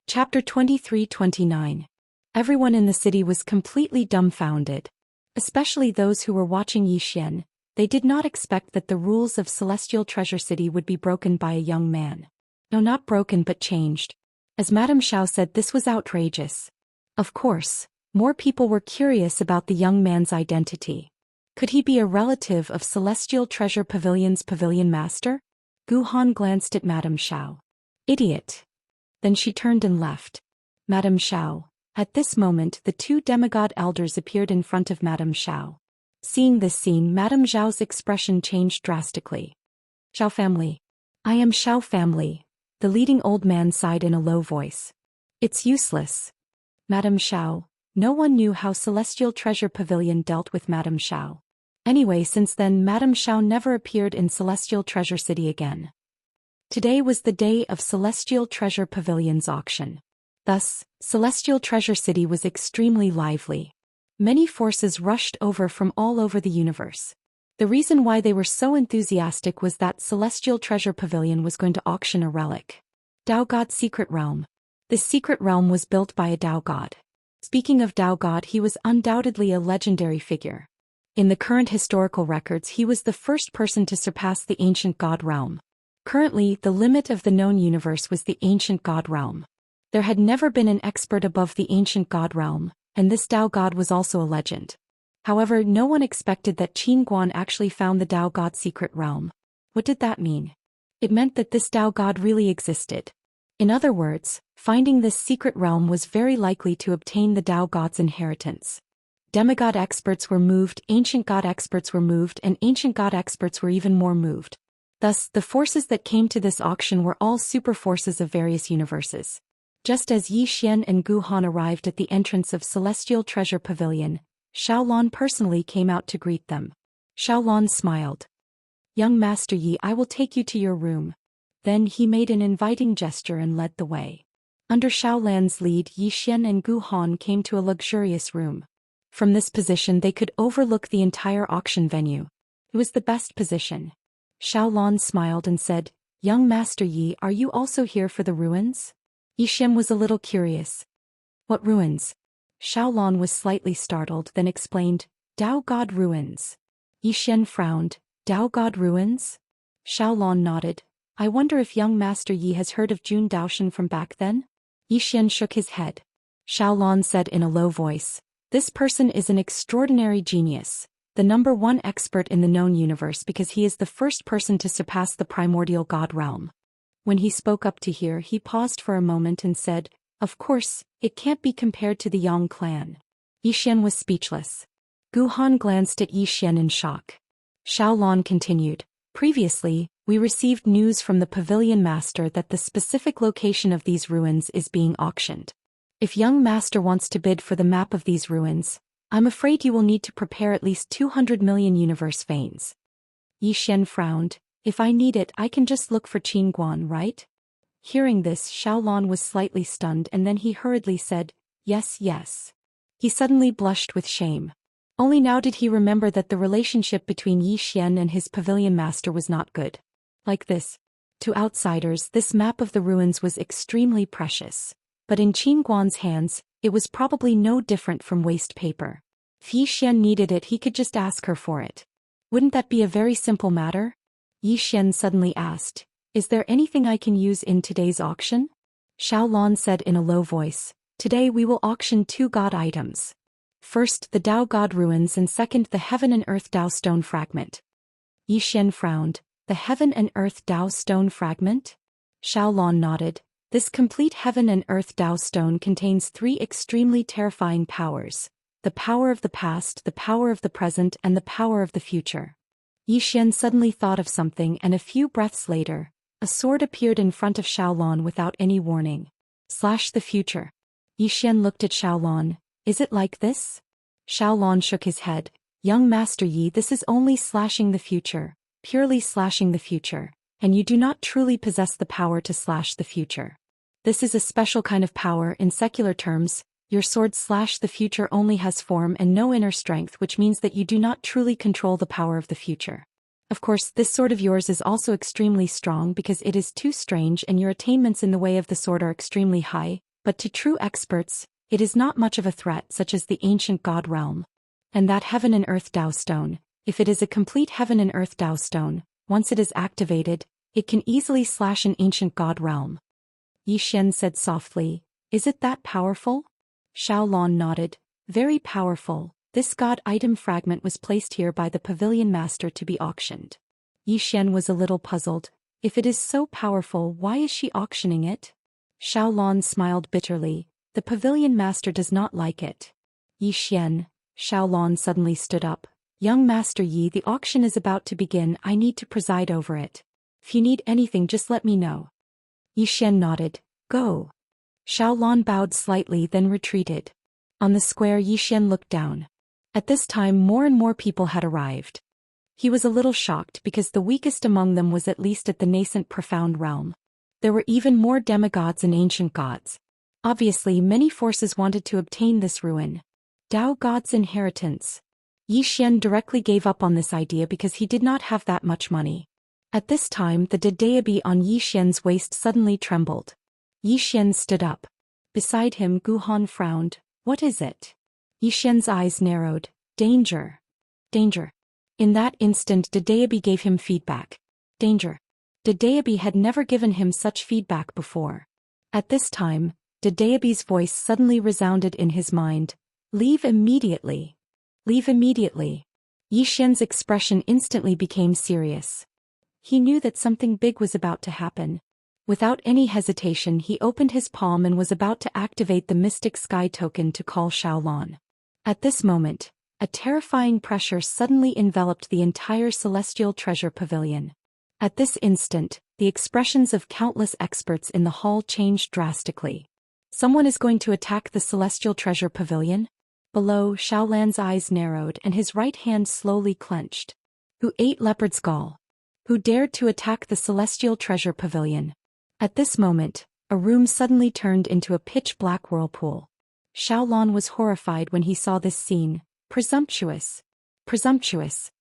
Chapter 23-29. Everyone in the city was completely dumbfounded. Especially those who were watching Zhou Xian. They did not expect that the rules of Celestial Treasure City would be broken by a young man. No, not broken but changed. As Madame Xiao said, this was outrageous. Of course, more people were curious about the young man's identity. Could he be a relative of Celestial Treasure Pavilion's pavilion master? Gu Han glanced at Madame Xiao. Idiot. Then she turned and left. Madame Xiao. At this moment the two demigod elders appeared in front of Madame Xiao. Seeing this scene, Madame Xiao's expression changed drastically. Xiao family. I am Xiao family. The leading old man sighed in a low voice. It's useless. Madame Xiao. No one knew how Celestial Treasure Pavilion dealt with Madame Xiao. Anyway, since then Madame Xiao never appeared in Celestial Treasure City again. Today was the day of Celestial Treasure Pavilion's auction. Thus, Celestial Treasure City was extremely lively. Many forces rushed over from all over the universe. The reason why they were so enthusiastic was that Celestial Treasure Pavilion was going to auction a relic. Dao God Secret Realm. This secret realm was built by a Dao God. Speaking of Dao God, he was undoubtedly a legendary figure. In the current historical records, he was the first person to surpass the ancient God realm. Currently, the limit of the known universe was the ancient God realm. There had never been an expert above the ancient God realm, and this Dao God was also a legend. However, no one expected that Qin Guan actually found the Dao God secret realm. What did that mean? It meant that this Dao God really existed. In other words, finding this secret realm was very likely to obtain the Dao God's inheritance. Demigod experts were moved, ancient God experts were moved, and ancient God experts were even more moved. Thus, the forces that came to this auction were all super forces of various universes. Just as Zhou Xian and Gu Han arrived at the entrance of Celestial Treasure Pavilion, Xiaolon personally came out to greet them. Xiaolon smiled. Young Master Yi, I will take you to your room. Then he made an inviting gesture and led the way. Under Xiaolan's lead, Zhou Xian and Gu Han came to a luxurious room. From this position they could overlook the entire auction venue. It was the best position. Xiaolon smiled and said, Young Master Yi, are you also here for the ruins? Zhou Xian was a little curious. What ruins? Xiaolon was slightly startled, then explained, Dao God ruins. Zhou Xian frowned, Dao God ruins? Xiaolon nodded. I wonder if young Master Yi has heard of Jun Daoishan from back then? Zhou Xian shook his head. Xiaolon said in a low voice, This person is an extraordinary genius. The #1 expert in the known universe because he is the first person to surpass the primordial God realm. When he spoke up to hear, he paused for a moment and said, Of course, it can't be compared to the Yang clan. Zhou Xian was speechless. Gu Han glanced at Zhou Xian in shock. Xiaolon continued, Previously, we received news from the pavilion master that the specific location of these ruins is being auctioned. If young master wants to bid for the map of these ruins, I'm afraid you will need to prepare at least 200 million universe veins. Zhou Xian frowned. If I need it, I can just look for Qin Guan, right? Hearing this, Xiaolon was slightly stunned and then he hurriedly said, Yes, yes. He suddenly blushed with shame. Only now did he remember that the relationship between Zhou Xian and his pavilion master was not good. Like this. To outsiders, this map of the ruins was extremely precious. But in Qin Guan's hands, it was probably no different from waste paper. If Zhou Xian needed it, he could just ask her for it. Wouldn't that be a very simple matter? Zhou Xian suddenly asked, Is there anything I can use in today's auction? Xiaolon said in a low voice, Today we will auction 2 God items. First, the Dao God ruins and second, the Heaven and Earth Dao stone fragment. Zhou Xian frowned. The Heaven and Earth Dao stone fragment? Xiaolon nodded. This complete Heaven and Earth Dao stone contains 3 extremely terrifying powers. The power of the past, the power of the present, and the power of the future. Zhou Xian suddenly thought of something and a few breaths later, a sword appeared in front of Xiaolon without any warning. Slash the future. Zhou Xian looked at Xiaolon. Is it like this? Xiaolon shook his head. Young Master Yi, this is only slashing the future, purely slashing the future, and you do not truly possess the power to slash the future. This is a special kind of power. In secular terms, your sword slash the future only has form and no inner strength, which means that you do not truly control the power of the future. Of course, this sword of yours is also extremely strong because it is too strange and your attainments in the way of the sword are extremely high, but to true experts, it is not much of a threat such as the ancient god realm. And that heaven and earth Dao stone, if it is a complete heaven and earth Dao stone, once it is activated, it can easily slash an ancient god realm. Yi Xian said softly, "Is it that powerful?" Xiaolon nodded, "Very powerful. This god item fragment was placed here by the pavilion master to be auctioned." Yi Xian was a little puzzled. If it is so powerful, why is she auctioning it? Xiaolon smiled bitterly. The pavilion master does not like it. Yi Xian. Xiaolon suddenly stood up. "Young Master Yi, the auction is about to begin. I need to preside over it. If you need anything, just let me know." Yi Xian nodded. "Go." Xiaolon bowed slightly, then retreated. On the square, Yi Xian looked down. At this time, more and more people had arrived. He was a little shocked because the weakest among them was at least at the nascent profound realm. There were even more demigods and ancient gods. Obviously, many forces wanted to obtain this ruin. Dao God's inheritance. Yi Xian directly gave up on this idea because he did not have that much money. At this time, the daoist on Yi Xian's waist suddenly trembled. Yi Xian stood up. Beside him, Gu Han frowned. "What is it?" Yi Xian's eyes narrowed. "Danger. Danger." In that instant, the daoist gave him feedback. Danger. The daoist had never given him such feedback before. At this time, the daoist's voice suddenly resounded in his mind. "Leave immediately. Leave immediately." Yi Xian's expression instantly became serious. He knew that something big was about to happen. Without any hesitation, he opened his palm and was about to activate the Mystic Sky token to call Xiaolon. At this moment, a terrifying pressure suddenly enveloped the entire Celestial Treasure Pavilion. At this instant, the expressions of countless experts in the hall changed drastically. Someone is going to attack the Celestial Treasure Pavilion? Below, Xiaolan's eyes narrowed and his right hand slowly clenched. Who ate leopard's gall? Who dared to attack the Celestial Treasure Pavilion? At this moment, a room suddenly turned into a pitch-black whirlpool. Xiaolon was horrified when he saw this scene. Presumptuous. Presumptuous.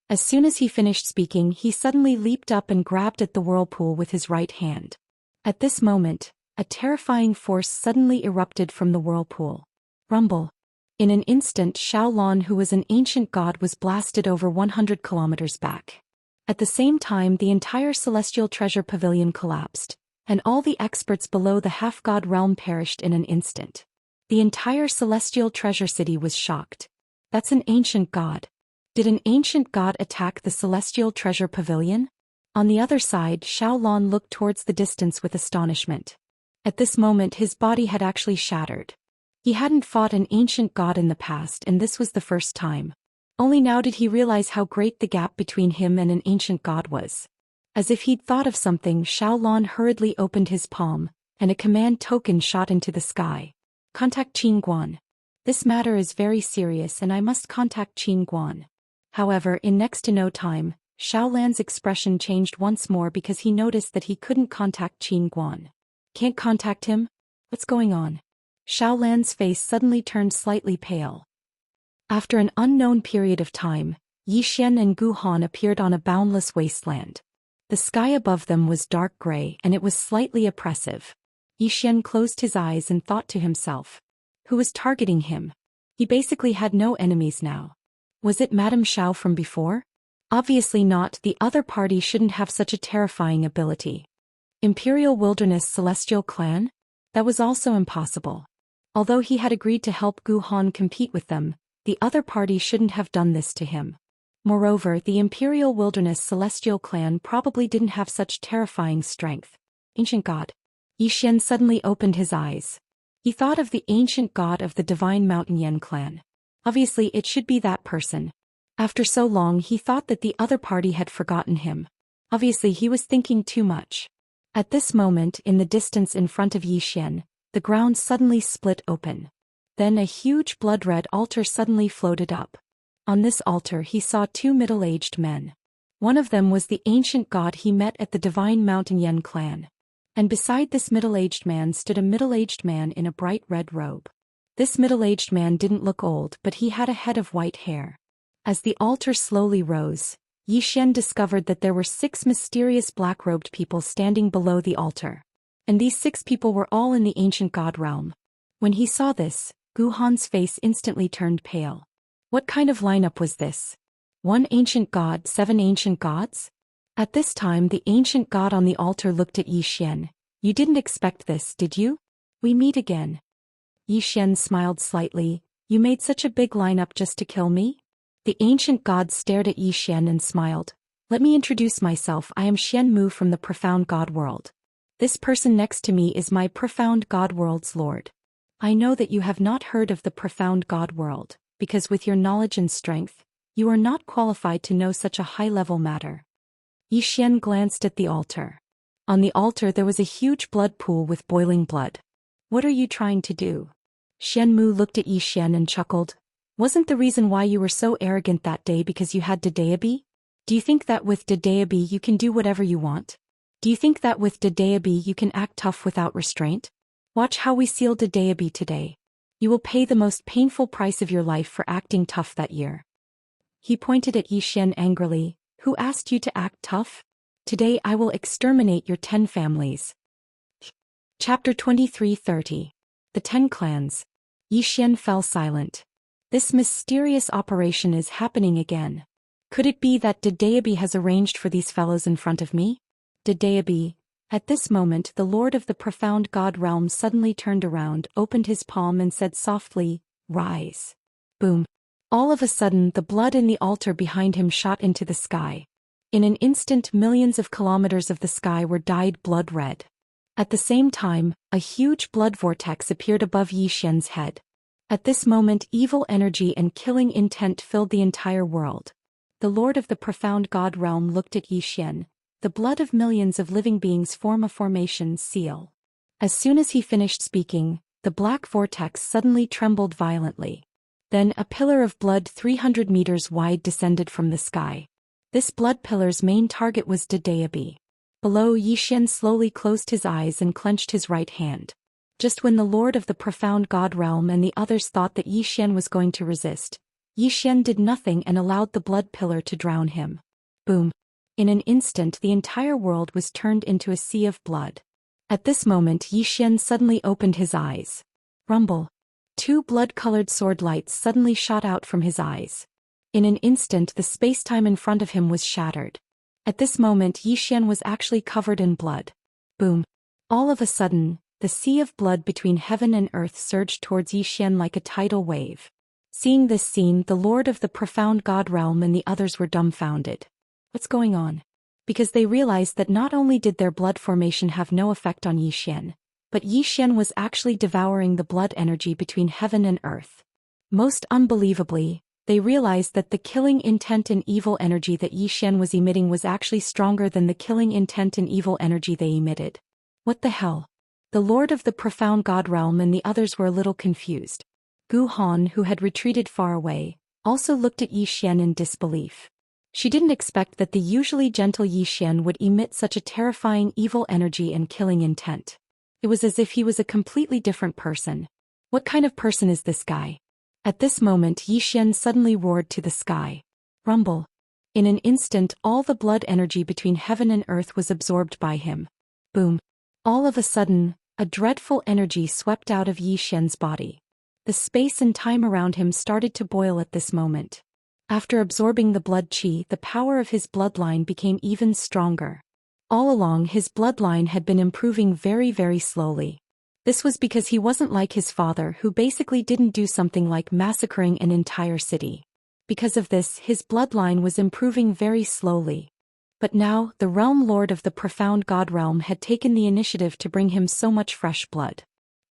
As soon as he finished speaking, he suddenly leaped up and grabbed at the whirlpool with his right hand. At this moment, a terrifying force suddenly erupted from the whirlpool. Rumble. In an instant, Xiaolon, who was an ancient god, was blasted over 100 kilometers back. At the same time, the entire Celestial Treasure Pavilion collapsed, and all the experts below the half-god realm perished in an instant. The entire Celestial Treasure City was shocked. That's an ancient god. Did an ancient god attack the Celestial Treasure Pavilion? On the other side, Xiaolon looked towards the distance with astonishment. At this moment, his body had actually shattered. He hadn't fought an ancient god in the past, and this was the first time. Only now did he realize how great the gap between him and an ancient god was. As if he'd thought of something, Xiaolon hurriedly opened his palm, and a command token shot into the sky. Contact Qin Guan. This matter is very serious and I must contact Qin Guan. However, in next to no time, Xiaolan's expression changed once more because he noticed that he couldn't contact Qin Guan. Can't contact him? What's going on? Xiaolan's face suddenly turned slightly pale. After an unknown period of time, Yi Xian and Gu Han appeared on a boundless wasteland. The sky above them was dark gray and it was slightly oppressive. Yi Xian closed his eyes and thought to himself. Who was targeting him? He basically had no enemies now. Was it Madame Xiao from before? Obviously not. The other party shouldn't have such a terrifying ability. Imperial Wilderness Celestial Clan? That was also impossible. Although he had agreed to help Gu Han compete with them, the other party shouldn't have done this to him. Moreover, the Imperial Wilderness Celestial Clan probably didn't have such terrifying strength. Ancient God. Yi Xian suddenly opened his eyes. He thought of the ancient god of the Divine Mountain Yen clan. Obviously, it should be that person. After so long, he thought that the other party had forgotten him. Obviously, he was thinking too much. At this moment, in the distance in front of Yi Xian, the ground suddenly split open. Then a huge blood-red altar suddenly floated up. On this altar he saw two middle-aged men. One of them was the ancient god he met at the Divine Mountain Yen clan. And beside this middle-aged man stood a middle-aged man in a bright red robe. This middle-aged man didn't look old, but he had a head of white hair. As the altar slowly rose, Yi Xian discovered that there were 6 mysterious black-robed people standing below the altar. And these 6 people were all in the ancient god realm. When he saw this, Gu Han's face instantly turned pale. What kind of lineup was this? 1 ancient god, 7 ancient gods? At this time the ancient god on the altar looked at Yi Xian. You didn't expect this, did you? We meet again. Yi Xian smiled slightly. You made such a big lineup just to kill me? The ancient god stared at Yi Xian and smiled. Let me introduce myself. I am Xian Mu from the Profound God World. This person next to me is my Profound God World's Lord. I know that you have not heard of the Profound God World, because with your knowledge and strength, you are not qualified to know such a high-level matter. Yi Xian glanced at the altar. On the altar there was a huge blood pool with boiling blood. What are you trying to do? Xian Mu looked at Yi Xian and chuckled. Wasn't the reason why you were so arrogant that day because you had Daoist? Do you think that with Daoist you can do whatever you want? Do you think that with Daoist you can act tough without restraint? Watch how we seal Daoist today. You will pay the most painful price of your life for acting tough that year. He pointed at Yi Xian angrily. Who asked you to act tough? Today I will exterminate your 10 families. Chapter 23:30. The 10 Clans. Yi Xian fell silent. This mysterious operation is happening again. Could it be that Daoist has arranged for these fellows in front of me? Daoist. At this moment the Lord of the Profound God Realm suddenly turned around, opened his palm and said softly, "Rise." Boom. All of a sudden the blood in the altar behind him shot into the sky. In an instant millions of kilometers of the sky were dyed blood red. At the same time, a huge blood vortex appeared above Yi Xian's head. At this moment evil energy and killing intent filled the entire world. The Lord of the Profound God Realm looked at Yi Xian. The blood of millions of living beings form a formation seal. As soon as he finished speaking, the black vortex suddenly trembled violently. Then a pillar of blood 300 meters wide descended from the sky. This blood pillar's main target was Daoist. Below, Yi Xian slowly closed his eyes and clenched his right hand. Just when the Lord of the Profound God Realm and the others thought that Yi Xian was going to resist, Yi Xian did nothing and allowed the blood pillar to drown him. Boom. In an instant the entire world was turned into a sea of blood. At this moment Yi Xian suddenly opened his eyes. Rumble. 2 blood-colored sword lights suddenly shot out from his eyes. In an instant the space-time in front of him was shattered. At this moment Yi Xian was actually covered in blood. Boom. All of a sudden, the sea of blood between heaven and earth surged towards Yi Xian like a tidal wave. Seeing this scene, the Lord of the Profound God Realm and the others were dumbfounded. What's going on? Because they realized that not only did their blood formation have no effect on Yi Xian, but Yi Xian was actually devouring the blood energy between heaven and earth. Most unbelievably, they realized that the killing intent and evil energy that Yi Xian was emitting was actually stronger than the killing intent and evil energy they emitted. What the hell? The Lord of the Profound God Realm and the others were a little confused. Gu Han, who had retreated far away, also looked at Yi Xian in disbelief. She didn't expect that the usually gentle Yi Xian would emit such a terrifying evil energy and killing intent. It was as if he was a completely different person. What kind of person is this guy? At this moment Yi Xian suddenly roared to the sky. Rumble. In an instant all the blood energy between heaven and earth was absorbed by him. Boom. All of a sudden, a dreadful energy swept out of Yi Xian's body. The space and time around him started to boil at this moment. After absorbing the blood qi, the power of his bloodline became even stronger. All along his bloodline had been improving very, very slowly. This was because he wasn't like his father, who basically didn't do something like massacring an entire city. Because of this, his bloodline was improving very slowly. But now, the Realm Lord of the Profound God Realm had taken the initiative to bring him so much fresh blood.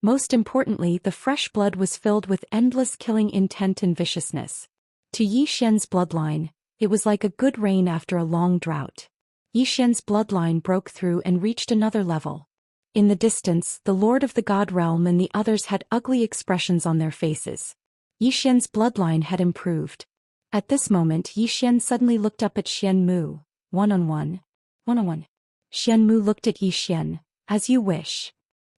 Most importantly, the fresh blood was filled with endless killing intent and viciousness. To Yi Xian's bloodline, it was like a good rain after a long drought. Yi Xian's bloodline broke through and reached another level. In the distance, the Lord of the God Realm and the others had ugly expressions on their faces. Yi Xian's bloodline had improved. At this moment Yi Xian suddenly looked up at Xian Mu. One-on-one. One-on-one. Xian Mu looked at Yi Xian. As you wish.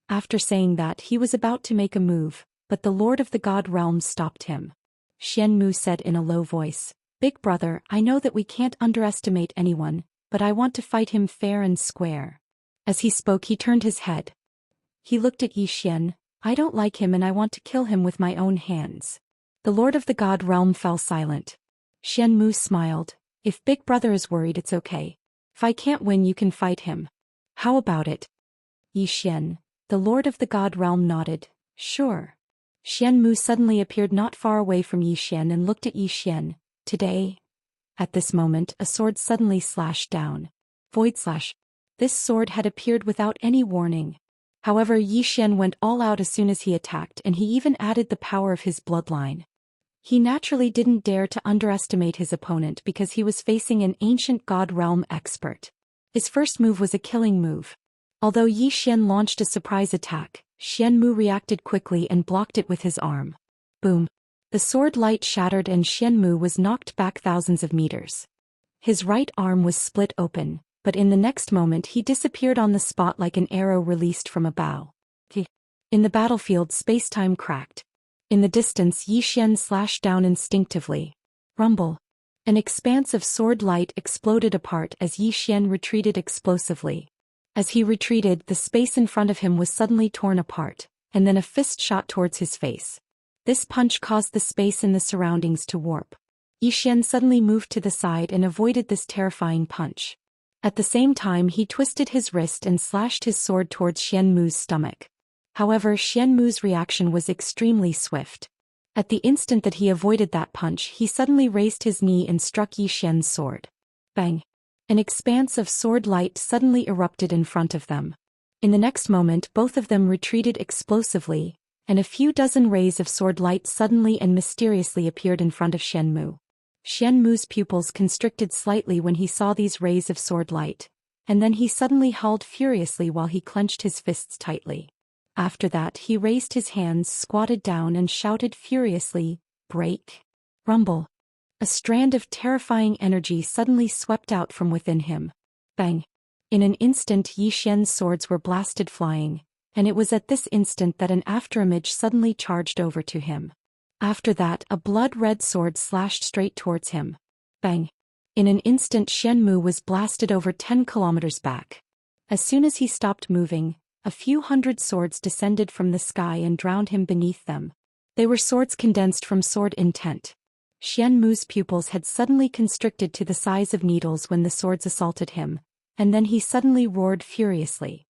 After saying that, he was about to make a move, but the Lord of the God Realm stopped him. Xian Mu said in a low voice, "Big brother, I know that we can't underestimate anyone, but I want to fight him fair and square." As he spoke he turned his head. He looked at Yi Xian. I don't like him and I want to kill him with my own hands. The Lord of the God realm fell silent. Xian Mu smiled. If Big Brother is worried, it's okay. If I can't win, you can fight him. How about it? Yi Xian, the Lord of the God realm, nodded. Sure. Xian Mu suddenly appeared not far away from Yi Xian and looked at Yi Xian. Today? At this moment, a sword suddenly slashed down. Void slash. This sword had appeared without any warning. However, Yi Xian went all out as soon as he attacked, and he even added the power of his bloodline. He naturally didn't dare to underestimate his opponent because he was facing an ancient god realm expert. His first move was a killing move. Although Yi Xian launched a surprise attack, Xian Mu reacted quickly and blocked it with his arm. Boom. The sword light shattered and Xian Mu was knocked back thousands of meters. His right arm was split open, but in the next moment he disappeared on the spot like an arrow released from a bow. In the battlefield, space-time cracked. In the distance, Yi Xian slashed down instinctively. Rumble. An expanse of sword light exploded apart as Yi Xian retreated explosively. As he retreated, the space in front of him was suddenly torn apart, and then a fist shot towards his face. This punch caused the space in the surroundings to warp. Yi Xian suddenly moved to the side and avoided this terrifying punch. At the same time, he twisted his wrist and slashed his sword towards Xian Mu's stomach. However, Xian Mu's reaction was extremely swift. At the instant that he avoided that punch, he suddenly raised his knee and struck Yi Xian's sword. Bang! An expanse of sword light suddenly erupted in front of them. In the next moment, both of them retreated explosively, and a few dozen rays of sword light suddenly and mysteriously appeared in front of Xian Mu. Xian Mu's pupils constricted slightly when he saw these rays of sword light, and then he suddenly howled furiously while he clenched his fists tightly. After that, he raised his hands, squatted down and shouted furiously, "Break!" Rumble. A strand of terrifying energy suddenly swept out from within him. Bang! In an instant, Yi Xian's swords were blasted flying, and it was at this instant that an afterimage suddenly charged over to him. After that, a blood-red sword slashed straight towards him. Bang! In an instant, Xian Mu was blasted over 10 kilometers back. As soon as he stopped moving, a few hundred swords descended from the sky and drowned him beneath them. They were swords condensed from sword intent. Xian Mu's pupils had suddenly constricted to the size of needles when the swords assaulted him, and then he suddenly roared furiously.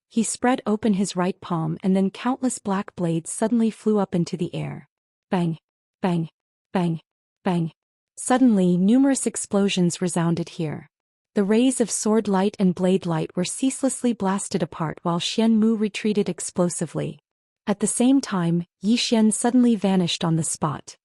He spread open his right palm and then countless black blades suddenly flew up into the air. Bang! Bang! Bang! Bang! Suddenly, numerous explosions resounded here. The rays of sword light and blade light were ceaselessly blasted apart while Xian Mu retreated explosively. At the same time, Yi Xian suddenly vanished on the spot.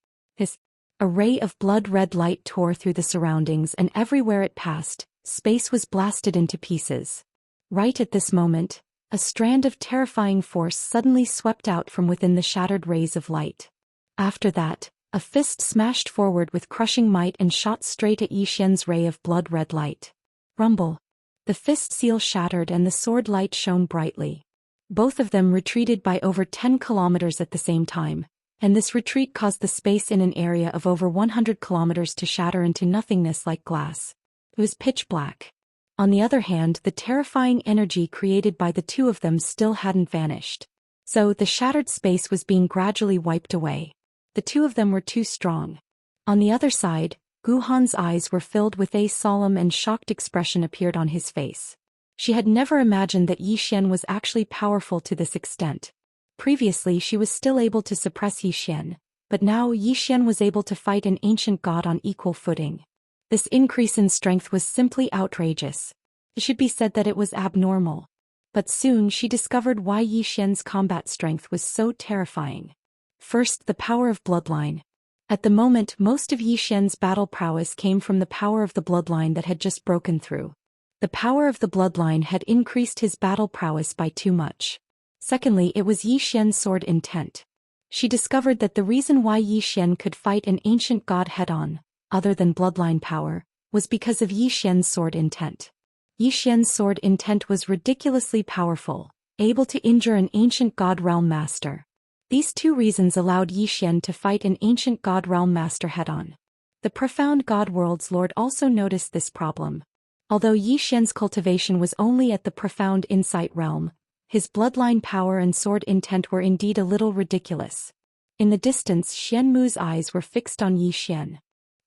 A ray of blood-red light tore through the surroundings, and everywhere it passed, space was blasted into pieces. Right at this moment, a strand of terrifying force suddenly swept out from within the shattered rays of light. After that, a fist smashed forward with crushing might and shot straight at Yi Xian's ray of blood-red light. Rumble. The fist seal shattered and the sword light shone brightly. Both of them retreated by over 10 kilometers at the same time, and this retreat caused the space in an area of over 100 kilometers to shatter into nothingness like glass. It was pitch black. On the other hand, the terrifying energy created by the two of them still hadn't vanished. So the shattered space was being gradually wiped away. The two of them were too strong. On the other side, Guhan's eyes were filled with a solemn and shocked expression appeared on his face. She had never imagined that Yi Xian was actually powerful to this extent. Previously she was still able to suppress Yi Xian, but now Yi Xian was able to fight an ancient god on equal footing. This increase in strength was simply outrageous. It should be said that it was abnormal. But soon she discovered why Yi Xian's combat strength was so terrifying. First, the power of bloodline. At the moment, most of Yi Xian's battle prowess came from the power of the bloodline that had just broken through. The power of the bloodline had increased his battle prowess by too much. Secondly, it was Yi Xian's sword intent. She discovered that the reason why Yi Xian could fight an ancient god head-on, other than bloodline power, was because of Yi Xian's sword intent. Yi Xian's sword intent was ridiculously powerful, able to injure an ancient god realm master. These two reasons allowed Yi Xian to fight an ancient god realm master head-on. The profound god world's lord also noticed this problem. Although Yi Xian's cultivation was only at the profound insight realm, his bloodline power and sword intent were indeed a little ridiculous. In the distance, Xianmu's eyes were fixed on Yi Xian.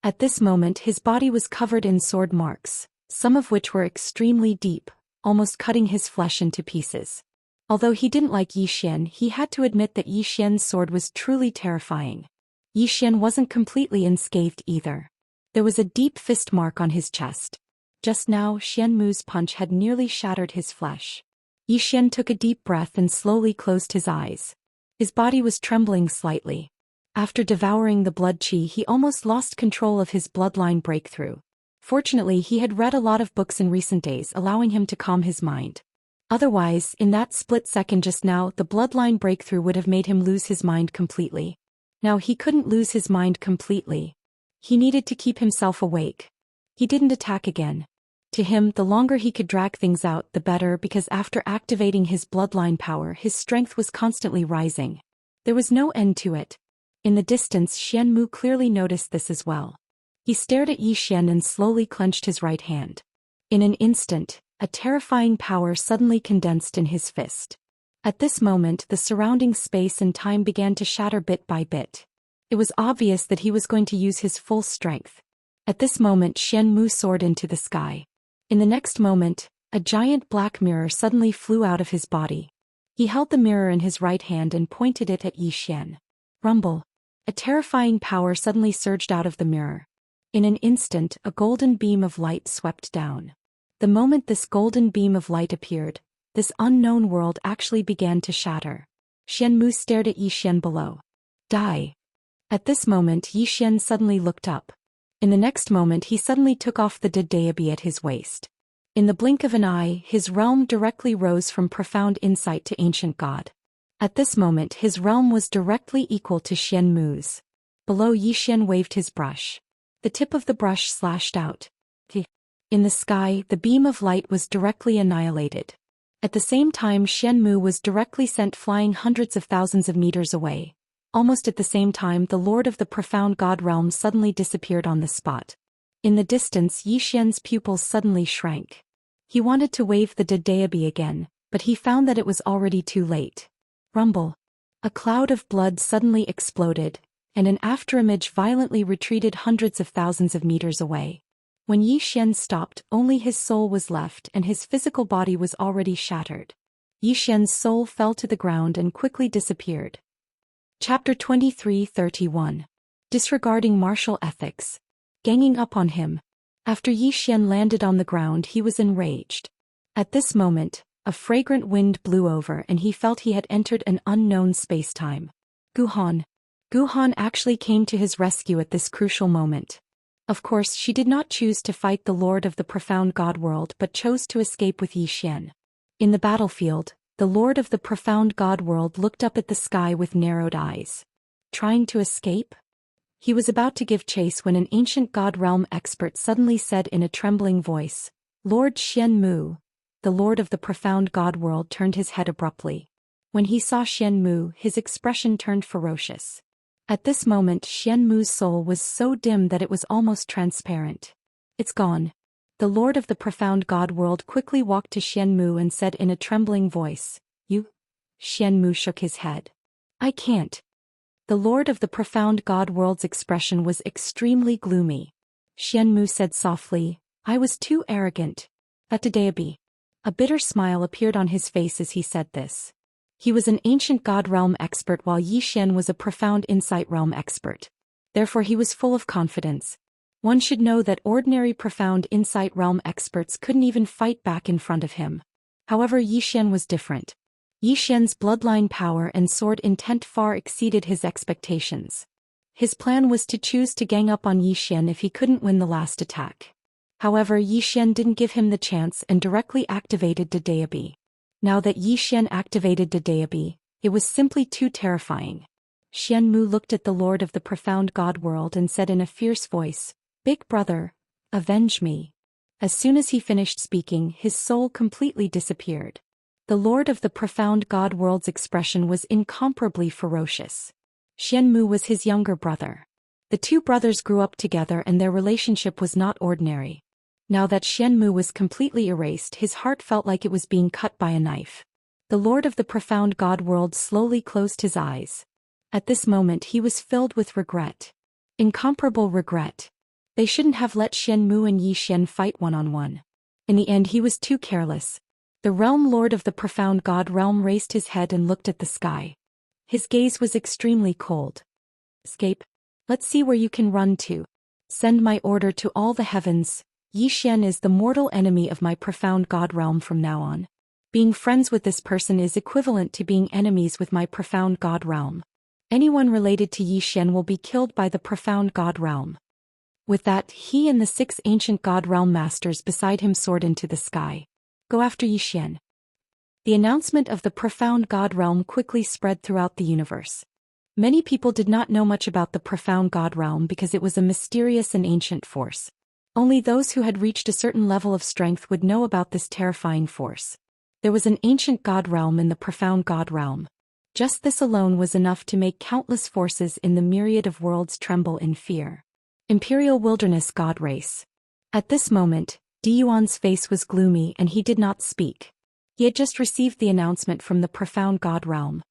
At this moment his body was covered in sword marks, some of which were extremely deep, almost cutting his flesh into pieces. Although he didn't like Yi Xian, he had to admit that Yi Xian's sword was truly terrifying. Yi Xian wasn't completely unscathed either. There was a deep fist mark on his chest. Just now, Xianmu's punch had nearly shattered his flesh. Yi Xian took a deep breath and slowly closed his eyes. His body was trembling slightly. After devouring the blood qi, he almost lost control of his bloodline breakthrough. Fortunately, he had read a lot of books in recent days, allowing him to calm his mind. Otherwise, in that split second just now, the bloodline breakthrough would have made him lose his mind completely. Now he couldn't lose his mind completely. He needed to keep himself awake. He didn't attack again. To him, the longer he could drag things out, the better, because after activating his bloodline power, his strength was constantly rising. There was no end to it. In the distance, Xianmu clearly noticed this as well. He stared at Yi Xian and slowly clenched his right hand. In an instant, a terrifying power suddenly condensed in his fist. At this moment, the surrounding space and time began to shatter bit by bit. It was obvious that he was going to use his full strength. At this moment, Xianmu soared into the sky. In the next moment, a giant black mirror suddenly flew out of his body. He held the mirror in his right hand and pointed it at Yi Xian. Rumble. A terrifying power suddenly surged out of the mirror. In an instant, a golden beam of light swept down. The moment this golden beam of light appeared, this unknown world actually began to shatter. Xianmu stared at Yi Xian below. Die. At this moment, Yi Xian suddenly looked up. In the next moment, he suddenly took off the Daoist at his waist. In the blink of an eye, his realm directly rose from profound insight to ancient god. At this moment, his realm was directly equal to Xianmu's. Below, Yi Xian waved his brush. The tip of the brush slashed out. In the sky, the beam of light was directly annihilated. At the same time, Xianmu was directly sent flying hundreds of thousands of meters away. Almost at the same time, the Lord of the Profound God Realm suddenly disappeared on the spot. In the distance, Yi Xian's pupils suddenly shrank. He wanted to wave the Daoist again, but he found that it was already too late. Rumble. A cloud of blood suddenly exploded, and an afterimage violently retreated hundreds of thousands of meters away. When Yi Xian stopped, only his soul was left and his physical body was already shattered. Yi Xian's soul fell to the ground and quickly disappeared. Chapter 23:31. Disregarding martial ethics. Ganging up on him. After Yi Xian landed on the ground, he was enraged. At this moment, a fragrant wind blew over and he felt he had entered an unknown space-time. Guhan. Guhan actually came to his rescue at this crucial moment. Of course, she did not choose to fight the Lord of the Profound God World but chose to escape with Yi Xian. In the battlefield, the Lord of the Profound God World looked up at the sky with narrowed eyes. Trying to escape? He was about to give chase when an ancient God Realm expert suddenly said in a trembling voice, "Lord Xianmu." The Lord of the Profound God World turned his head abruptly. When he saw Xianmu, his expression turned ferocious. At this moment, Xianmu's soul was so dim that it was almost transparent. "It's gone." The Lord of the Profound God World quickly walked to Xianmu and said in a trembling voice, "You?" Xianmu shook his head. "I can't." The Lord of the Profound God World's expression was extremely gloomy. Xianmu said softly, "I was too arrogant. That Daoist." A bitter smile appeared on his face as he said this. He was an ancient God Realm expert while Yi Xian was a profound insight realm expert. Therefore he was full of confidence. One should know that ordinary profound insight realm experts couldn't even fight back in front of him. However, Yi Xian was different. Yi Xian's bloodline power and sword intent far exceeded his expectations. His plan was to choose to gang up on Yi Xian if he couldn't win the last attack. However, Yi Xian didn't give him the chance and directly activated the Daoist. Now that Yi Xian activated the Daoist, it was simply too terrifying. Xianmu looked at the Lord of the Profound God World and said in a fierce voice, "Big brother, avenge me." As soon as he finished speaking, his soul completely disappeared. The Lord of the Profound God World's expression was incomparably ferocious. Xianmu was his younger brother. The two brothers grew up together and their relationship was not ordinary. Now that Xianmu was completely erased, his heart felt like it was being cut by a knife. The Lord of the profound God world slowly closed his eyes. At this moment he was filled with regret. Incomparable regret. They shouldn't have let Xian Mu and Yi Xian fight one-on-one. In the end he was too careless. The realm lord of the profound God realm raised his head and looked at the sky. His gaze was extremely cold. Escape. Let's see where you can run to. Send my order to all the heavens. Yi Xian is the mortal enemy of my profound God realm from now on. Being friends with this person is equivalent to being enemies with my profound God realm. Anyone related to Yi Xian will be killed by the profound God realm. With that, he and the 6 ancient God realm masters beside him soared into the sky. Go after Yi Xian. The announcement of the profound God realm quickly spread throughout the universe. Many people did not know much about the profound God realm because it was a mysterious and ancient force. Only those who had reached a certain level of strength would know about this terrifying force. There was an ancient God realm in the profound God realm. Just this alone was enough to make countless forces in the myriad of worlds tremble in fear. Imperial Wilderness God Race. At this moment, Di Yuan's face was gloomy and he did not speak. He had just received the announcement from the profound God realm.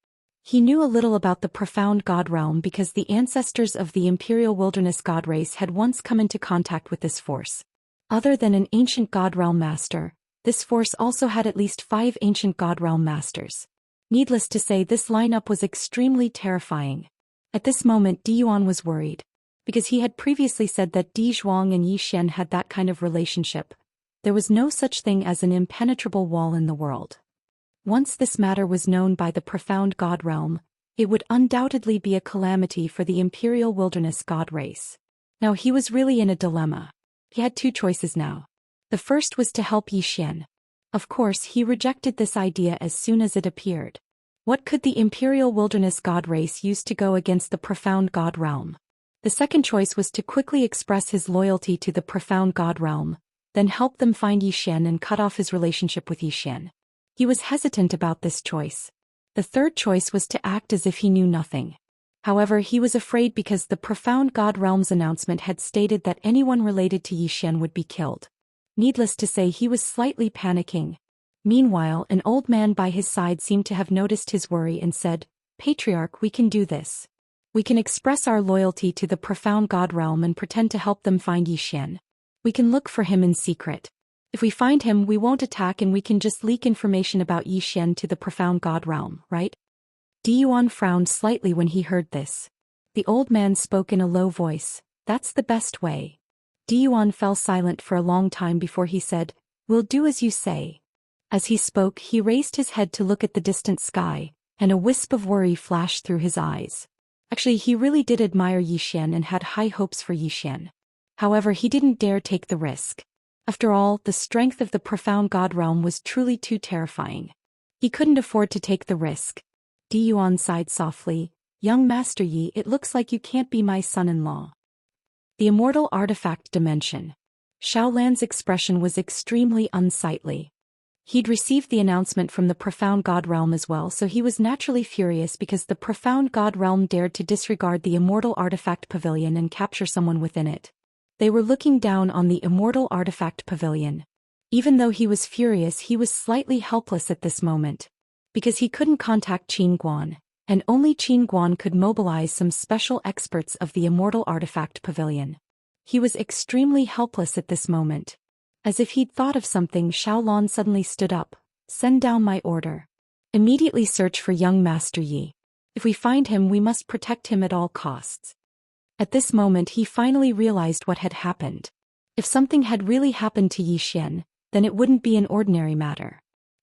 He knew a little about the profound God realm because the ancestors of the Imperial Wilderness God Race had once come into contact with this force. Other than an ancient God realm master, this force also had at least 5 ancient God realm masters. Needless to say, this lineup was extremely terrifying. At this moment Di Yuan was worried. Because he had previously said that Di Zhuang and Yi Xian had that kind of relationship. There was no such thing as an impenetrable wall in the world. Once this matter was known by the profound God realm, it would undoubtedly be a calamity for the Imperial Wilderness God race. Now he was really in a dilemma. He had 2 choices now. The first was to help Yi Xian. Of course, he rejected this idea as soon as it appeared. What could the Imperial Wilderness God race use to go against the profound God realm? The second choice was to quickly express his loyalty to the profound God realm, then help them find Yi Xian and cut off his relationship with Yi Xian. He was hesitant about this choice. The third choice was to act as if he knew nothing. However, he was afraid because the profound God realm's announcement had stated that anyone related to Yi Xian would be killed. Needless to say, he was slightly panicking. Meanwhile, an old man by his side seemed to have noticed his worry and said, "Patriarch, we can do this. We can express our loyalty to the profound God realm and pretend to help them find Yi Xian. We can look for him in secret. If we find him, we won't attack and we can just leak information about Yi Xian to the profound God realm, right?" Di Yuan frowned slightly when he heard this. The old man spoke in a low voice, "That's the best way." Di Yuan fell silent for a long time before he said, "We'll do as you say." As he spoke, he raised his head to look at the distant sky, and a wisp of worry flashed through his eyes. Actually, he really did admire Yi Xian and had high hopes for Yi Xian. However, he didn't dare take the risk. After all, the strength of the profound God realm was truly too terrifying. He couldn't afford to take the risk. Di Yuan sighed softly, "Young Master Yi, it looks like you can't be my son-in-law." The Immortal Artifact Dimension. Xiaolan's expression was extremely unsightly. He'd received the announcement from the profound God realm as well, so he was naturally furious because the profound God realm dared to disregard the Immortal Artifact Pavilion and capture someone within it. They were looking down on the Immortal Artifact Pavilion. Even though he was furious, he was slightly helpless at this moment. Because he couldn't contact Qin Guan, and only Qin Guan could mobilize some special experts of the Immortal Artifact Pavilion. He was extremely helpless at this moment. As if he'd thought of something, Xiaolan suddenly stood up. "Send down my order. Immediately search for young Master Yi. If we find him, we must protect him at all costs." At this moment he finally realized what had happened. If something had really happened to Yi Xian, then it wouldn't be an ordinary matter.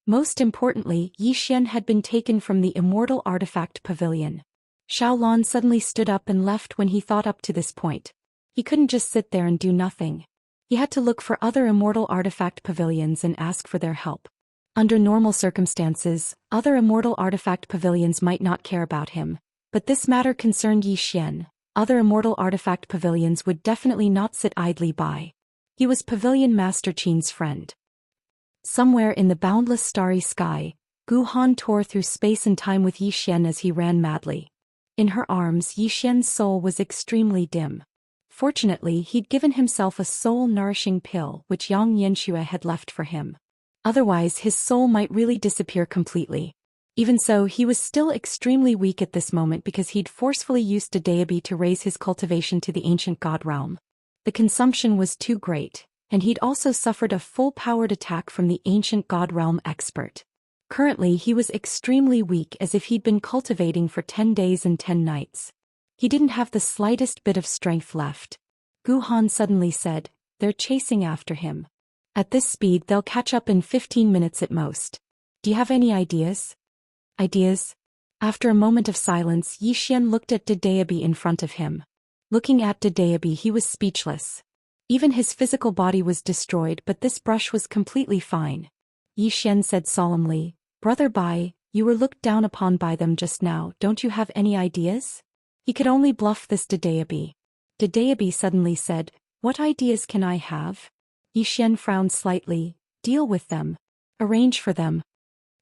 Most importantly, Yi Xian had been taken from the Immortal Artifact Pavilion. Xiaolan suddenly stood up and left when he thought up to this point. He couldn't just sit there and do nothing. He had to look for other Immortal Artifact Pavilions and ask for their help. Under normal circumstances, other Immortal Artifact Pavilions might not care about him, but this matter concerned Yi Xian. Other Immortal Artifact Pavilions would definitely not sit idly by. He was Pavilion Master Qin's friend. Somewhere in the boundless starry sky, Gu Han tore through space and time with Yi Xian as he ran madly. In her arms, Yi Xian's soul was extremely dim. Fortunately, he'd given himself a soul-nourishing pill which Yang Yanxua had left for him. Otherwise, his soul might really disappear completely. Even so, he was still extremely weak at this moment because he'd forcefully used Daoist to raise his cultivation to the ancient god realm. The consumption was too great, and he'd also suffered a full-powered attack from the ancient god realm expert. Currently he was extremely weak, as if he'd been cultivating for 10 days and 10 nights. He didn't have the slightest bit of strength left. Gu Han suddenly said, "They're chasing after him. At this speed they'll catch up in 15 minutes at most. Do you have any ideas?" Ideas? After a moment of silence, Xian looked at Daoist in front of him. Looking at Daoist, he was speechless. Even his physical body was destroyed, but this brush was completely fine. Xian said solemnly, "Brother Bai, you were looked down upon by them just now, don't you have any ideas?" He could only bluff this Daoist. Daoist suddenly said, "What ideas can I have?" Xian frowned slightly. "Deal with them. Arrange for them."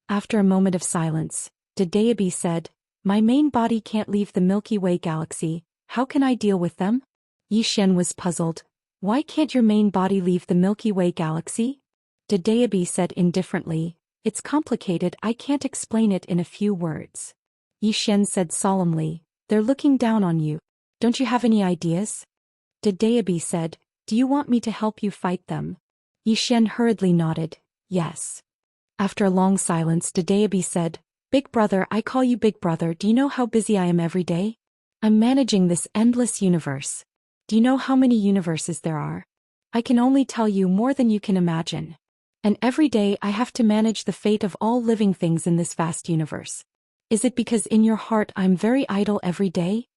After a moment of silence, Daoist said, "My main body can't leave the Milky Way galaxy, how can I deal with them?" Xian was puzzled. "Why can't your main body leave the Milky Way galaxy?" Daoist said indifferently, "It's complicated, I can't explain it in a few words." Xian said solemnly, "They're looking down on you. Don't you have any ideas?" Daoist said, "Do you want me to help you fight them?" Xian hurriedly nodded, "Yes." After a long silence, Daoist said, "Big brother, I call you big brother, do you know how busy I am every day? I'm managing this endless universe. Do you know how many universes there are? I can only tell you more than you can imagine. And every day I have to manage the fate of all living things in this vast universe. Is it because in your heart I'm very idle every day?"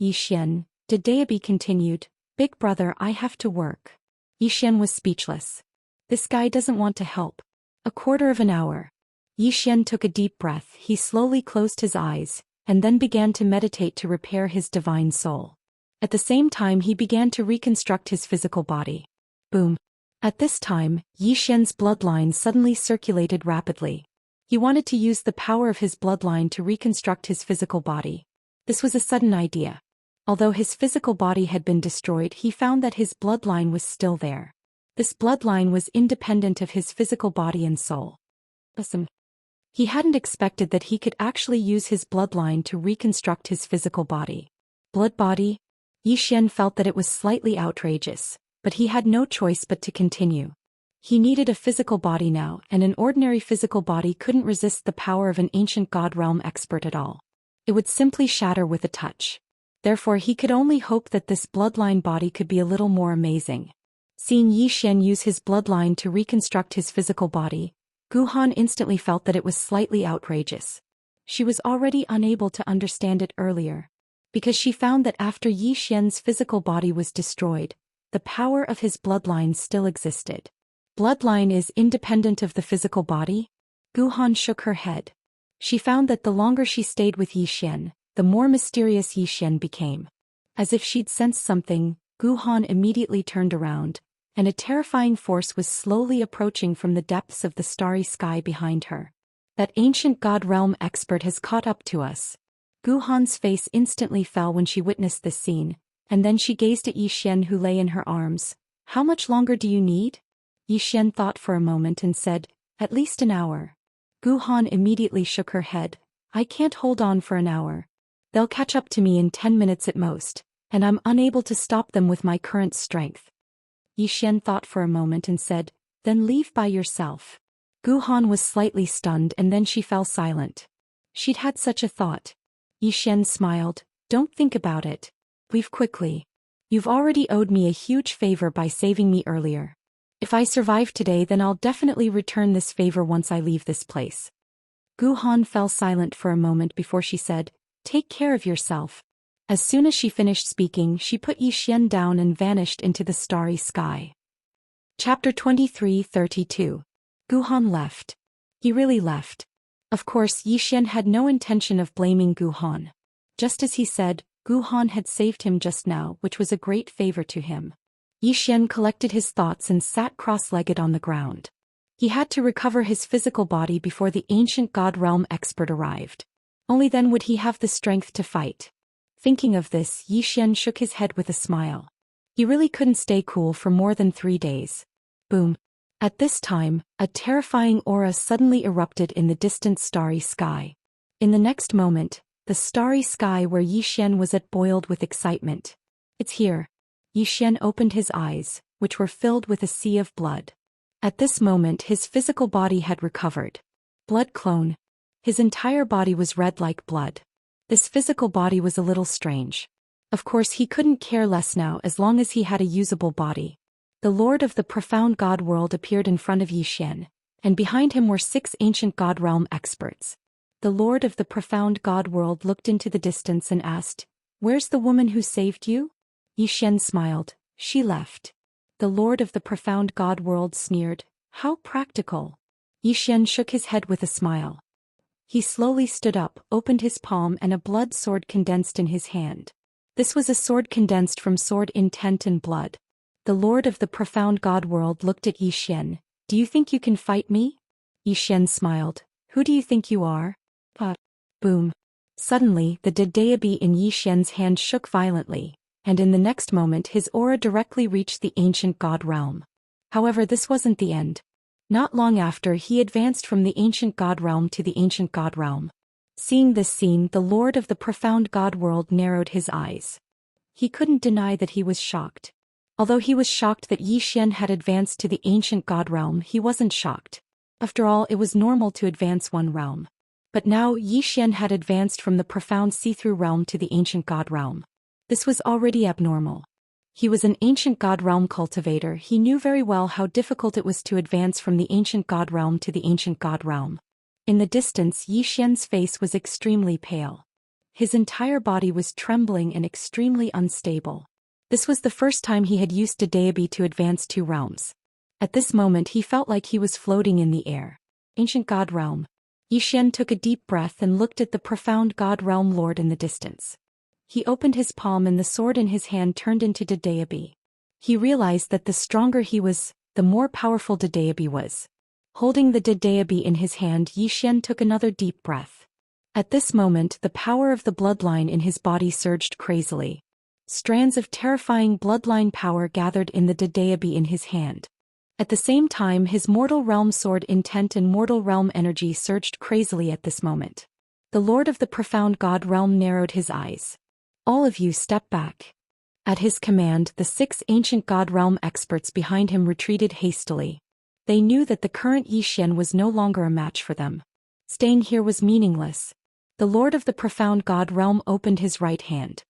Xian, Daoist continued, "Big brother, I have to work." Xian was speechless. This guy doesn't want to help. A quarter of an hour. Xian took a deep breath, he slowly closed his eyes, and then began to meditate to repair his divine soul. At the same time he began to reconstruct his physical body. Boom. At this time, Xian's bloodline suddenly circulated rapidly. He wanted to use the power of his bloodline to reconstruct his physical body. This was a sudden idea. Although his physical body had been destroyed, he found that his bloodline was still there. This bloodline was independent of his physical body and soul. Awesome. He hadn't expected that he could actually use his bloodline to reconstruct his physical body. Blood body? Xian felt that it was slightly outrageous, but he had no choice but to continue. He needed a physical body now, and an ordinary physical body couldn't resist the power of an ancient god realm expert at all. It would simply shatter with a touch. Therefore he could only hope that this bloodline body could be a little more amazing. Seeing Xian use his bloodline to reconstruct his physical body, Gu Han instantly felt that it was slightly outrageous. She was already unable to understand it earlier, because she found that after Xian's physical body was destroyed, the power of his bloodline still existed. Bloodline is independent of the physical body? Gu Han shook her head. She found that the longer she stayed with Xian, the more mysterious Xian became. As if she'd sensed something, Gu Han immediately turned around, and a terrifying force was slowly approaching from the depths of the starry sky behind her. That ancient god realm expert has caught up to us. Gu Han's face instantly fell when she witnessed this scene, and then she gazed at Xian who lay in her arms. "How much longer do you need?" Xian thought for a moment and said, "At least an hour." Gu Han immediately shook her head. "I can't hold on for an hour. They'll catch up to me in 10 minutes at most, and I'm unable to stop them with my current strength." Xian thought for a moment and said, "Then leave by yourself." Gu Han was slightly stunned and then she fell silent. She'd had such a thought. Xian smiled, "Don't think about it. Leave quickly. You've already owed me a huge favor by saving me earlier. If I survive today, then I'll definitely return this favor once I leave this place." Gu Han fell silent for a moment before she said, "Take care of yourself." As soon as she finished speaking, she put Xian down and vanished into the starry sky. Chapter 23:32. Gu Han left. He really left. Of course, Xian had no intention of blaming Gu Han. Just as he said, Gu Han had saved him just now, which was a great favor to him. Xian collected his thoughts and sat cross-legged on the ground. He had to recover his physical body before the ancient god realm expert arrived. Only then would he have the strength to fight. Thinking of this, Xian shook his head with a smile. He really couldn't stay cool for more than 3 days. Boom. At this time, a terrifying aura suddenly erupted in the distant starry sky. In the next moment, the starry sky where Yi Xian was at boiled with excitement. It's here. Yi Xian opened his eyes, which were filled with a sea of blood. At this moment his physical body had recovered. Blood clone. His entire body was red like blood. This physical body was a little strange. Of course he couldn't care less now as long as he had a usable body. The Lord of the Profound God World appeared in front of Yi Xian, and behind him were 6 ancient God Realm experts. The Lord of the Profound God World looked into the distance and asked, "Where's the woman who saved you?" Yi Xian smiled. "She left." The Lord of the Profound God World sneered, "How practical." Yi Xian shook his head with a smile. He slowly stood up, opened his palm and a blood sword condensed in his hand. This was a sword condensed from sword intent and blood. The Lord of the Profound God World looked at Yi Xian. "Do you think you can fight me?" Yi Xian smiled. "Who do you think you are?" Boom. Suddenly, the Daoist in Yi Xian's hand shook violently, and in the next moment his aura directly reached the ancient God realm. However, this wasn't the end. Not long after, he advanced from the ancient God realm to the ancient God realm. Seeing this scene, the Lord of the Profound God World narrowed his eyes. He couldn't deny that he was shocked. Although he was shocked that Yi Xian had advanced to the ancient God realm, he wasn't shocked. After all, it was normal to advance one realm. But now Yi Xian had advanced from the profound see-through realm to the ancient God realm. This was already abnormal. He was an ancient God realm cultivator. He knew very well how difficult it was to advance from the ancient God realm to the ancient God realm. In the distance, Yi Xian's face was extremely pale. His entire body was trembling and extremely unstable. This was the first time he had used Daoist to advance 2 realms. At this moment he felt like he was floating in the air. Ancient God realm. Yi Xian took a deep breath and looked at the Profound God realm lord in the distance. He opened his palm and the sword in his hand turned into Daoist. He realized that the stronger he was, the more powerful Daoist was. Holding the Daoist in his hand, Yi Xian took another deep breath. At this moment the power of the bloodline in his body surged crazily. Strands of terrifying bloodline power gathered in the Daoist in his hand. At the same time his mortal realm sword intent and mortal realm energy surged crazily at this moment. The Lord of the Profound God realm narrowed his eyes. "All of you step back." At his command, the 6 ancient God realm experts behind him retreated hastily. They knew that the current Yi Xian was no longer a match for them. Staying here was meaningless. The Lord of the Profound God realm opened his right hand.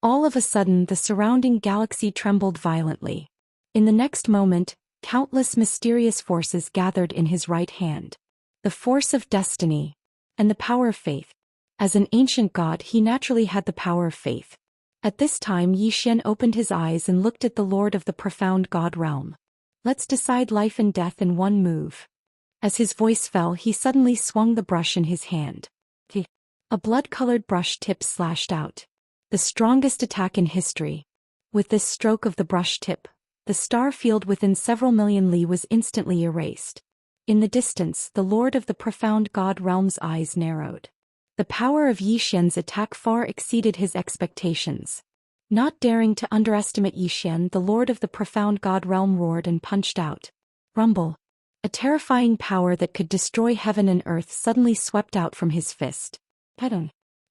All of a sudden the surrounding galaxy trembled violently. In the next moment, countless mysterious forces gathered in his right hand. The force of destiny. And the power of faith. As an ancient god he naturally had the power of faith. At this time Yi Xian opened his eyes and looked at the Lord of the Profound God realm. "Let's decide life and death in one move." As his voice fell, he suddenly swung the brush in his hand. A blood-colored brush tip slashed out. The strongest attack in history. With this stroke of the brush tip, the star field within several million li was instantly erased. In the distance, the Lord of the Profound God realm's eyes narrowed. The power of Yi Xian's attack far exceeded his expectations. Not daring to underestimate Yi Xian, the Lord of the Profound God realm roared and punched out. Rumble. A terrifying power that could destroy heaven and earth suddenly swept out from his fist.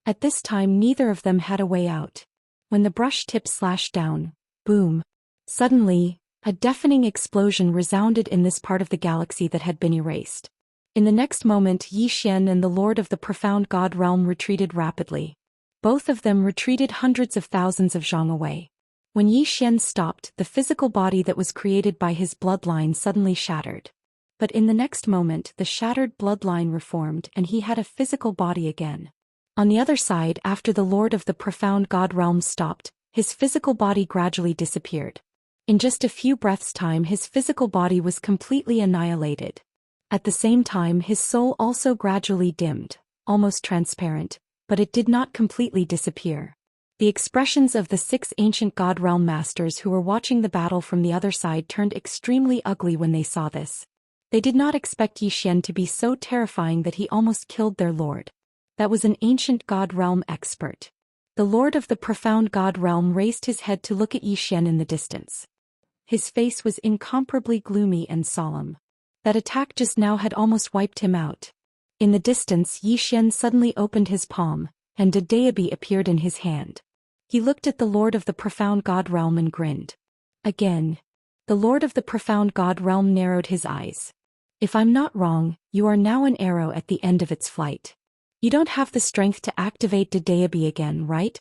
At this time neither of them had a way out. When the brush tip slashed down, boom. Suddenly, a deafening explosion resounded in this part of the galaxy that had been erased. In the next moment Yi Xian and the Lord of the Profound God realm retreated rapidly. Both of them retreated hundreds of thousands of zhang away. When Yi Xian stopped, the physical body that was created by his bloodline suddenly shattered. But in the next moment the shattered bloodline reformed and he had a physical body again. On the other side, after the Lord of the Profound God realm stopped, his physical body gradually disappeared. In just a few breaths' time his physical body was completely annihilated. At the same time his soul also gradually dimmed, almost transparent, but it did not completely disappear. The expressions of the 6 ancient God realm masters who were watching the battle from the other side turned extremely ugly when they saw this. They did not expect Yi Xian to be so terrifying that he almost killed their lord. That was an ancient God realm expert. The Lord of the Profound God realm raised his head to look at Yi Xian in the distance. His face was incomparably gloomy and solemn. That attack just now had almost wiped him out. In the distance, Xian suddenly opened his palm, and a deity appeared in his hand. He looked at the Lord of the Profound God Realm and grinned. Again. The Lord of the Profound God Realm narrowed his eyes. If I'm not wrong, you are now an arrow at the end of its flight. You don't have the strength to activate the deity again, right?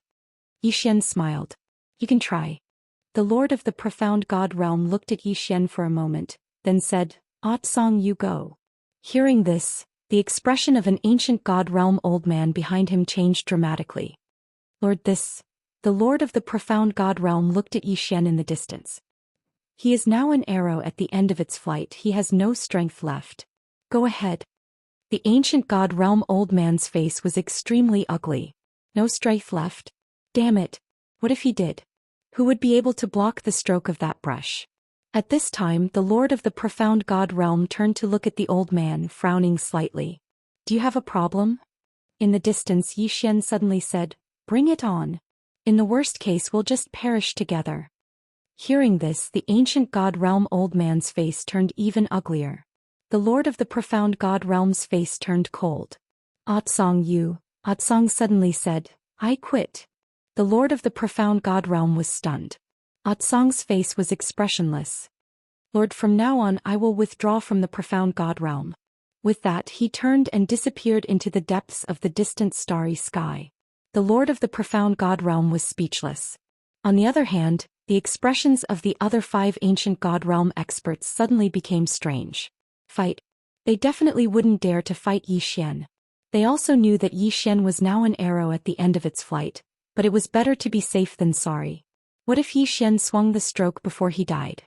Xian smiled. You can try. The Lord of the Profound God Realm looked at Xian for a moment, then said, Song, you go. Hearing this, the expression of an ancient God Realm old man behind him changed dramatically. The Lord of the Profound God Realm looked at Xian in the distance. He is now an arrow at the end of its flight. He has no strength left. Go ahead. The ancient God Realm old man's face was extremely ugly. No strength left? Damn it. What if he did? Who would be able to block the stroke of that brush? At this time, the Lord of the Profound God Realm turned to look at the old man, frowning slightly. Do you have a problem? In the distance, Xian suddenly said, Bring it on. In the worst case, we'll just perish together. Hearing this, the ancient God Realm old man's face turned even uglier. The Lord of the Profound God Realm's face turned cold. Song suddenly said, I quit. The Lord of the Profound God Realm was stunned. Song's face was expressionless. Lord, from now on I will withdraw from the Profound God Realm. With that, he turned and disappeared into the depths of the distant starry sky. The Lord of the Profound God Realm was speechless. On the other hand, the expressions of the other 5 ancient God Realm experts suddenly became strange. Fight. They definitely wouldn't dare to fight Xian. They also knew that Xian was now an arrow at the end of its flight, but it was better to be safe than sorry. What if Xian swung the stroke before he died?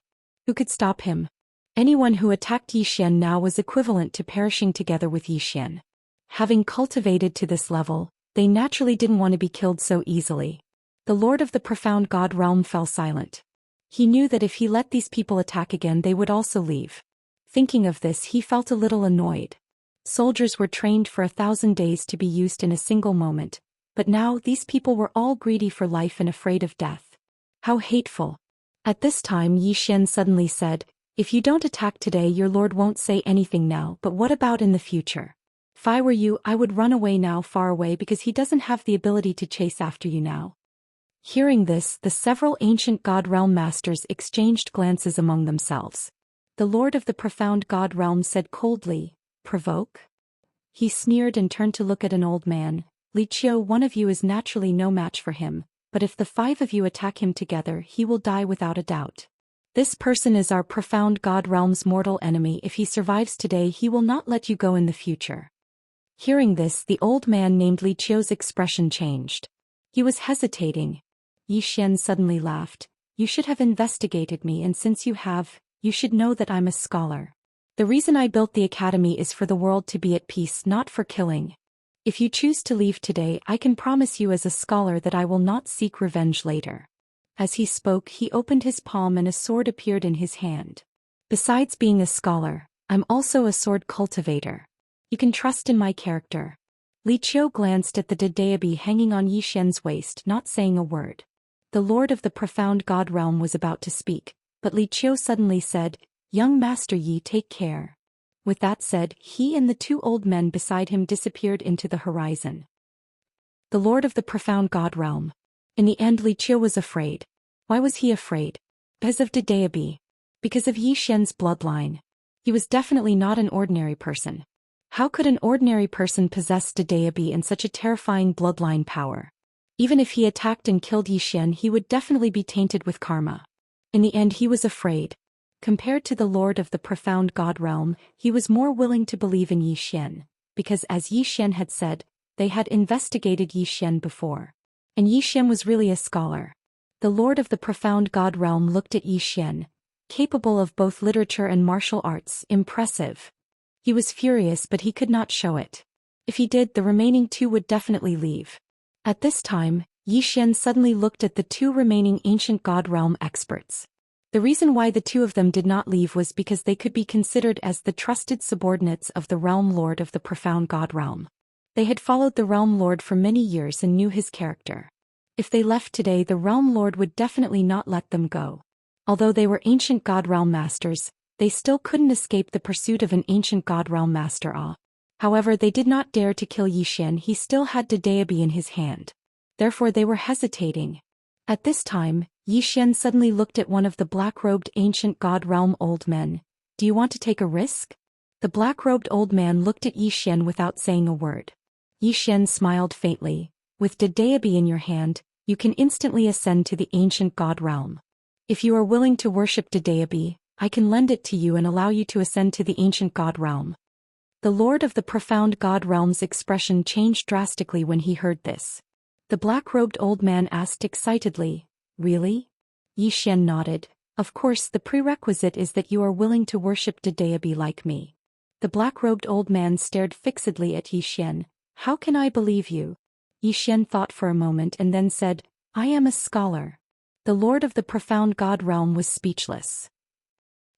Who could stop him? Anyone who attacked Xian now was equivalent to perishing together with Xian. Having cultivated to this level, they naturally didn't want to be killed so easily. The Lord of the Profound God Realm fell silent. He knew that if he let these people attack again, they would also leave. Thinking of this, he felt a little annoyed. Soldiers were trained for 1,000 days to be used in a single moment, but now these people were all greedy for life and afraid of death. How hateful. At this time, Xian suddenly said, If you don't attack today, your lord won't say anything now, but what about in the future? If I were you, I would run away now, far away, because he doesn't have the ability to chase after you now. Hearing this, the several ancient God Realm masters exchanged glances among themselves. The Lord of the Profound God Realm said coldly, Provoke? He sneered and turned to look at an old man. Li Qiu, one of you is naturally no match for him, but if the 5 of you attack him together, he will die without a doubt. This person is our Profound God Realm's mortal enemy. If he survives today, he will not let you go in the future. Hearing this, the old man named Li Qiu's expression changed. He was hesitating. Xian suddenly laughed. You should have investigated me, and since you have, you should know that I'm a scholar. The reason I built the academy is for the world to be at peace, not for killing. If you choose to leave today, I can promise you as a scholar that I will not seek revenge later. As he spoke, he opened his palm and a sword appeared in his hand. Besides being a scholar, I'm also a sword cultivator. You can trust in my character. Li Qiu glanced at the deity hanging on Xian's waist, not saying a word. The Lord of the Profound God Realm was about to speak, but Li Qiu suddenly said, Young Master Yi, take care. With that said, he and the 2 old men beside him disappeared into the horizon. The Lord of the Profound God Realm. In the end, Li Qiu was afraid. Why was he afraid? Because of the deity. Because of Xian's bloodline. He was definitely not an ordinary person. How could an ordinary person possess the deity and such a terrifying bloodline power? Even if he attacked and killed Xian, he would definitely be tainted with karma. In the end, he was afraid. Compared to the Lord of the Profound God Realm, he was more willing to believe in Xian, because as Xian had said, they had investigated Xian before. And Xian was really a scholar. The Lord of the Profound God Realm looked at Xian, capable of both literature and martial arts, impressive. He was furious, but he could not show it. If he did, the remaining 2 would definitely leave. At this time, Xian suddenly looked at the 2 remaining ancient God Realm experts. The reason why the 2 of them did not leave was because they could be considered as the trusted subordinates of the Realm Lord of the Profound God Realm. They had followed the Realm Lord for many years and knew his character. If they left today, the Realm Lord would definitely not let them go. Although they were ancient God Realm masters, they still couldn't escape the pursuit of an ancient god realm master Ah. However, they did not dare to kill Zhou Xian. He still had Daoist in his hand. Therefore they were hesitating. At this time, Zhou Xian suddenly looked at one of the black-robed ancient god realm old men. Do you want to take a risk? The black-robed old man looked at Zhou Xian without saying a word. Zhou Xian smiled faintly. With Daoist in your hand, you can instantly ascend to the ancient god realm. If you are willing to worship Daoist, I can lend it to you and allow you to ascend to the ancient god realm. The Lord of the Profound God Realm's expression changed drastically when he heard this. The black-robed old man asked excitedly, Really? Zhou Xian nodded. Of course, the prerequisite is that you are willing to worship Daoist like me. The black-robed old man stared fixedly at Zhou Xian. How can I believe you? Zhou Xian thought for a moment and then said, I am a scholar. The Lord of the Profound God Realm was speechless.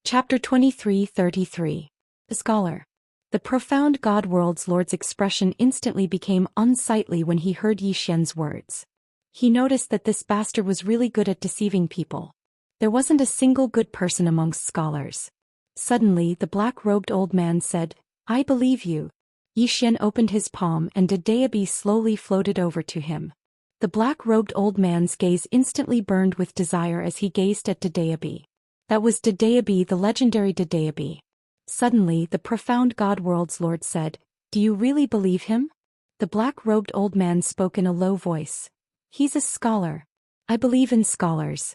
Chapter 23:33. A scholar. The profound God World's Lord's expression instantly became unsightly when he heard Zhou Xian's words. He noticed that this bastard was really good at deceiving people. There wasn't a single good person amongst scholars. Suddenly the black-robed old man said, I believe you. Zhou Xian opened his palm and Daoist slowly floated over to him. The black-robed old man's gaze instantly burned with desire as he gazed at Daoist. That was Daoist, the legendary Daoist. Suddenly the profound God World's Lord said, Do you really believe him? The black-robed old man spoke in a low voice. He's a scholar. I believe in scholars.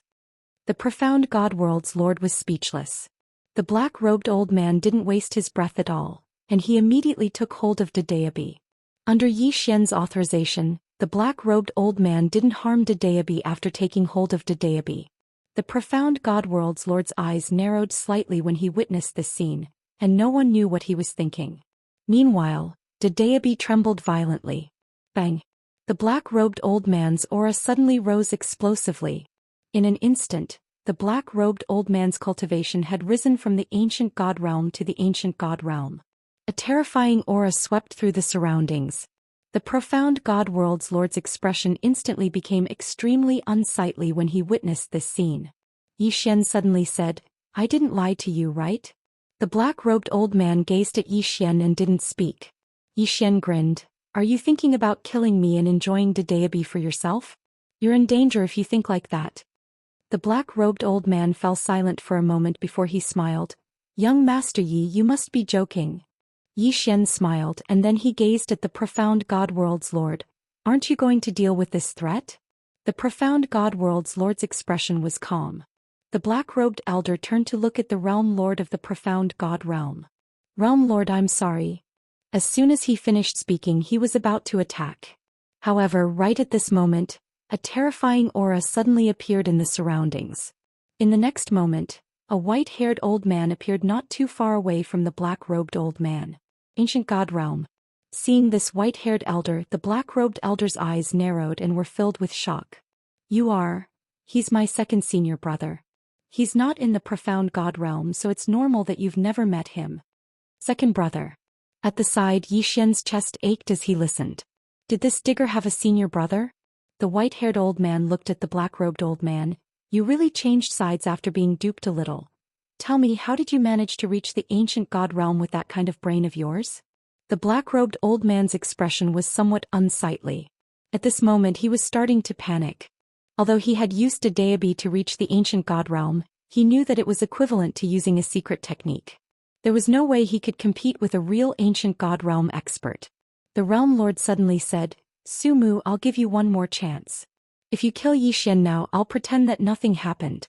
The profound God World's Lord was speechless. The black-robed old man didn't waste his breath at all, and he immediately took hold of Daoist. Under Zhou Xian's authorization, the black-robed old man didn't harm Daoist after taking hold of Daoist. The profound God World's Lord's eyes narrowed slightly when he witnessed this scene, and no one knew what he was thinking. Meanwhile, Daoist trembled violently. Bang! The black-robed old man's aura suddenly rose explosively. In an instant, the black-robed old man's cultivation had risen from the ancient god realm to the ancient god realm. A terrifying aura swept through the surroundings. The profound God World's Lord's expression instantly became extremely unsightly when he witnessed this scene. Zhou Xian suddenly said, I didn't lie to you, right? The black-robed old man gazed at Zhou Xian and didn't speak. Zhou Xian grinned. Are you thinking about killing me and enjoying Daoist for yourself? You're in danger if you think like that. The black-robed old man fell silent for a moment before he smiled. Young Master Yi, you must be joking. Zhou Xian smiled and then he gazed at the profound God World's Lord. Aren't you going to deal with this threat? The profound God World's Lord's expression was calm. The black-robed elder turned to look at the Realm Lord of the profound God Realm. Realm Lord, I'm sorry. As soon as he finished speaking, he was about to attack. However, right at this moment, a terrifying aura suddenly appeared in the surroundings. In the next moment, a white-haired old man appeared not too far away from the black-robed old man. Ancient God Realm. Seeing this white-haired elder, the black-robed elder's eyes narrowed and were filled with shock. He's my second senior brother. He's not in the profound God Realm, so it's normal that you've never met him. Second brother. At the side, Zhou Xian's chest ached as he listened. Did this digger have a senior brother? The white-haired old man looked at the black-robed old man. You really changed sides after being duped a little. Tell me, how did you manage to reach the ancient God Realm with that kind of brain of yours? The black-robed old man's expression was somewhat unsightly. At this moment he was starting to panic. Although he had used Daoist to reach the ancient God Realm, he knew that it was equivalent to using a secret technique. There was no way he could compete with a real ancient God Realm expert. The Realm Lord suddenly said, Sumu, I'll give you one more chance. If you kill Zhou Xian now, I'll pretend that nothing happened.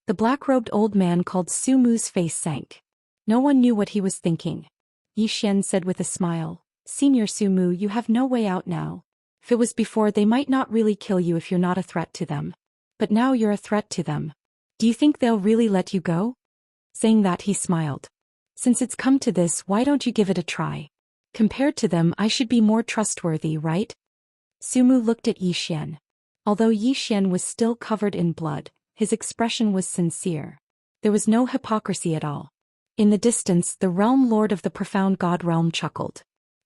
The black-robed old man called Sumu's face sank. No one knew what he was thinking. Zhou Xian said with a smile, Senior Sumu, you have no way out now. If it was before, they might not really kill you if you're not a threat to them. But now you're a threat to them. Do you think they'll really let you go? Saying that, he smiled. Since it's come to this, why don't you give it a try? Compared to them, I should be more trustworthy, right? Sumu looked at Zhou Xian. Although Zhou Xian was still covered in blood, his expression was sincere. There was no hypocrisy at all. In the distance, the Realm Lord of the Profound God Realm chuckled.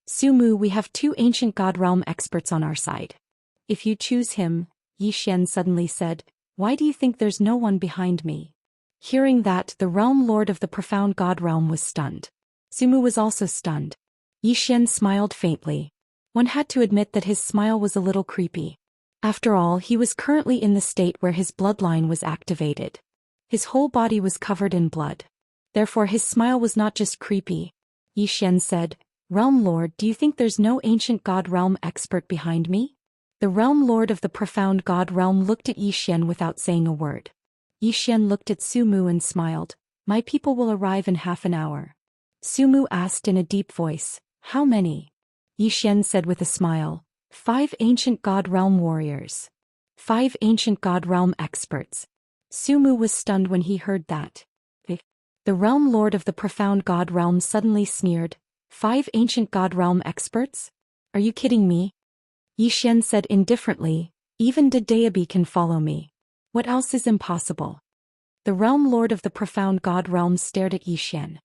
Sumu, we have two ancient God Realm experts on our side. If you choose him, Zhou Xian suddenly said, why do you think there's no one behind me? Hearing that, the realm lord of the profound god realm was stunned. Sumu was also stunned. Yi Xian smiled faintly. One had to admit that his smile was a little creepy. After all, he was currently in the state where his bloodline was activated. His whole body was covered in blood. Therefore his smile was not just creepy. Yi Xian said, "Realm Lord, do you think there's no ancient god realm expert behind me?" The realm lord of the profound god realm looked at Yi Xian without saying a word. Yi Xian looked at Sumu and smiled. "My people will arrive in half an hour." Sumu asked in a deep voice, "How many?" Yi Xian said with a smile, 5 ancient god realm warriors. 5 ancient god realm experts. Sumu was stunned when he heard that. The realm lord of the profound god realm suddenly sneered, 5 ancient god realm experts? Are you kidding me? Yi Xian said indifferently, "Even Daoist can follow me. What else is impossible?" The realm lord of the profound god realm stared at Yi Xian.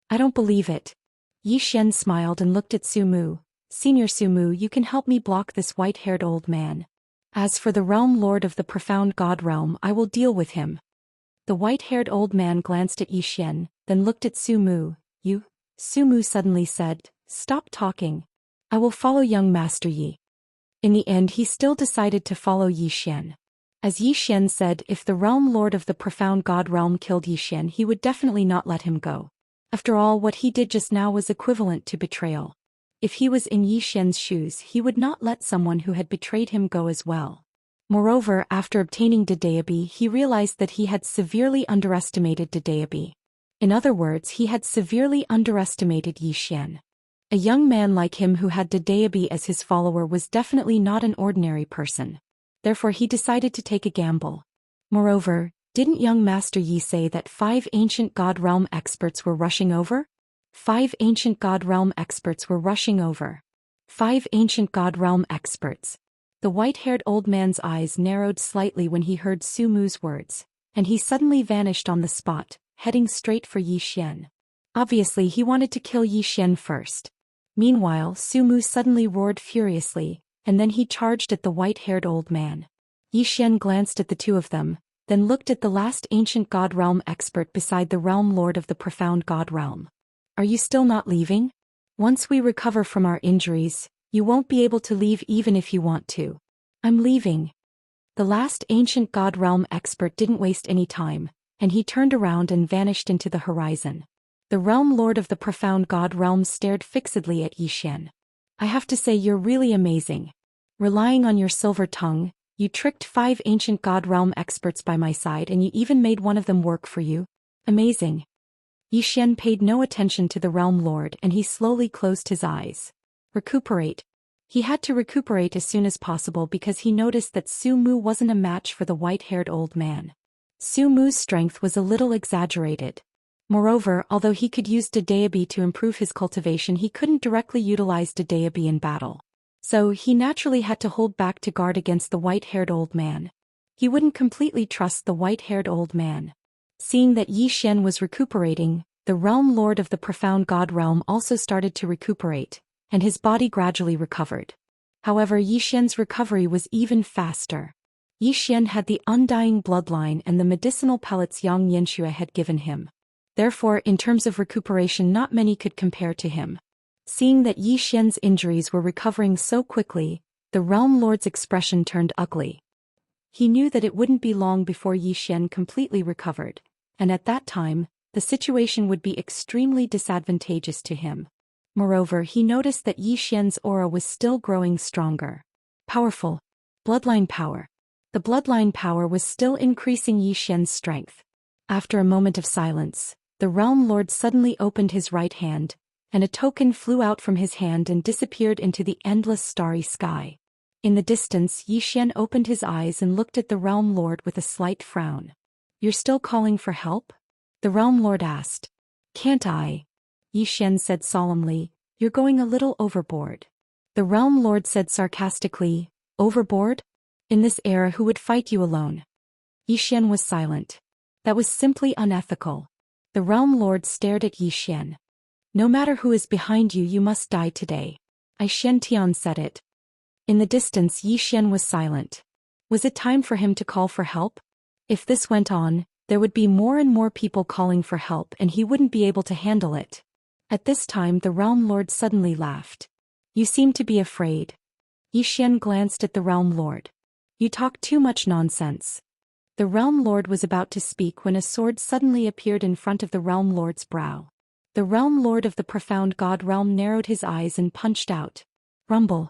"I don't believe it." Yi Xian smiled and looked at Sumu. "Senior Sumu, you can help me block this white-haired old man. As for the realm lord of the profound god realm, I will deal with him." The white-haired old man glanced at Yi Xian, then looked at Sumu. "You?" Sumu suddenly said, "Stop talking. I will follow young Master Yi." In the end he still decided to follow Yi Xian. As Yi Xian said, if the realm lord of the profound god realm killed Yi Xian, he would definitely not let him go. After all, what he did just now was equivalent to betrayal. If he was in Yi Xian's shoes, he would not let someone who had betrayed him go as well. Moreover, after obtaining Daoist, he realized that he had severely underestimated Daoist. In other words, he had severely underestimated Yi Xian. A young man like him who had Daoist as his follower was definitely not an ordinary person. Therefore he decided to take a gamble. Moreover, didn't young Master Yi say that 5 ancient god realm experts were rushing over? 5 ancient god realm experts were rushing over. 5 ancient god realm experts. The white-haired old man's eyes narrowed slightly when he heard Sumu's words, and he suddenly vanished on the spot, heading straight for Yi Xian. Obviously he wanted to kill Yi Xian first. Meanwhile, Sumu suddenly roared furiously, and then he charged at the white-haired old man. Yi Xian glanced at the two of them, then looked at the last ancient god realm expert beside the realm lord of the profound god realm. "Are you still not leaving? Once we recover from our injuries, you won't be able to leave even if you want to." "I'm leaving." The last ancient god realm expert didn't waste any time, and he turned around and vanished into the horizon. The realm lord of the profound god realm stared fixedly at Yi Xian. "I have to say you're really amazing. Relying on your silver tongue, you tricked 5 ancient god realm experts by my side and you even made one of them work for you. Amazing." Yi Xian paid no attention to the realm lord and he slowly closed his eyes. Recuperate. He had to recuperate as soon as possible because he noticed that Sumu wasn't a match for the white-haired old man. Sumu's strength was a little exaggerated. Moreover, although he could use Daoist to improve his cultivation, he couldn't directly utilize Daoist in battle. So he naturally had to hold back to guard against the white-haired old man. He wouldn't completely trust the white-haired old man. Seeing that Yi Xian was recuperating, the realm lord of the profound god realm also started to recuperate, and his body gradually recovered. However, Yi Xian's recovery was even faster. Yi Xian had the undying bloodline and the medicinal pellets Xianxia had given him. Therefore, in terms of recuperation, not many could compare to him. Seeing that Yi Xian's injuries were recovering so quickly, the realm lord's expression turned ugly. He knew that it wouldn't be long before Yi Xian completely recovered, and at that time, the situation would be extremely disadvantageous to him. Moreover, he noticed that Yi Xian's aura was still growing stronger. Powerful. Bloodline power. The bloodline power was still increasing Yi Xian's strength. After a moment of silence, the realm lord suddenly opened his right hand, and a token flew out from his hand and disappeared into the endless starry sky. In the distance, Yi Xian opened his eyes and looked at the realm lord with a slight frown. "You're still calling for help?" the realm lord asked. "Can't I?" Yi Xian said solemnly, "You're going a little overboard." The realm lord said sarcastically, "Overboard? In this era, who would fight you alone?" Yi Xian was silent. That was simply unethical. The realm lord stared at Yi Xian. "No matter who is behind you, you must die today. I Xiantian said it." In the distance, Yi Xian was silent. Was it time for him to call for help? If this went on, There would be more and more people calling for help and he wouldn't be able to handle it. At this time the Realm Lord suddenly laughed. You seem to be afraid. Yi Xian glanced at the Realm Lord. You talk too much nonsense. The Realm Lord was about to speak when a sword suddenly appeared in front of the Realm Lord's brow. The Realm Lord of the Profound God Realm narrowed his eyes and punched out. Rumble.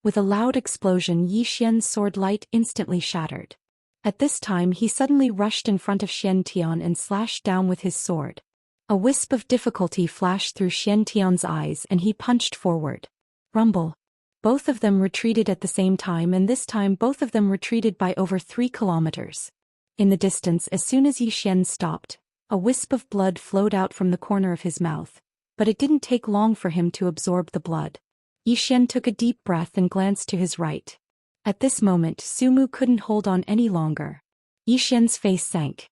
With a loud explosion, Yi Xian's sword light instantly shattered. At this time he suddenly rushed in front of Xiantian and slashed down with his sword. A wisp of difficulty flashed through Xiantian's eyes and he punched forward. Rumble. Both of them retreated at the same time, and this time both of them retreated by over 3 kilometers. In the distance, as soon as Yi Xian stopped, a wisp of blood flowed out from the corner of his mouth, but it didn't take long for him to absorb the blood. Yi Xian took a deep breath and glanced to his right. At this moment Sumu couldn't hold on any longer. Yi Xian's face sank.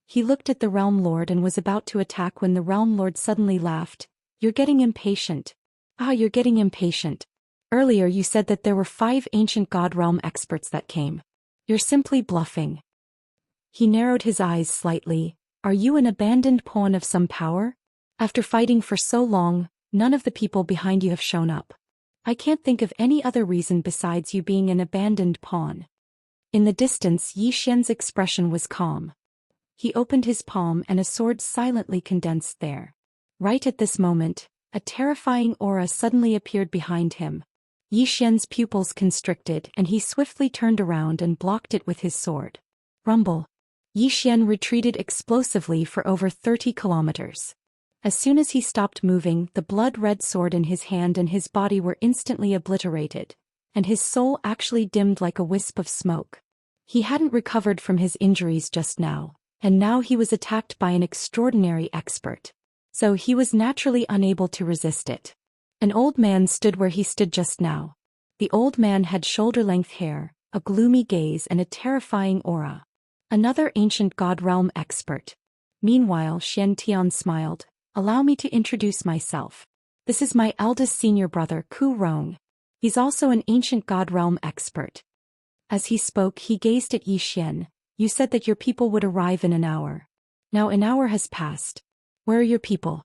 He looked at the Realm Lord and was about to attack when the Realm Lord suddenly laughed. You're getting impatient. You're getting impatient. Earlier you said that there were 5 ancient God Realm experts that came. You're simply bluffing. He narrowed his eyes slightly. Are you an abandoned pawn of some power? After fighting for so long, none of the people behind you have shown up. I can't think of any other reason besides you being an abandoned pawn. In the distance Yi Xian's expression was calm. He opened his palm and a sword silently condensed there. Right at this moment, a terrifying aura suddenly appeared behind him. Yi Xian's pupils constricted and he swiftly turned around and blocked it with his sword. Rumble. Yi Xian retreated explosively for over 30 kilometers. As soon as he stopped moving, the blood-red sword in his hand and his body were instantly obliterated, and his soul actually dimmed like a wisp of smoke. He hadn't recovered from his injuries just now, and now he was attacked by an extraordinary expert. So he was naturally unable to resist it. An old man stood where he stood just now. The old man had shoulder-length hair, a gloomy gaze and a terrifying aura. Another ancient God Realm expert. Meanwhile Xiantian smiled. Allow me to introduce myself. This is my eldest senior brother Ku Rong. He's also an ancient God Realm expert. As he spoke he gazed at Yi Xian. You said that your people would arrive in an hour. Now an hour has passed. Where are your people?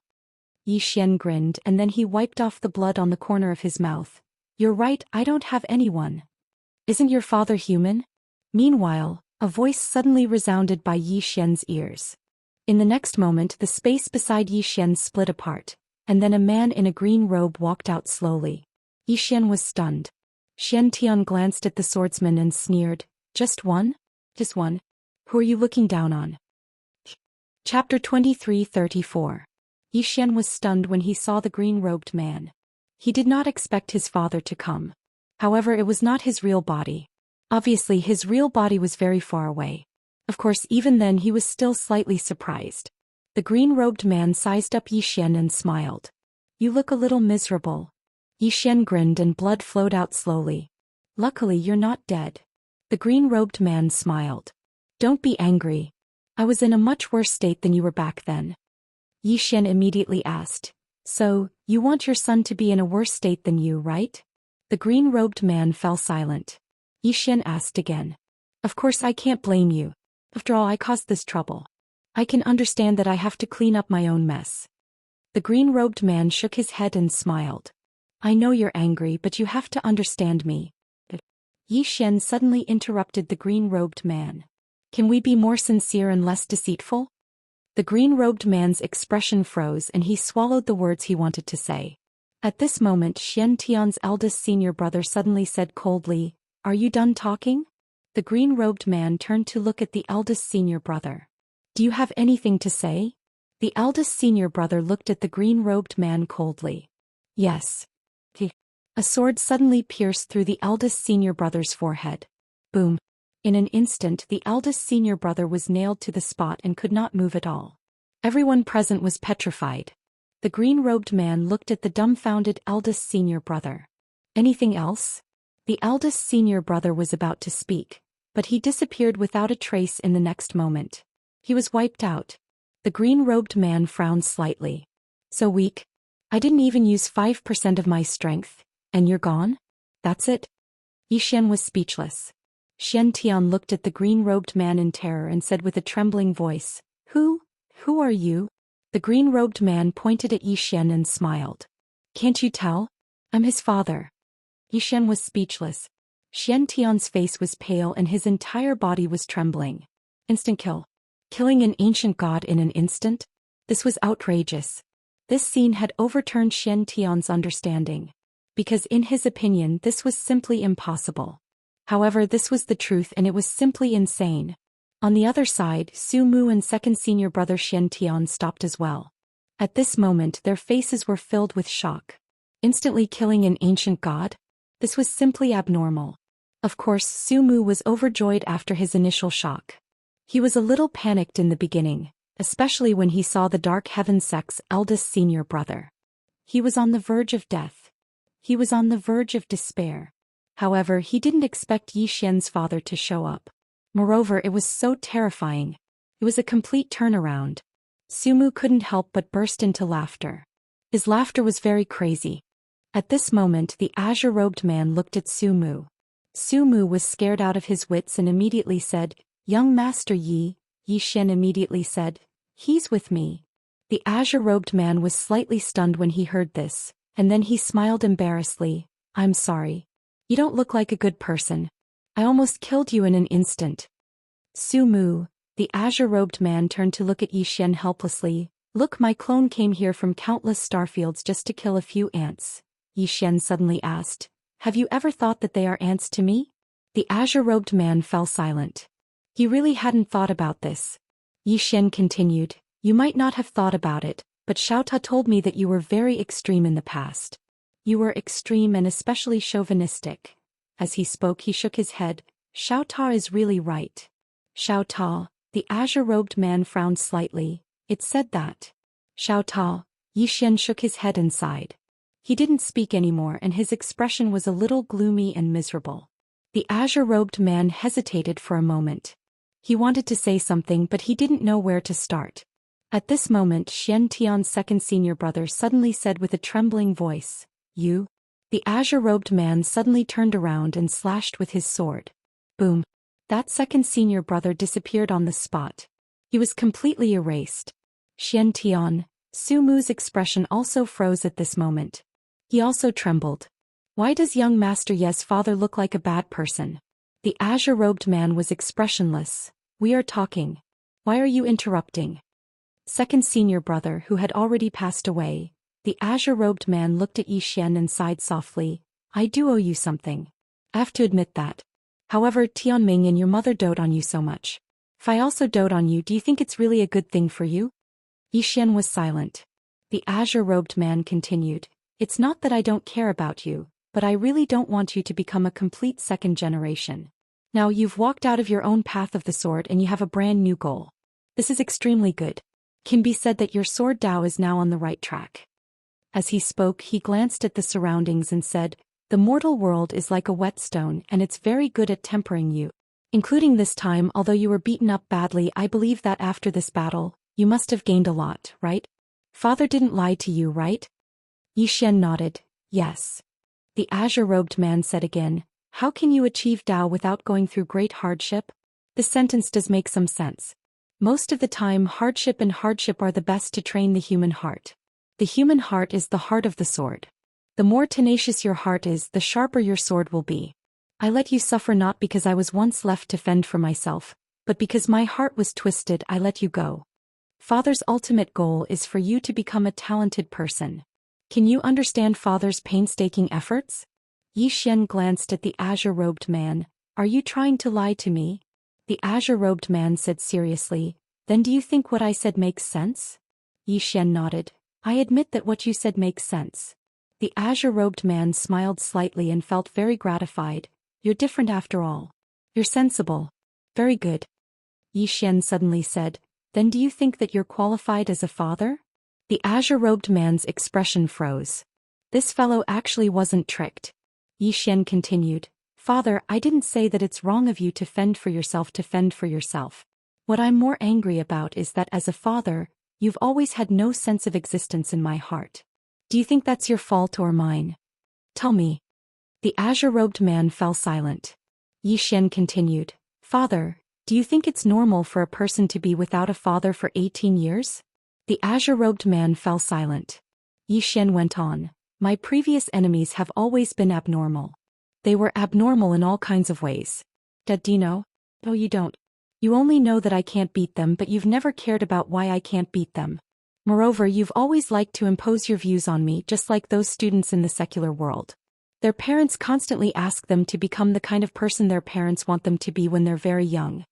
Yi Xian grinned and then he wiped off the blood on the corner of his mouth. You're right, I don't have anyone. Isn't your father human? Meanwhile, a voice suddenly resounded by Yi Xian's ears. In the next moment the space beside Yi Xian split apart, and then a man in a green robe walked out slowly. Yi Xian was stunned. Xiantian glanced at the swordsman and sneered. Just one? Just one? Who are you looking down on? Chapter 23:34. Yi Xian was stunned when he saw the green-robed man. He did not expect his father to come. However, it was not his real body. Obviously, his real body was very far away. Of course, even then he was still slightly surprised. The green-robed man sized up Yi Xian and smiled. You look a little miserable. Yi Xian grinned and blood flowed out slowly. Luckily, you're not dead. The green-robed man smiled. Don't be angry. I was in a much worse state than you were back then. Yi Xian immediately asked. So, you want your son to be in a worse state than you, right? The green-robed man fell silent. Yi Xian asked again. Of course I can't blame you. After all, I caused this trouble. I can understand that I have to clean up my own mess. The green-robed man shook his head and smiled. I know you're angry, but you have to understand me. Yi Xian suddenly interrupted the green-robed man. Can we be more sincere and less deceitful? The green-robed man's expression froze and he swallowed the words he wanted to say. At this moment Xiantian's eldest senior brother suddenly said coldly, Are you done talking? The green-robed man turned to look at the eldest senior brother. Do you have anything to say? The eldest senior brother looked at the green-robed man coldly. Yes. A sword suddenly pierced through the eldest senior brother's forehead. Boom. In an instant the eldest senior brother was nailed to the spot and could not move at all. Everyone present was petrified. The green-robed man looked at the dumbfounded eldest senior brother. Anything else? The eldest senior brother was about to speak, but he disappeared without a trace in the next moment. He was wiped out. The green-robed man frowned slightly. So weak? I didn't even use 5% of my strength, and you're gone? That's it? Yi Xian was speechless. Xiantian looked at the green-robed man in terror and said with a trembling voice, Who are you? The green-robed man pointed at Yixian and smiled. Can't you tell? I'm his father. Yixian was speechless. Xiantian's face was pale and his entire body was trembling. Instant kill. Killing an ancient god in an instant? This was outrageous. This scene had overturned Xiantian's understanding. Because in his opinion this was simply impossible. However, this was the truth and it was simply insane. On the other side, Su Mu and second senior brother Xiantian stopped as well. At this moment their faces were filled with shock. Instantly killing an ancient god? This was simply abnormal. Of course, Su Mu was overjoyed after his initial shock. He was a little panicked in the beginning, especially when he saw the Dark Heaven sect's eldest senior brother. He was on the verge of death. He was on the verge of despair. However, he didn't expect Yixian's father to show up. Moreover, it was so terrifying. It was a complete turnaround. Su Mu couldn't help but burst into laughter. His laughter was very crazy. At this moment the azure-robed man looked at Su Mu. Su Mu was scared out of his wits and immediately said, Young Master Yi. Yixian immediately said, He's with me. The azure-robed man was slightly stunned when he heard this, and then he smiled embarrassedly. I'm sorry. You don't look like a good person. I almost killed you in an instant. Su Mu, the azure-robed man turned to look at Yixian helplessly. Look, my clone came here from countless starfields just to kill a few ants. Yixian suddenly asked, Have you ever thought that they are ants to me? The azure-robed man fell silent. He really hadn't thought about this. Yixian continued, You might not have thought about it, but Xiaota told me that you were very extreme in the past. You were extreme and especially chauvinistic. As he spoke he shook his head. Xiaota is really right. Xiaota, the azure-robed man frowned slightly. It said that. Xiaota, Yixian shook his head and sighed. He didn't speak anymore and his expression was a little gloomy and miserable. The azure-robed man hesitated for a moment. He wanted to say something but he didn't know where to start. At this moment Xiantian's second senior brother suddenly said with a trembling voice, You? The azure-robed man suddenly turned around and slashed with his sword. Boom. That second senior brother disappeared on the spot. He was completely erased. Xiantian, Su Mu's expression also froze at this moment. He also trembled. Why does young Master Ye's father look like a bad person? The azure-robed man was expressionless. We are talking. Why are you interrupting? Second senior brother who had already passed away. The azure-robed man looked at Yixian and sighed softly. I do owe you something. I have to admit that. However, Tianming and your mother dote on you so much. If I also dote on you, do you think it's really a good thing for you? Yixian was silent. The azure-robed man continued. It's not that I don't care about you, but I really don't want you to become a complete second generation. Now you've walked out of your own path of the sword and you have a brand new goal. This is extremely good. Can be said that your sword Dao is now on the right track. As he spoke he glanced at the surroundings and said, The mortal world is like a whetstone and it's very good at tempering you. Including this time, although you were beaten up badly, I believe that after this battle, you must have gained a lot, right? Father didn't lie to you, right? Yixian nodded, yes. The azure-robed man said again, How can you achieve Dao without going through great hardship? This sentence does make some sense. Most of the time hardship and hardship are the best to train the human heart. The human heart is the heart of the sword. The more tenacious your heart is, the sharper your sword will be. I let you suffer not because I was once left to fend for myself, but because my heart was twisted I let you go. Father's ultimate goal is for you to become a talented person. Can you understand Father's painstaking efforts? Yixian glanced at the azure-robed man. Are you trying to lie to me? The azure-robed man said seriously, Then do you think what I said makes sense? Yixian nodded. I admit that what you said makes sense. The azure-robed man smiled slightly and felt very gratified. You're different after all. You're sensible. Very good. Yixian suddenly said, Then do you think that you're qualified as a father? The azure-robed man's expression froze. This fellow actually wasn't tricked. Yixian continued, Father, I didn't say that it's wrong of you to fend for yourself to fend for yourself. What I'm more angry about is that as a father, you've always had no sense of existence in my heart. Do you think that's your fault or mine? Tell me. The azure-robed man fell silent. Yi Xian continued. Father, do you think it's normal for a person to be without a father for 18 years? The azure-robed man fell silent. Yi Xian went on. My previous enemies have always been abnormal. They were abnormal in all kinds of ways. Do you know? Oh, you don't. You only know that I can't beat them, but you've never cared about why I can't beat them. Moreover, you've always liked to impose your views on me, just like those students in the secular world. Their parents constantly ask them to become the kind of person their parents want them to be when they're very young.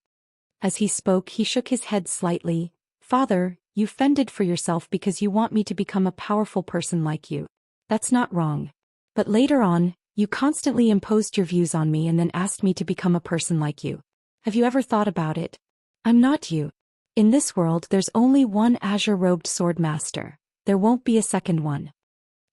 As he spoke, he shook his head slightly. Father, you fended for yourself because you want me to become a powerful person like you. That's not wrong. But later on, you constantly imposed your views on me and then asked me to become a person like you. Have you ever thought about it? I'm not you. In this world there's only one azure-robed sword master. There won't be a second one.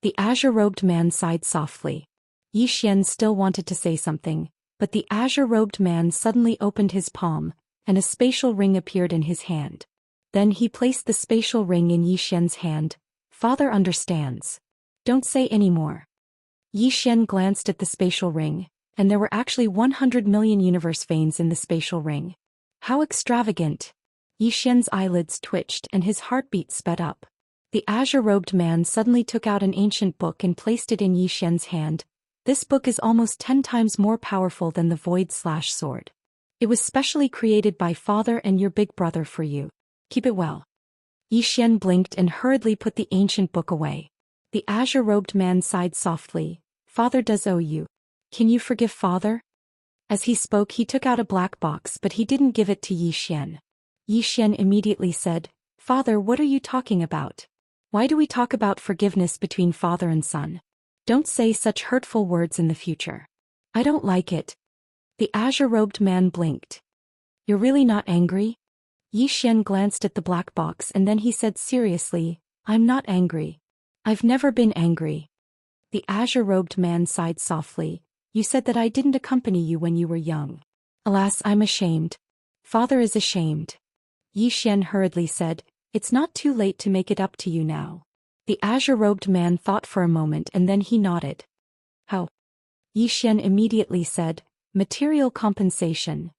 The azure-robed man sighed softly. Yi Xian still wanted to say something, but the azure-robed man suddenly opened his palm, and a spatial ring appeared in his hand. Then he placed the spatial ring in Yi Xian's hand. Father understands. Don't say any more. Yi Xian glanced at the spatial ring, and there were actually 100 million universe veins in the spatial ring. How extravagant! Yi Xian's eyelids twitched and his heartbeat sped up. The azure-robed man suddenly took out an ancient book and placed it in Yi Xian's hand. This book is almost 10 times more powerful than the Void/Sword. It was specially created by Father and your big brother for you. Keep it well. Yi Xian blinked and hurriedly put the ancient book away. The azure-robed man sighed softly. Father does owe you. Can you forgive Father? As he spoke, he took out a black box, but he didn't give it to Yi Xian. Yi Xian immediately said, Father, what are you talking about? Why do we talk about forgiveness between father and son? Don't say such hurtful words in the future. I don't like it. The azure-robed man blinked. You're really not angry? Yi Xian glanced at the black box and then he said seriously, I'm not angry. I've never been angry. The azure-robed man sighed softly. You said that I didn't accompany you when you were young. Alas, I'm ashamed. Father is ashamed. Yi Xian hurriedly said, It's not too late to make it up to you now. The azure-robed man thought for a moment and then he nodded. How? Yi Xian immediately said, Material compensation.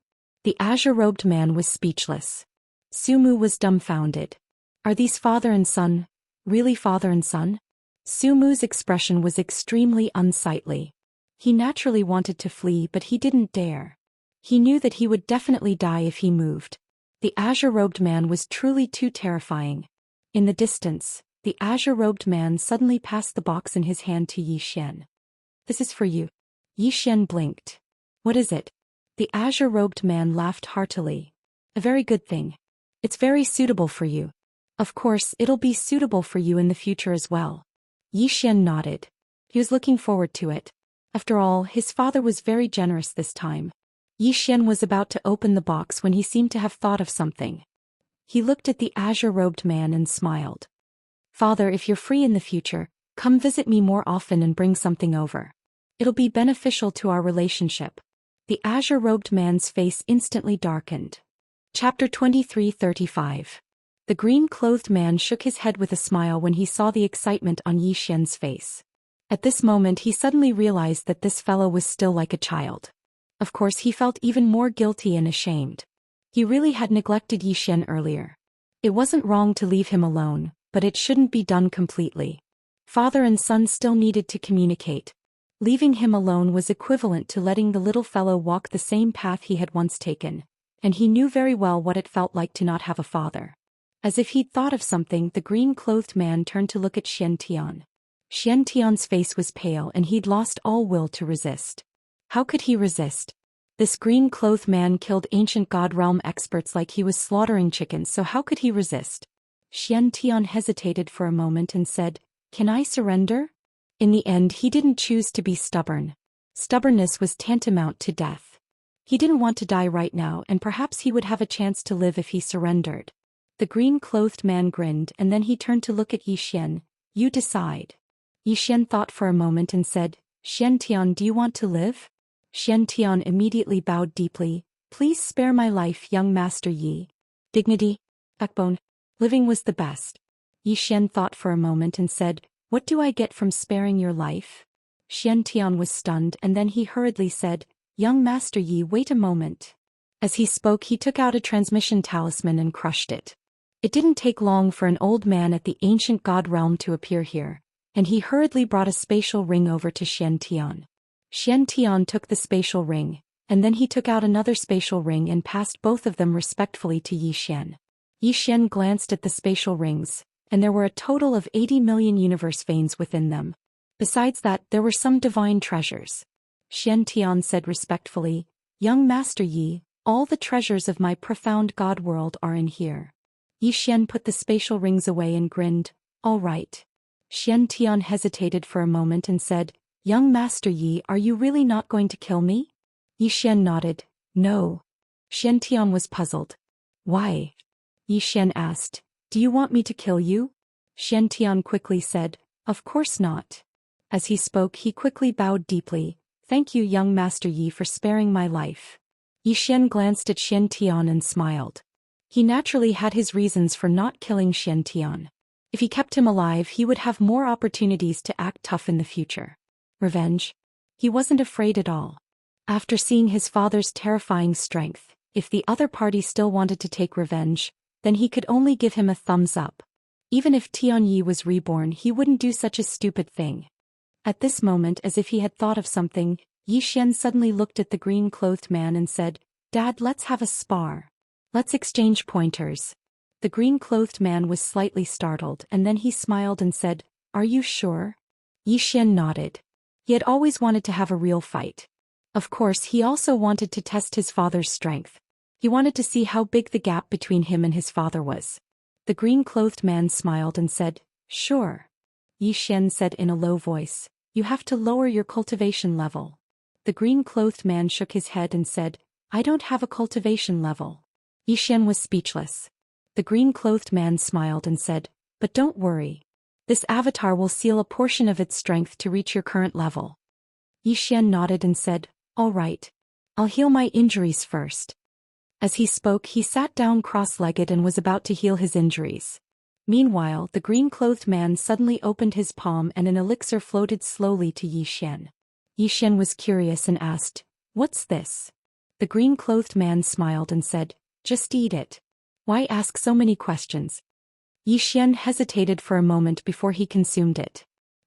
The azure-robed man was speechless. Sumu was dumbfounded. Are these father and son? Really father and son? Sumu's expression was extremely unsightly. He naturally wanted to flee, but he didn't dare. He knew that he would definitely die if he moved. The azure-robed man was truly too terrifying. In the distance, the azure-robed man suddenly passed the box in his hand to Yi Xian. This is for you. Yi Xian blinked. What is it? The azure-robed man laughed heartily. A very good thing. It's very suitable for you. Of course, it'll be suitable for you in the future as well. Yi Xian nodded. He was looking forward to it. After all, his father was very generous this time. Yi Xian was about to open the box when he seemed to have thought of something. He looked at the azure-robed man and smiled. Father, if you're free in the future, come visit me more often and bring something over. It'll be beneficial to our relationship. The azure-robed man's face instantly darkened. Chapter 23:35. The green-clothed man shook his head with a smile when he saw the excitement on Yi Xian's face. At this moment he suddenly realized that this fellow was still like a child. Of course he felt even more guilty and ashamed. He really had neglected Yi Xian earlier. It wasn't wrong to leave him alone, but it shouldn't be done completely. Father and son still needed to communicate. Leaving him alone was equivalent to letting the little fellow walk the same path he had once taken, and he knew very well what it felt like to not have a father. As if he'd thought of something, the green-clothed man turned to look at Xiantian. Xiantian's face was pale and he'd lost all will to resist. How could he resist? This green-clothed man killed ancient god realm experts like he was slaughtering chickens, so how could he resist? Xiantian hesitated for a moment and said, Can I surrender? In the end he didn't choose to be stubborn. Stubbornness was tantamount to death. He didn't want to die right now, and perhaps he would have a chance to live if he surrendered. The green-clothed man grinned and then he turned to look at Yi Xian. You decide. Yi Xian thought for a moment and said, Xiantian, do you want to live? Xiantian immediately bowed deeply. Please spare my life, young Master Yi. Dignity, backbone, living was the best. Yi Xian thought for a moment and said, What do I get from sparing your life? Xiantian was stunned and then he hurriedly said, "Young Master Yi, wait a moment." As he spoke, he took out a transmission talisman and crushed it. It didn't take long for an old man at the ancient god realm to appear here, and he hurriedly brought a spatial ring over to Xiantian. Xiantian took the spatial ring, and then he took out another spatial ring and passed both of them respectfully to Yi Xian. Yi Xian glanced at the spatial rings, and there were a total of 80 million universe veins within them. Besides that, there were some divine treasures. Xiantian said respectfully, "Young Master Yi, all the treasures of my profound god world are in here." Yi Xian put the spatial rings away and grinned, "All right." Xiantian hesitated for a moment and said, "Young Master Yi, are you really not going to kill me?" Yi Xian nodded, "No." Xiantian was puzzled. "Why?" Yi Xian asked, "Do you want me to kill you?" Xiantian quickly said, "Of course not." As he spoke, he quickly bowed deeply, "Thank you, young Master Yi, for sparing my life." Yi Xian glanced at Xiantian and smiled. He naturally had his reasons for not killing Xiantian. If he kept him alive, he would have more opportunities to act tough in the future. Revenge? He wasn't afraid at all. After seeing his father's terrifying strength, if the other party still wanted to take revenge, then he could only give him a thumbs up. Even if Tianyi was reborn, he wouldn't do such a stupid thing. At this moment, as if he had thought of something, Yi Xian suddenly looked at the green-clothed man and said, "Dad, let's have a spar. Let's exchange pointers." The green-clothed man was slightly startled, and then he smiled and said, "Are you sure?" Yi Xian nodded. He had always wanted to have a real fight. Of course, he also wanted to test his father's strength. He wanted to see how big the gap between him and his father was. The green-clothed man smiled and said, "Sure." Yi Xian said in a low voice, "You have to lower your cultivation level." The green-clothed man shook his head and said, "I don't have a cultivation level." Yi Xian was speechless. The green-clothed man smiled and said, "But don't worry. This avatar will seal a portion of its strength to reach your current level." Yi Xian nodded and said, "All right. I'll heal my injuries first." As he spoke, he sat down cross-legged and was about to heal his injuries. Meanwhile, the green-clothed man suddenly opened his palm and an elixir floated slowly to Yi Xian. Yi Xian was curious and asked, "What's this?" The green-clothed man smiled and said, "Just eat it. Why ask so many questions?" Yi Xian hesitated for a moment before he consumed it.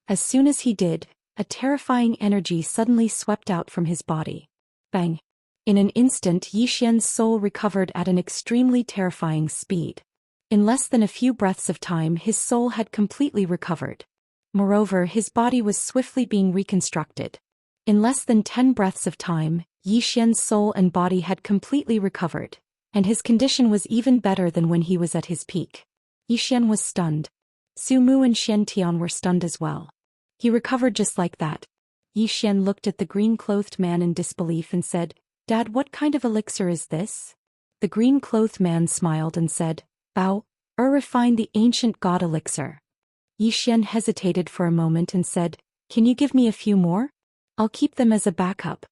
As soon as he did, a terrifying energy suddenly swept out from his body. Bang! In an instant, Yi Xian's soul recovered at an extremely terrifying speed. In less than a few breaths of time, his soul had completely recovered. Moreover, his body was swiftly being reconstructed. In less than 10 breaths of time, Yi Xian's soul and body had completely recovered, and his condition was even better than when he was at his peak. Yi Xian was stunned. Su Mu and Xiantian were stunned as well. He recovered just like that. Yi Xian looked at the green-clothed man in disbelief and said, "Dad, what kind of elixir is this?" The green-clothed man smiled and said, "Bao, refine the ancient god elixir." Yi Xian hesitated for a moment and said, "Can you give me a few more? I'll keep them as a backup."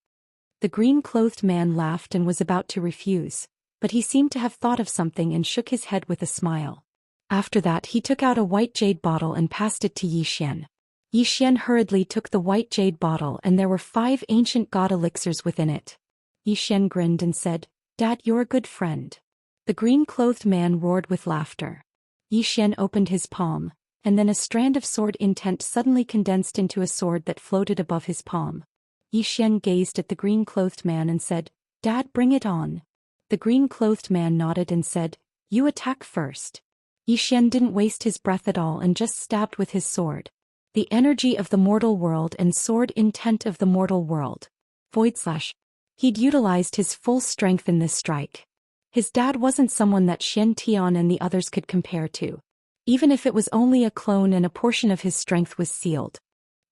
The green-clothed man laughed and was about to refuse, but he seemed to have thought of something and shook his head with a smile. After that, he took out a white jade bottle and passed it to Yi Xian. Yi Xian hurriedly took the white jade bottle, and there were 5 ancient god elixirs within it. Yi Xian grinned and said, "Dad, you're a good friend." The green-clothed man roared with laughter. Yi Xian opened his palm, and then a strand of sword intent suddenly condensed into a sword that floated above his palm. Yi Xian gazed at the green-clothed man and said, "Dad, bring it on." The green-clothed man nodded and said, "You attack first." Yi Xian didn't waste his breath at all and just stabbed with his sword. The energy of the mortal world and sword intent of the mortal world. Void slash. He'd utilized his full strength in this strike. His dad wasn't someone that Xiantian and the others could compare to. Even if it was only a clone and a portion of his strength was sealed.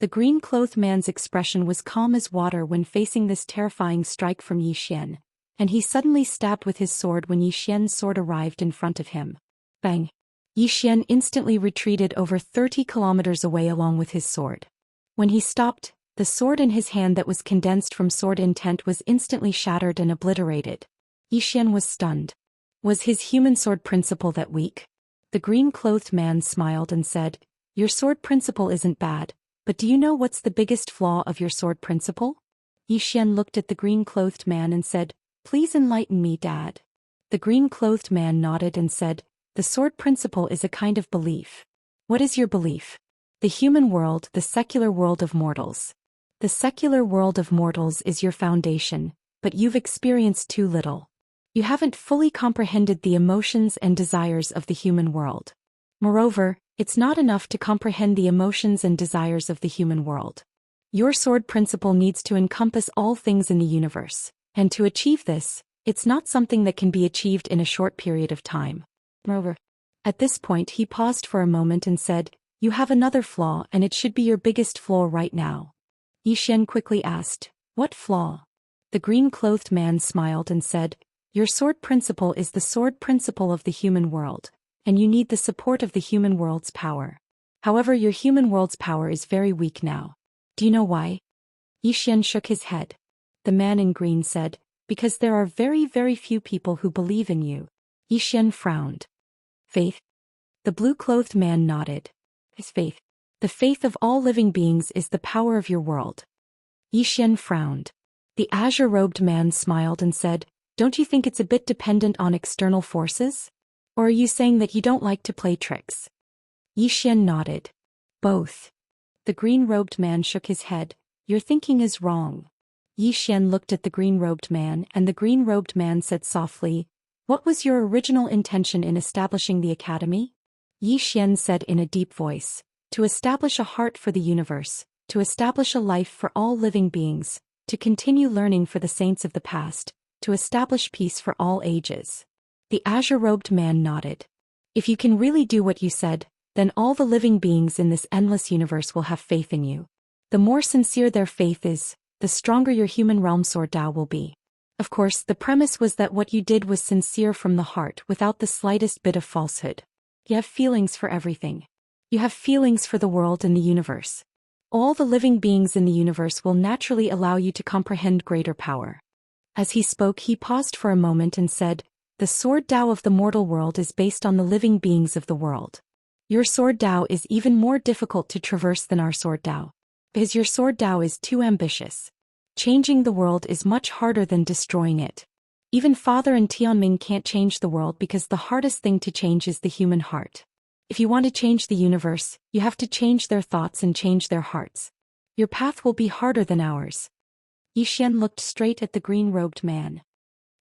The green-clothed man's expression was calm as water when facing this terrifying strike from Yi Xian, and he suddenly stabbed with his sword when Yi Xian's sword arrived in front of him. Bang! Yi Xian instantly retreated over 30 kilometers away along with his sword. When he stopped, the sword in his hand that was condensed from sword intent was instantly shattered and obliterated. Yi Xian was stunned. Was his human sword principle that weak? The green-clothed man smiled and said, "Your sword principle isn't bad, but do you know what's the biggest flaw of your sword principle? Yi Xian looked at the green-clothed man and said, "Please enlighten me, Dad." The green-clothed man nodded and said, "The sword principle is a kind of belief." "What is your belief?" "The human world, the secular world of mortals. The secular world of mortals is your foundation, but you've experienced too little. You haven't fully comprehended the emotions and desires of the human world. Moreover, it's not enough to comprehend the emotions and desires of the human world. Your sword principle needs to encompass all things in the universe, and to achieve this, it's not something that can be achieved in a short period of time. Moreover, at this point he paused for a moment and said, "You have another flaw and it should be your biggest flaw right now." Yi Xian quickly asked, "What flaw?" The green-clothed man smiled and said, "Your sword principle is the sword principle of the human world, and you need the support of the human world's power. However, your human world's power is very weak now. Do you know why?" Yi Xian shook his head. The man in green said, "Because there are very, very few people who believe in you." Yi Xian frowned. "Faith?" The blue-clothed man nodded. "His faith. The faith of all living beings is the power of your world." Yi Xian frowned. The azure-robed man smiled and said, "Don't you think it's a bit dependent on external forces? Or are you saying that you don't like to play tricks?" Yi Xian nodded. "Both." The green-robed man shook his head. "Your thinking is wrong." Yi Xian looked at the green-robed man and the green-robed man said softly, "What was your original intention in establishing the academy?" Yi Xian said in a deep voice, "To establish a heart for the universe, to establish a life for all living beings, to continue learning for the saints of the past, to establish peace for all ages." The azure-robed man nodded. "If you can really do what you said, then all the living beings in this endless universe will have faith in you. The more sincere their faith is, the stronger your human realm sword Dao will be. Of course, the premise was that what you did was sincere from the heart without the slightest bit of falsehood. You have feelings for everything. You have feelings for the world and the universe. All the living beings in the universe will naturally allow you to comprehend greater power." As he spoke, he paused for a moment and said, "The sword Dao of the mortal world is based on the living beings of the world. Your sword Dao is even more difficult to traverse than our sword Dao. Because your sword Dao is too ambitious. Changing the world is much harder than destroying it. Even Father and Tianming can't change the world because the hardest thing to change is the human heart. If you want to change the universe, you have to change their thoughts and change their hearts. Your path will be harder than ours." Yi Xian looked straight at the green-robed man.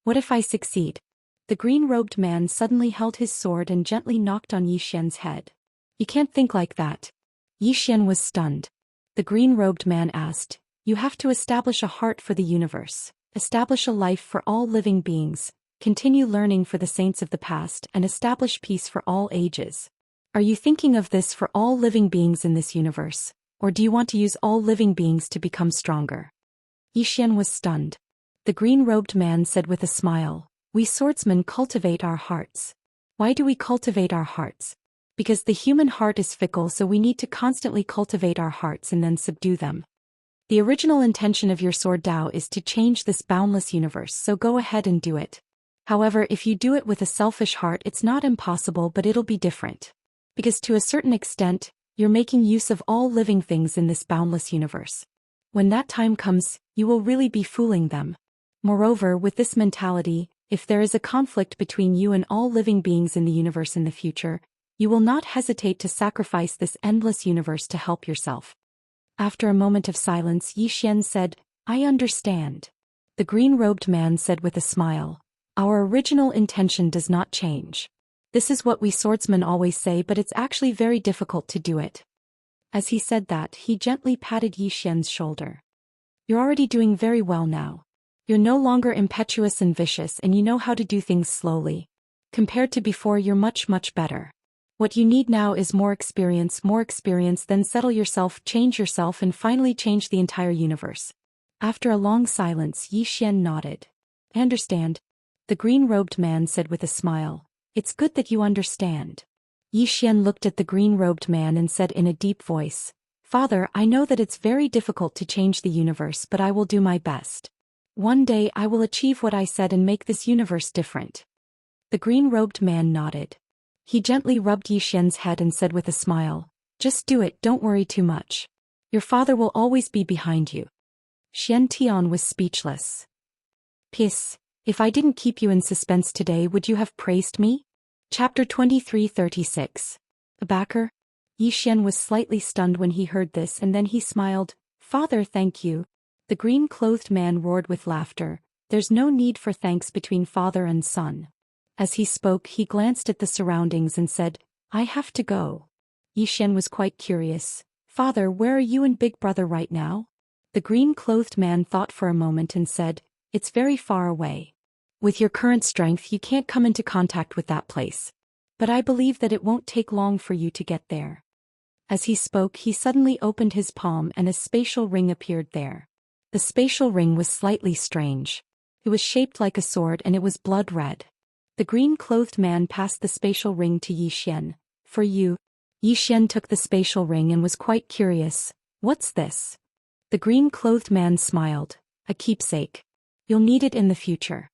"What if I succeed?" The green-robed man suddenly held his sword and gently knocked on Yi Xian's head. "You can't think like that." Yi Xian was stunned. The green-robed man asked, "You have to establish a heart for the universe, establish a life for all living beings, continue learning for the saints of the past and establish peace for all ages. Are you thinking of this for all living beings in this universe, or do you want to use all living beings to become stronger?" Yi Xian was stunned. The green-robed man said with a smile, "We swordsmen cultivate our hearts." "Why do we cultivate our hearts?" "Because the human heart is fickle, so we need to constantly cultivate our hearts and then subdue them. The original intention of your sword Dao is to change this boundless universe, so go ahead and do it. However, if you do it with a selfish heart, it's not impossible, but it'll be different. Because to a certain extent, you're making use of all living things in this boundless universe. When that time comes, you will really be fooling them. Moreover, with this mentality, if there is a conflict between you and all living beings in the universe in the future, you will not hesitate to sacrifice this endless universe to help yourself." After a moment of silence, Yi Xian said, "I understand." The green-robed man said with a smile, "Our original intention does not change. This is what we swordsmen always say, but it's actually very difficult to do it." As he said that, he gently patted Yi Xian's shoulder. "You're already doing very well now. You're no longer impetuous and vicious, and you know how to do things slowly. Compared to before, you're much, much better. What you need now is more experience, then settle yourself, change yourself, and finally change the entire universe." After a long silence, Yi Xian nodded. "I understand." The green-robed man said with a smile, "It's good that you understand." Yi Xian looked at the green-robed man and said in a deep voice, "Father, I know that it's very difficult to change the universe, but I will do my best. One day I will achieve what I said and make this universe different." The green-robed man nodded. He gently rubbed Yi Xian's head and said with a smile, "Just do it, don't worry too much. Your father will always be behind you." Xianxia was speechless. Piss, if I didn't keep you in suspense today, would you have praised me? Chapter 23:36. A backer? Xian was slightly stunned when he heard this, and then he smiled. Father, thank you. The green-clothed man roared with laughter. There's no need for thanks between father and son. As he spoke, he glanced at the surroundings and said, I have to go. Xian was quite curious. Father, where are you and big brother right now? The green-clothed man thought for a moment and said, It's very far away. With your current strength, you can't come into contact with that place. But I believe that it won't take long for you to get there. As he spoke, he suddenly opened his palm and a spatial ring appeared there. The spatial ring was slightly strange. It was shaped like a sword and it was blood red. The green-clothed man passed the spatial ring to Xian. For you. Xian took the spatial ring and was quite curious. What's this? The green-clothed man smiled. A keepsake. You'll need it in the future.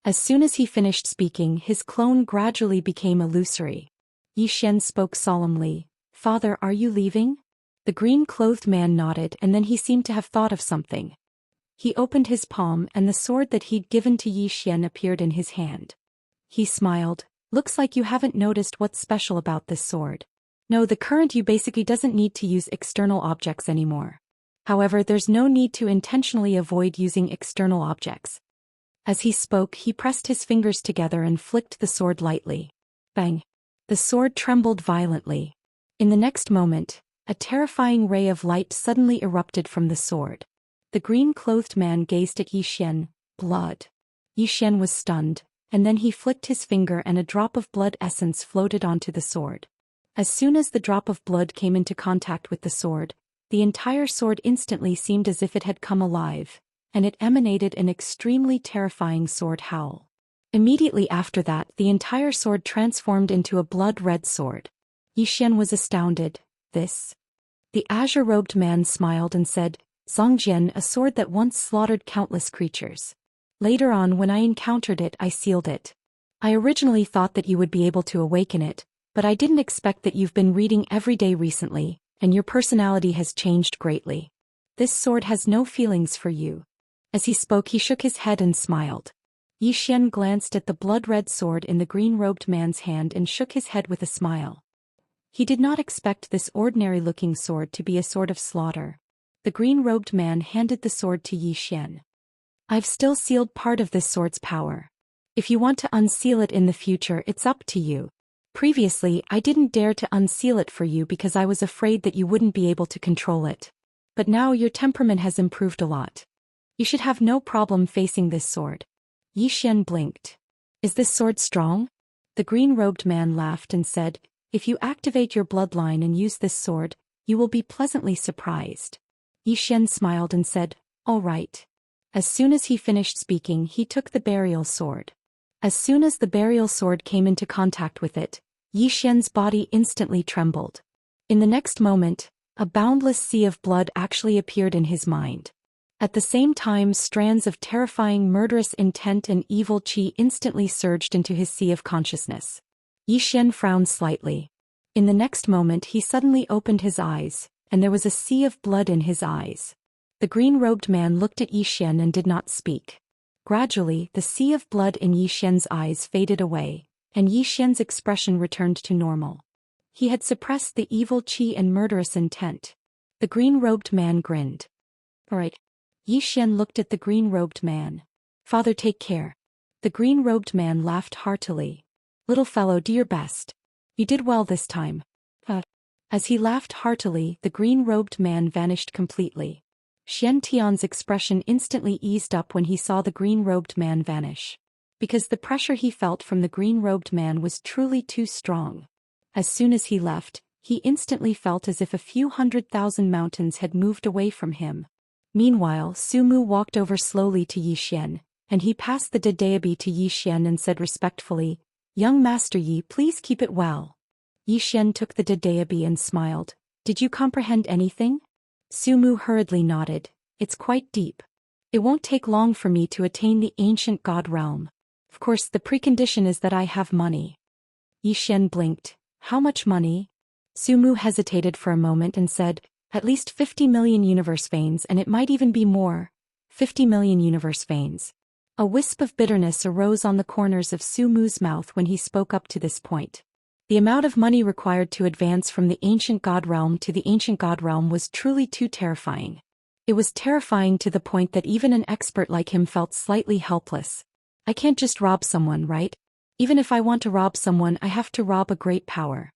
As soon as he finished speaking, his clone gradually became illusory. Xian spoke solemnly. Father, are you leaving? The green-clothed man nodded and then he seemed to have thought of something. He opened his palm and the sword that he'd given to Xian appeared in his hand. He smiled. Looks like you haven't noticed what's special about this sword. No, the current you basically doesn't need to use external objects anymore. However, there's no need to intentionally avoid using external objects. As he spoke, he pressed his fingers together and flicked the sword lightly. Bang! The sword trembled violently. In the next moment, a terrifying ray of light suddenly erupted from the sword. The green-clothed man gazed at Xian. Blood. Xian was stunned, and then he flicked his finger and a drop of blood essence floated onto the sword. As soon as the drop of blood came into contact with the sword, the entire sword instantly seemed as if it had come alive, and it emanated an extremely terrifying sword howl. Immediately after that, the entire sword transformed into a blood-red sword. Xian was astounded. This? The azure-robed man smiled and said, Zhongjian, a sword that once slaughtered countless creatures. Later on, when I encountered it, I sealed it. I originally thought that you would be able to awaken it, but I didn't expect that you've been reading every day recently, and your personality has changed greatly. This sword has no feelings for you. As he spoke, he shook his head and smiled. Xian glanced at the blood-red sword in the green-robed man's hand and shook his head with a smile. He did not expect this ordinary-looking sword to be a sword of slaughter. The green-robed man handed the sword to Xian. I've still sealed part of this sword's power. If you want to unseal it in the future, it's up to you. Previously, I didn't dare to unseal it for you because I was afraid that you wouldn't be able to control it. But now your temperament has improved a lot. You should have no problem facing this sword. Xian blinked. Is this sword strong? The green-robed man laughed and said, If you activate your bloodline and use this sword, you will be pleasantly surprised. Xian smiled and said, All right. As soon as he finished speaking, he took the burial sword. As soon as the burial sword came into contact with it, Xian's body instantly trembled. In the next moment, a boundless sea of blood actually appeared in his mind. At the same time, strands of terrifying murderous intent and evil qi instantly surged into his sea of consciousness. Xian frowned slightly. In the next moment, he suddenly opened his eyes, and there was a sea of blood in his eyes. The green-robed man looked at Xian and did not speak. Gradually, the sea of blood in Xian's eyes faded away, and Xian's expression returned to normal. He had suppressed the evil qi and murderous intent. The green-robed man grinned. All right. Xian looked at the green-robed man. Father, take care. The green-robed man laughed heartily. Little fellow, do your best. You did well this time. As he laughed heartily, the green-robed man vanished completely. Xianxia's expression instantly eased up when he saw the green-robed man vanish. Because the pressure he felt from the green-robed man was truly too strong. As soon as he left, he instantly felt as if a few 100,000 mountains had moved away from him. Meanwhile, Sumu walked over slowly to Xian, and he passed the Daoist to Xian and said respectfully, Young Master Yi, please keep it well. Xian took the Daoist and smiled. Did you comprehend anything? Sumu hurriedly nodded. It's quite deep. It won't take long for me to attain the ancient god realm. Of course, the precondition is that I have money. Xian blinked. How much money? Sumu hesitated for a moment and said, At least 50 million universe veins, and it might even be more, 50 million universe veins. A wisp of bitterness arose on the corners of Su Mu's mouth when he spoke up to this point. The amount of money required to advance from the ancient god realm to the ancient god realm was truly too terrifying. It was terrifying to the point that even an expert like him felt slightly helpless. I can't just rob someone, right? Even if I want to rob someone, I have to rob a great power.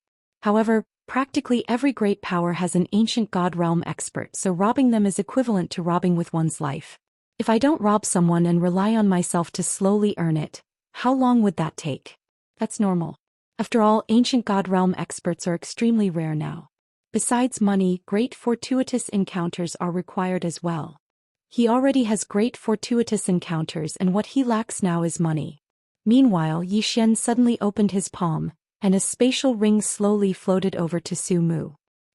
However, practically every great power has an ancient god realm expert, so robbing them is equivalent to robbing with one's life. If I don't rob someone and rely on myself to slowly earn it, how long would that take? That's normal. After all, ancient god realm experts are extremely rare now. Besides money, great fortuitous encounters are required as well. He already has great fortuitous encounters, and what he lacks now is money. Meanwhile, Yi Xian suddenly opened his palm, and a spatial ring slowly floated over to Su Mu.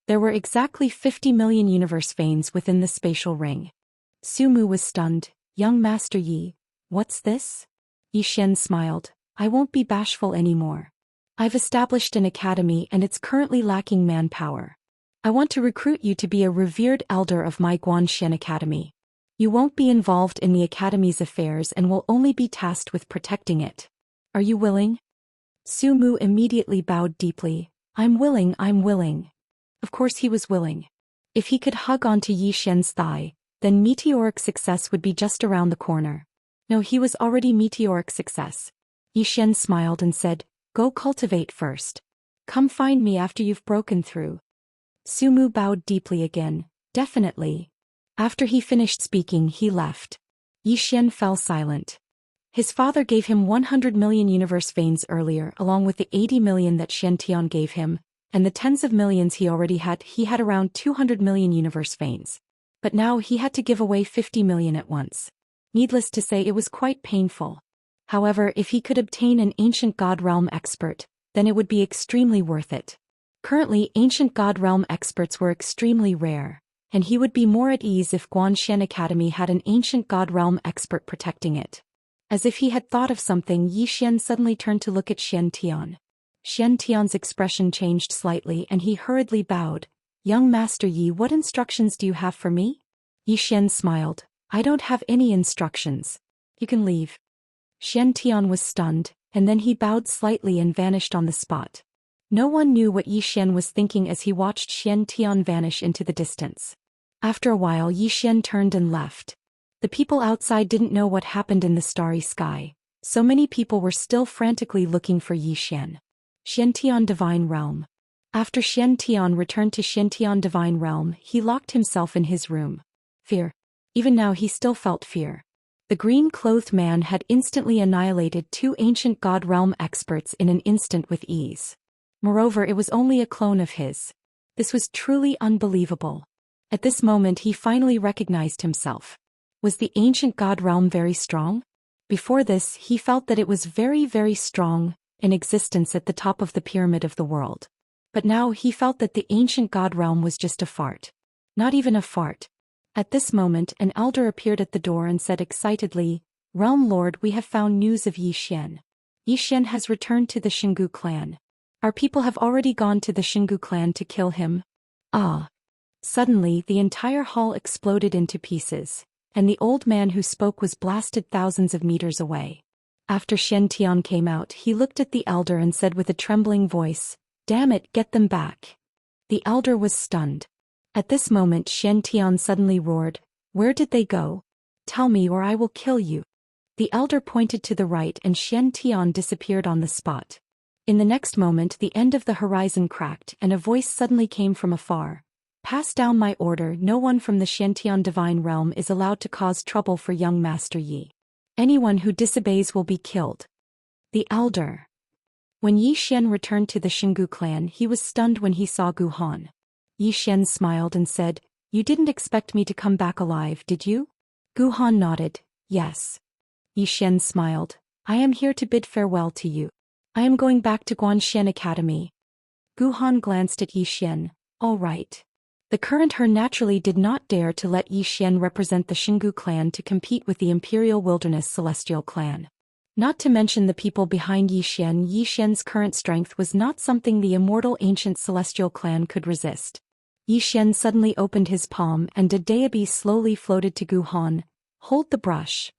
There were exactly 50 million universe veins within the spatial ring. Su Mu was stunned. Young Master Yi, what's this? Yi Xian smiled. I won't be bashful anymore. I've established an academy and it's currently lacking manpower. I want to recruit you to be a revered elder of my Guanxian Academy. You won't be involved in the academy's affairs and will only be tasked with protecting it. Are you willing? Su Mu immediately bowed deeply. I'm willing. Of course he was willing. If he could hug onto Yi Xian's thigh, then meteoric success would be just around the corner. No, he was already meteoric success. Yi Xian smiled and said, go cultivate first. Come find me after you've broken through. Su Mu bowed deeply again. Definitely. After he finished speaking, he left. Yi Xian fell silent. His father gave him 100 million universe veins earlier, along with the 80 million that Xiantian gave him, and the tens of millions he already had. He had around 200 million universe veins. But now he had to give away 50 million at once. Needless to say, it was quite painful. However, if he could obtain an ancient god realm expert, then it would be extremely worth it. Currently, ancient god realm experts were extremely rare, and he would be more at ease if Guanxian Academy had an ancient god realm expert protecting it. As if he had thought of something, Yi Xian suddenly turned to look at Xiantian. Xiantian's expression changed slightly and he hurriedly bowed. Young Master Yi, what instructions do you have for me? Yi Xian smiled. I don't have any instructions. You can leave. Xiantian was stunned, and then he bowed slightly and vanished on the spot. No one knew what Yi Xian was thinking as he watched Xiantian vanish into the distance. After a while, Yi Xian turned and left. The people outside didn't know what happened in the starry sky. So many people were still frantically looking for Yi Xian. Xiantian Divine Realm. After Xiantian returned to Xiantian Divine Realm, he locked himself in his room. Fear. Even now he still felt fear. The green-clothed man had instantly annihilated 2 ancient god realm experts in an instant with ease. Moreover, it was only a clone of his. This was truly unbelievable. At this moment he finally recognized himself. Was the ancient god realm very strong? Before this, he felt that it was very, very strong, in existence at the top of the pyramid of the world. But now he felt that the ancient god realm was just a fart. Not even a fart. At this moment, an elder appeared at the door and said excitedly, Realm Lord, we have found news of Yi Xian. Yi Xian has returned to the Xingu clan. Our people have already gone to the Xingu clan to kill him. Ah! Suddenly, the entire hall exploded into pieces, and the old man who spoke was blasted thousands of meters away. After Xiantian came out, he looked at the elder and said with a trembling voice, Damn it, get them back. The elder was stunned. At this moment Xiantian suddenly roared, Where did they go? Tell me or I will kill you. The elder pointed to the right and Xiantian disappeared on the spot. In the next moment the end of the horizon cracked and a voice suddenly came from afar. Pass down my order, no one from the Xiantian Divine Realm is allowed to cause trouble for young Master Yi. Anyone who disobeys will be killed. The elder. When Yi Xian returned to the Xingu clan, he was stunned when he saw Gu Han. Yi Xian smiled and said, You didn't expect me to come back alive, did you? Gu Han nodded, Yes. Yi Xian smiled, I am here to bid farewell to you. I am going back to Guanxian Academy. Gu Han glanced at Yi Xian, All right. The current her naturally did not dare to let Yi Xian represent the Xingu clan to compete with the Imperial Wilderness Celestial clan. Not to mention the people behind Yi Xian's current strength was not something the immortal ancient celestial clan could resist. Yi Xian suddenly opened his palm and a deity slowly floated to Gu Han, Hold the brush.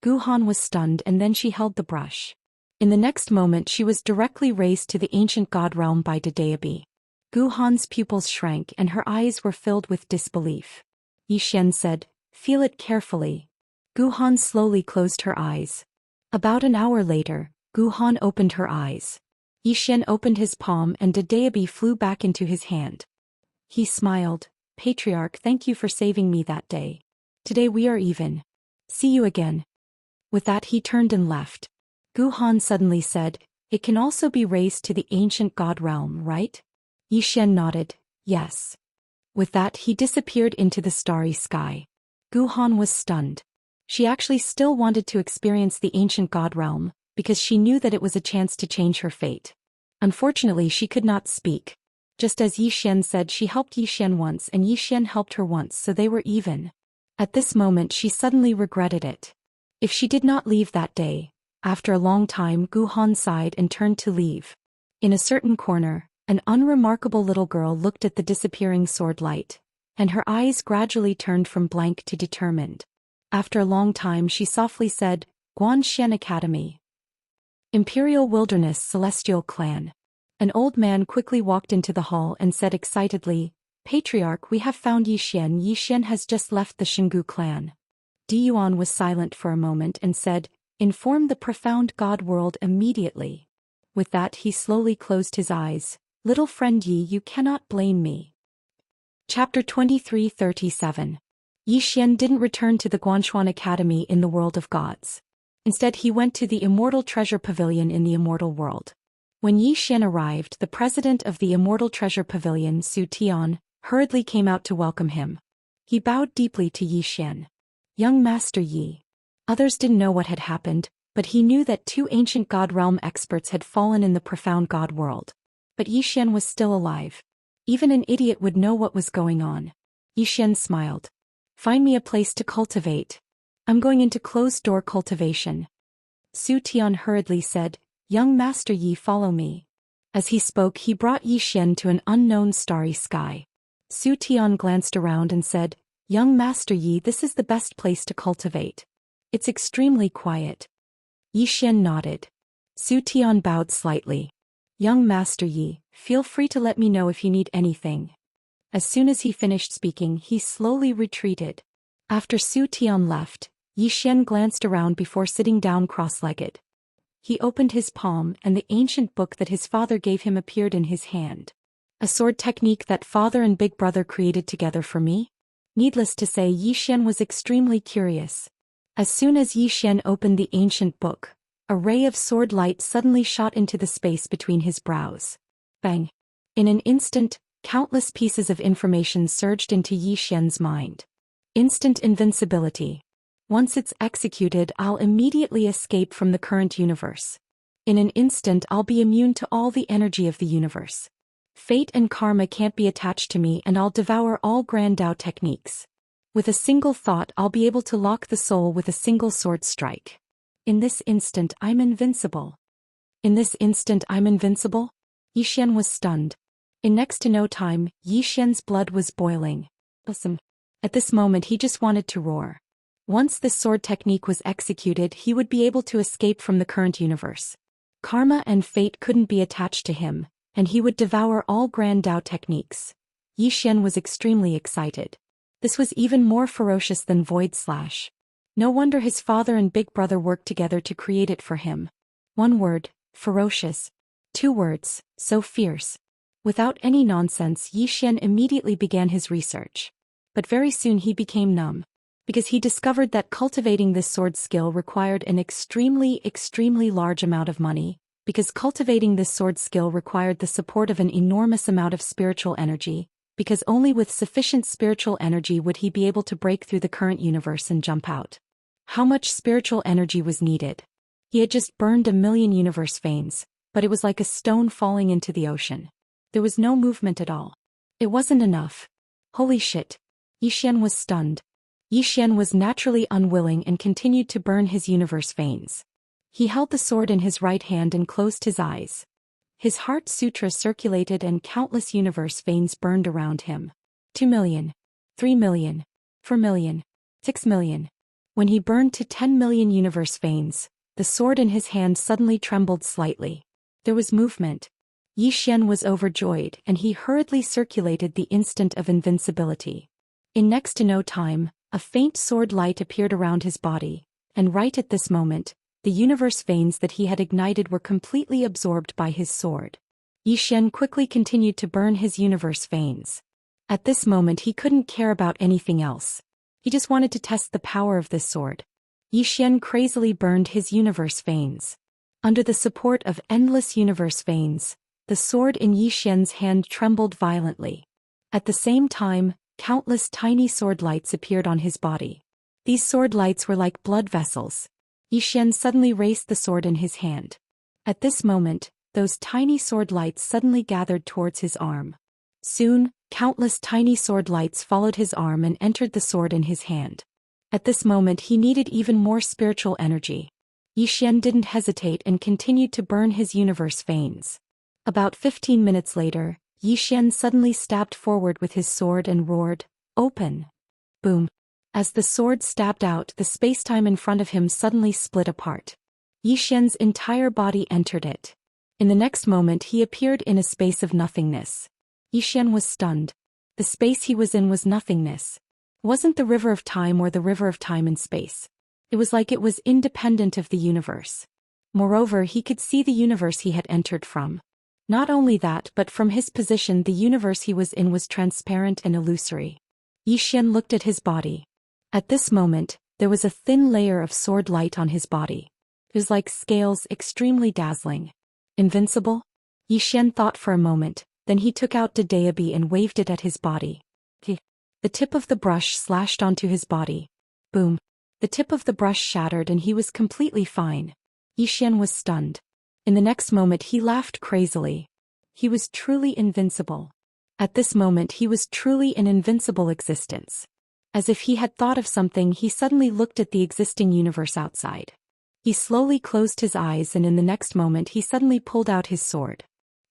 Gu Han was stunned and then she held the brush. In the next moment she was directly raised to the ancient god realm by Daoist. Gu Han's pupils shrank and her eyes were filled with disbelief. Xian said, "Feel it carefully." Gu Han slowly closed her eyes. About an hour later, Gu Han opened her eyes. Xian opened his palm and Daoist flew back into his hand. He smiled, "Patriarch, thank you for saving me that day. Today we are even. See you again." With that he turned and left. Gu Han suddenly said, "It can also be raised to the ancient god realm, right?" Xian nodded, "Yes." With that he disappeared into the starry sky. Gu Han was stunned. She actually still wanted to experience the ancient god realm, because she knew that it was a chance to change her fate. Unfortunately she could not speak. Just as Xian said, she helped Xian once and Xian helped her once, so they were even. At this moment she suddenly regretted it. If she did not leave that day, after a long time Gu Han sighed and turned to leave. In a certain corner, an unremarkable little girl looked at the disappearing sword light, and her eyes gradually turned from blank to determined. After a long time she softly said, "Guanxian Academy. Imperial Wilderness Celestial Clan." An old man quickly walked into the hall and said excitedly, "Patriarch, we have found Yixian. Yixian has just left the Xingu clan." Diyuan was silent for a moment and said, "Inform the profound god world immediately." With that he slowly closed his eyes. "Little friend Yi, you cannot blame me." Chapter 23:37. Yixian didn't return to the Guanxuan Academy in the world of gods. Instead he went to the Immortal Treasure Pavilion in the Immortal world. When Yixian arrived, the president of the Immortal Treasure Pavilion, Zhou Xian, hurriedly came out to welcome him. He bowed deeply to Yixian. "Young Master Yi." Others didn't know what had happened, but he knew that two ancient god realm experts had fallen in the profound god world. But Yixian was still alive. Even an idiot would know what was going on. Yixian smiled. "Find me a place to cultivate. I'm going into closed-door cultivation." Zhou Xian hurriedly said, "Young Master Yi, follow me." As he spoke he brought Yixian to an unknown starry sky. Zhou Xian glanced around and said, "Young Master Yi, this is the best place to cultivate. It's extremely quiet." Yixian nodded. Zhou Xian bowed slightly. "Young Master Yi, feel free to let me know if you need anything." As soon as he finished speaking he slowly retreated. After Zhou Xian left, Yixian glanced around before sitting down cross-legged. He opened his palm and the ancient book that his father gave him appeared in his hand. A sword technique that father and big brother created together for me? Needless to say, Yixian was extremely curious. As soon as Yixian opened the ancient book, a ray of sword light suddenly shot into the space between his brows. Bang! In an instant, countless pieces of information surged into Yixian's mind. Instant invincibility. Once it's executed, I'll immediately escape from the current universe. In an instant I'll be immune to all the energy of the universe. Fate and karma can't be attached to me and I'll devour all Grand Dao techniques. With a single thought I'll be able to lock the soul with a single sword strike. In this instant I'm invincible. In this instant I'm invincible? Yixian was stunned. In next to no time, Yixian's blood was boiling. Awesome. At this moment he just wanted to roar. Once this sword technique was executed he would be able to escape from the current universe. Karma and fate couldn't be attached to him, and he would devour all Grand Dao techniques. Yixian was extremely excited. This was even more ferocious than Void Slash. No wonder his father and big brother worked together to create it for him. One word, ferocious. Two words, so fierce. Without any nonsense, Yixian immediately began his research. But very soon he became numb. Because he discovered that cultivating this sword skill required an extremely large amount of money, because cultivating this sword skill required the support of an enormous amount of spiritual energy, because only with sufficient spiritual energy would he be able to break through the current universe and jump out. How much spiritual energy was needed? He had just burned 1,000,000 universe veins, but it was like a stone falling into the ocean. There was no movement at all. It wasn't enough. Holy shit. Yixian was stunned. Yixian was naturally unwilling and continued to burn his universe veins. He held the sword in his right hand and closed his eyes. His heart sutra circulated and countless universe veins burned around him. 2,000,000. 3,000,000. 4,000,000. 6,000,000. When he burned to 10 million universe veins, the sword in his hand suddenly trembled slightly. There was movement. Yi Xian was overjoyed and he hurriedly circulated the instant of invincibility. In next to no time, a faint sword light appeared around his body, and right at this moment, the universe veins that he had ignited were completely absorbed by his sword. Yi Xian quickly continued to burn his universe veins. At this moment he couldn't care about anything else. He just wanted to test the power of this sword. Yi Xian crazily burned his universe veins. Under the support of endless universe veins, the sword in Yi Xian's hand trembled violently. At the same time, countless tiny sword lights appeared on his body. These sword lights were like blood vessels. Yi Xian suddenly raised the sword in his hand. At this moment, those tiny sword lights suddenly gathered towards his arm. Soon, countless tiny sword lights followed his arm and entered the sword in his hand. At this moment he needed even more spiritual energy. Yi Xian didn't hesitate and continued to burn his universe veins. About 15 minutes later, Yi Xian suddenly stabbed forward with his sword and roared, "Open!" Boom. As the sword stabbed out, the spacetime in front of him suddenly split apart. Yi Xian's entire body entered it. In the next moment he appeared in a space of nothingness. Yi Xian was stunned. The space he was in was nothingness. It wasn't the river of time or the river of time and space. It was like it was independent of the universe. Moreover, he could see the universe he had entered from. Not only that, but from his position the universe he was in was transparent and illusory. Yi Xian looked at his body. At this moment, there was a thin layer of sword light on his body. It was like scales, extremely dazzling. Invincible? Yi Xian thought for a moment, then he took out the Daoist and waved it at his body. The tip of the brush slashed onto his body. Boom. The tip of the brush shattered and he was completely fine. Yi Xian was stunned. In the next moment he laughed crazily. He was truly invincible. At this moment he was truly an invincible existence. As if he had thought of something, he suddenly looked at the existing universe outside. He slowly closed his eyes and in the next moment he suddenly pulled out his sword.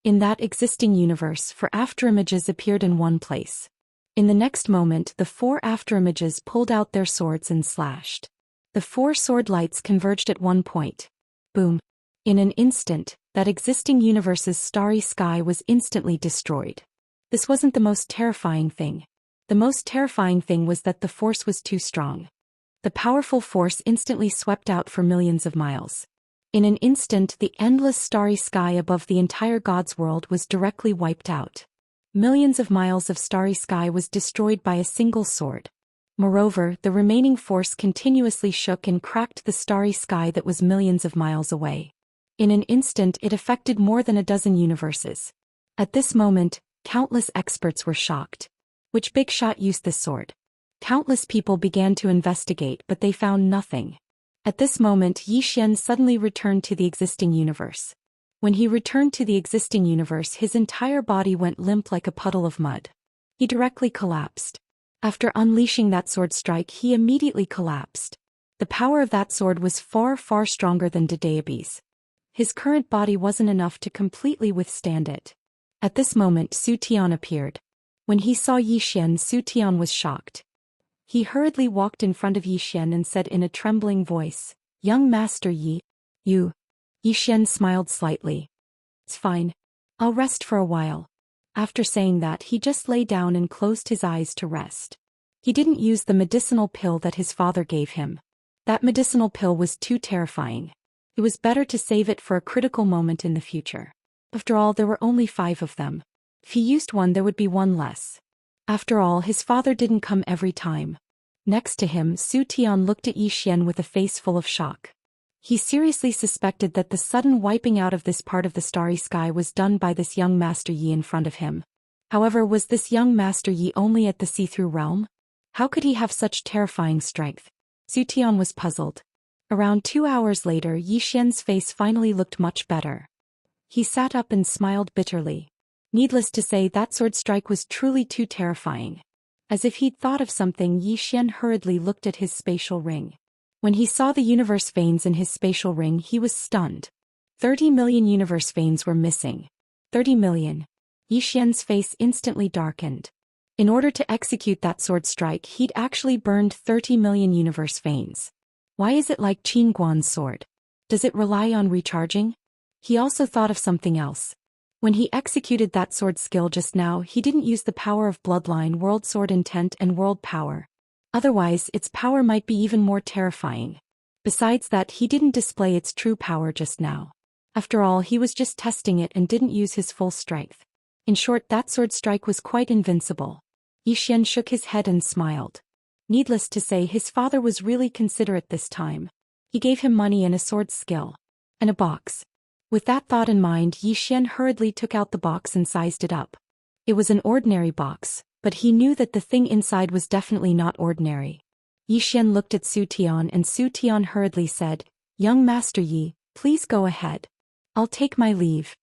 In that existing universe, 4 afterimages appeared in one place. In the next moment the 4 afterimages pulled out their swords and slashed. The 4 sword lights converged at one point. Boom. In an instant, that existing universe's starry sky was instantly destroyed. This wasn't the most terrifying thing. The most terrifying thing was that the force was too strong. The powerful force instantly swept out for millions of miles. In an instant the endless starry sky above the entire God's world was directly wiped out. Millions of miles of starry sky was destroyed by a single sword. Moreover, the remaining force continuously shook and cracked the starry sky that was millions of miles away. In an instant it affected more than a dozen universes. At this moment, countless experts were shocked. Which big shot used this sword? Countless people began to investigate but they found nothing. At this moment Yi Xian suddenly returned to the existing universe. When he returned to the existing universe his entire body went limp like a puddle of mud. He directly collapsed. After unleashing that sword strike he immediately collapsed. The power of that sword was far, far stronger than Daoist's. His current body wasn't enough to completely withstand it. At this moment Zhou Xian appeared. When he saw Yi Xian, Zhou Xian was shocked. He hurriedly walked in front of Yi Xian and said in a trembling voice, "Young Master Yi, you..." Yi Xian smiled slightly. "It's fine. I'll rest for a while." After saying that he just lay down and closed his eyes to rest. He didn't use the medicinal pill that his father gave him. That medicinal pill was too terrifying. It was better to save it for a critical moment in the future. After all, there were only 5 of them. If he used one there would be one less. After all, his father didn't come every time. Next to him, Zhou Xian looked at Yi Xian with a face full of shock. He seriously suspected that the sudden wiping out of this part of the starry sky was done by this young Master Yi in front of him. However, was this young Master Yi only at the see-through realm? How could he have such terrifying strength? Zhou Xian was puzzled. Around 2 hours later, Yi Xian's face finally looked much better. He sat up and smiled bitterly. Needless to say, that sword strike was truly too terrifying. As if he'd thought of something, Yi Xian hurriedly looked at his spatial ring. When he saw the universe veins in his spatial ring, he was stunned. 30 million universe veins were missing. 30 million. Yi Xian's face instantly darkened. In order to execute that sword strike, he'd actually burned 30 million universe veins. Why is it like Qin Guan's sword? Does it rely on recharging? He also thought of something else. When he executed that sword skill just now, he didn't use the power of bloodline, world sword intent and world power. Otherwise, its power might be even more terrifying. Besides that, he didn't display its true power just now. After all, he was just testing it and didn't use his full strength. In short, that sword strike was quite invincible. Yi Xian shook his head and smiled. Needless to say, his father was really considerate this time. He gave him money and a sword skill. And a box. With that thought in mind, Yi Xian hurriedly took out the box and sized it up. It was an ordinary box, but he knew that the thing inside was definitely not ordinary. Yi Xian looked at Su Tian and Su Tian hurriedly said, "Young Master Yi, please go ahead. I'll take my leave."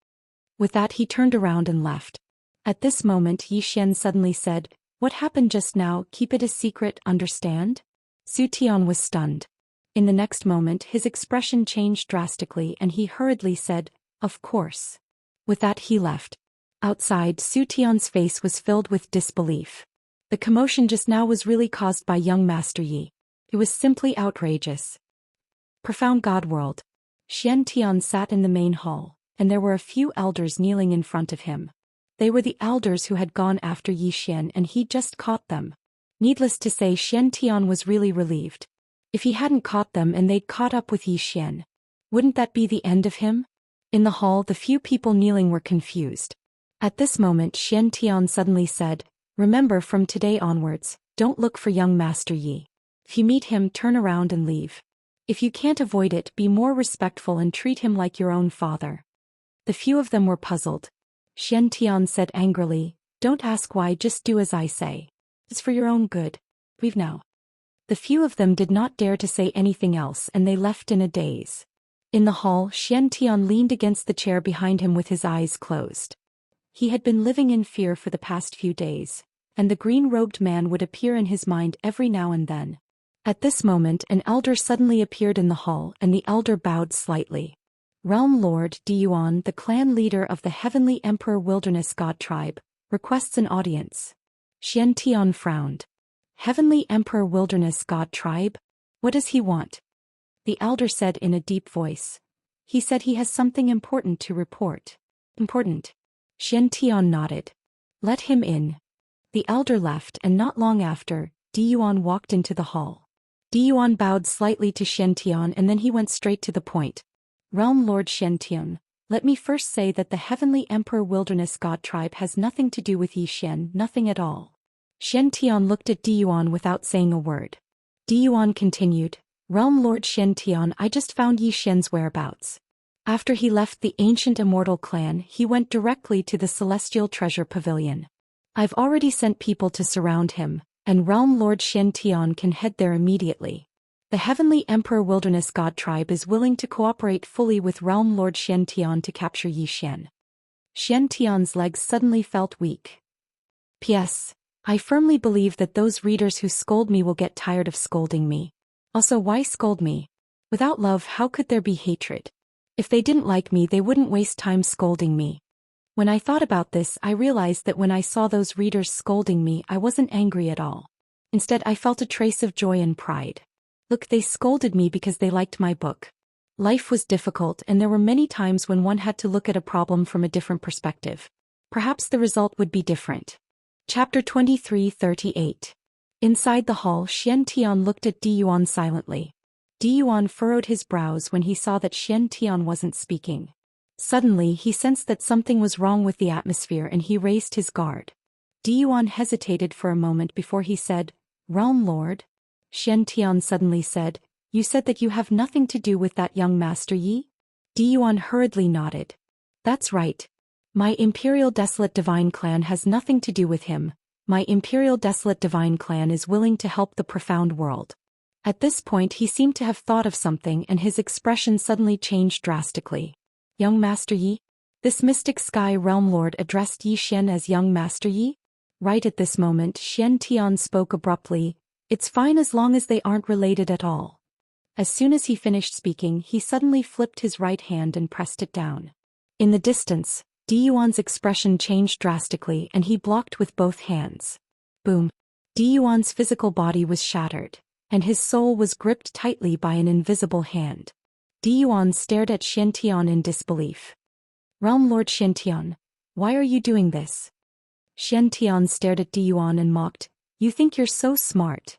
With that he turned around and left. At this moment Yi Xian suddenly said, "What happened just now? Keep it a secret, understand?" Su Tian was stunned. In the next moment his expression changed drastically and he hurriedly said, "Of course." With that he left. Outside, Su Tian's face was filled with disbelief. The commotion just now was really caused by young Master Yi. It was simply outrageous. Profound God World. Xiantian sat in the main hall, and there were a few elders kneeling in front of him. They were the elders who had gone after Yi Xian and he just caught them. Needless to say, Xiantian was really relieved. If he hadn't caught them and they'd caught up with Yi Xian, wouldn't that be the end of him? In the hall, the few people kneeling were confused. At this moment, Xiantian suddenly said, "Remember, from today onwards, don't look for young Master Yi. If you meet him, turn around and leave. If you can't avoid it, be more respectful and treat him like your own father." The few of them were puzzled. Xiantian said angrily, "Don't ask why, just do as I say. It's for your own good. Leave now." The few of them did not dare to say anything else and they left in a daze. In the hall, Xiantian leaned against the chair behind him with his eyes closed. He had been living in fear for the past few days, and the green-robed man would appear in his mind every now and then. At this moment an elder suddenly appeared in the hall and the elder bowed slightly. "Realm Lord Diyuan, the clan leader of the Heavenly Emperor Wilderness God Tribe, requests an audience." Xiantian frowned. "Heavenly Emperor Wilderness God Tribe? What does he want?" The elder said in a deep voice. "He said he has something important to report." "Important?" Xiantian nodded. "Let him in." The elder left and not long after, Diyuan walked into the hall. Diyuan bowed slightly to Xiantian and then he went straight to the point. "Realm Lord Xiantian, let me first say that the Heavenly Emperor Wilderness God Tribe has nothing to do with Yi Xian, nothing at all." Xiantian looked at Diyuan without saying a word. Diyuan continued, "Realm Lord Xiantian, I just found Yi Xian's whereabouts. After he left the ancient Immortal clan, he went directly to the Celestial Treasure Pavilion. I've already sent people to surround him, and Realm Lord Xiantian can head there immediately. The Heavenly Emperor Wilderness God Tribe is willing to cooperate fully with Realm Lord Xiantian to capture Yi Xian." Xiantian's legs suddenly felt weak. "P.S. I firmly believe that those readers who scold me will get tired of scolding me. Also, why scold me? Without love, how could there be hatred? If they didn't like me, they wouldn't waste time scolding me." When I thought about this, I realized that when I saw those readers scolding me, I wasn't angry at all. Instead, I felt a trace of joy and pride. Look, they scolded me because they liked my book. Life was difficult and there were many times when one had to look at a problem from a different perspective. Perhaps the result would be different. Chapter 23:38. Inside the hall, Xiantian looked at Diyuan silently. Diyuan furrowed his brows when he saw that Xiantian wasn't speaking. Suddenly he sensed that something was wrong with the atmosphere and he raised his guard. Diyuan hesitated for a moment before he said, "Realm Lord?" Xiantian suddenly said, "You said that you have nothing to do with that young Master Yi?" Diyuan hurriedly nodded. "That's right. My Imperial Desolate Divine Clan has nothing to do with him. My Imperial Desolate Divine Clan is willing to help the profound world." At this point he seemed to have thought of something and his expression suddenly changed drastically. "Young Master Yi?" This Mystic Sky Realm Lord addressed Yi Xian as Young Master Yi? Right at this moment Xiantian spoke abruptly, "It's fine as long as they aren't related at all." As soon as he finished speaking, he suddenly flipped his right hand and pressed it down. In the distance, Diyuan's expression changed drastically and he blocked with both hands. Boom! Diyuan's physical body was shattered, and his soul was gripped tightly by an invisible hand. Diyuan stared at Xiantian in disbelief. Realm Lord Xiantian, why are you doing this? Xiantian stared at Diyuan and mocked, you think you're so smart.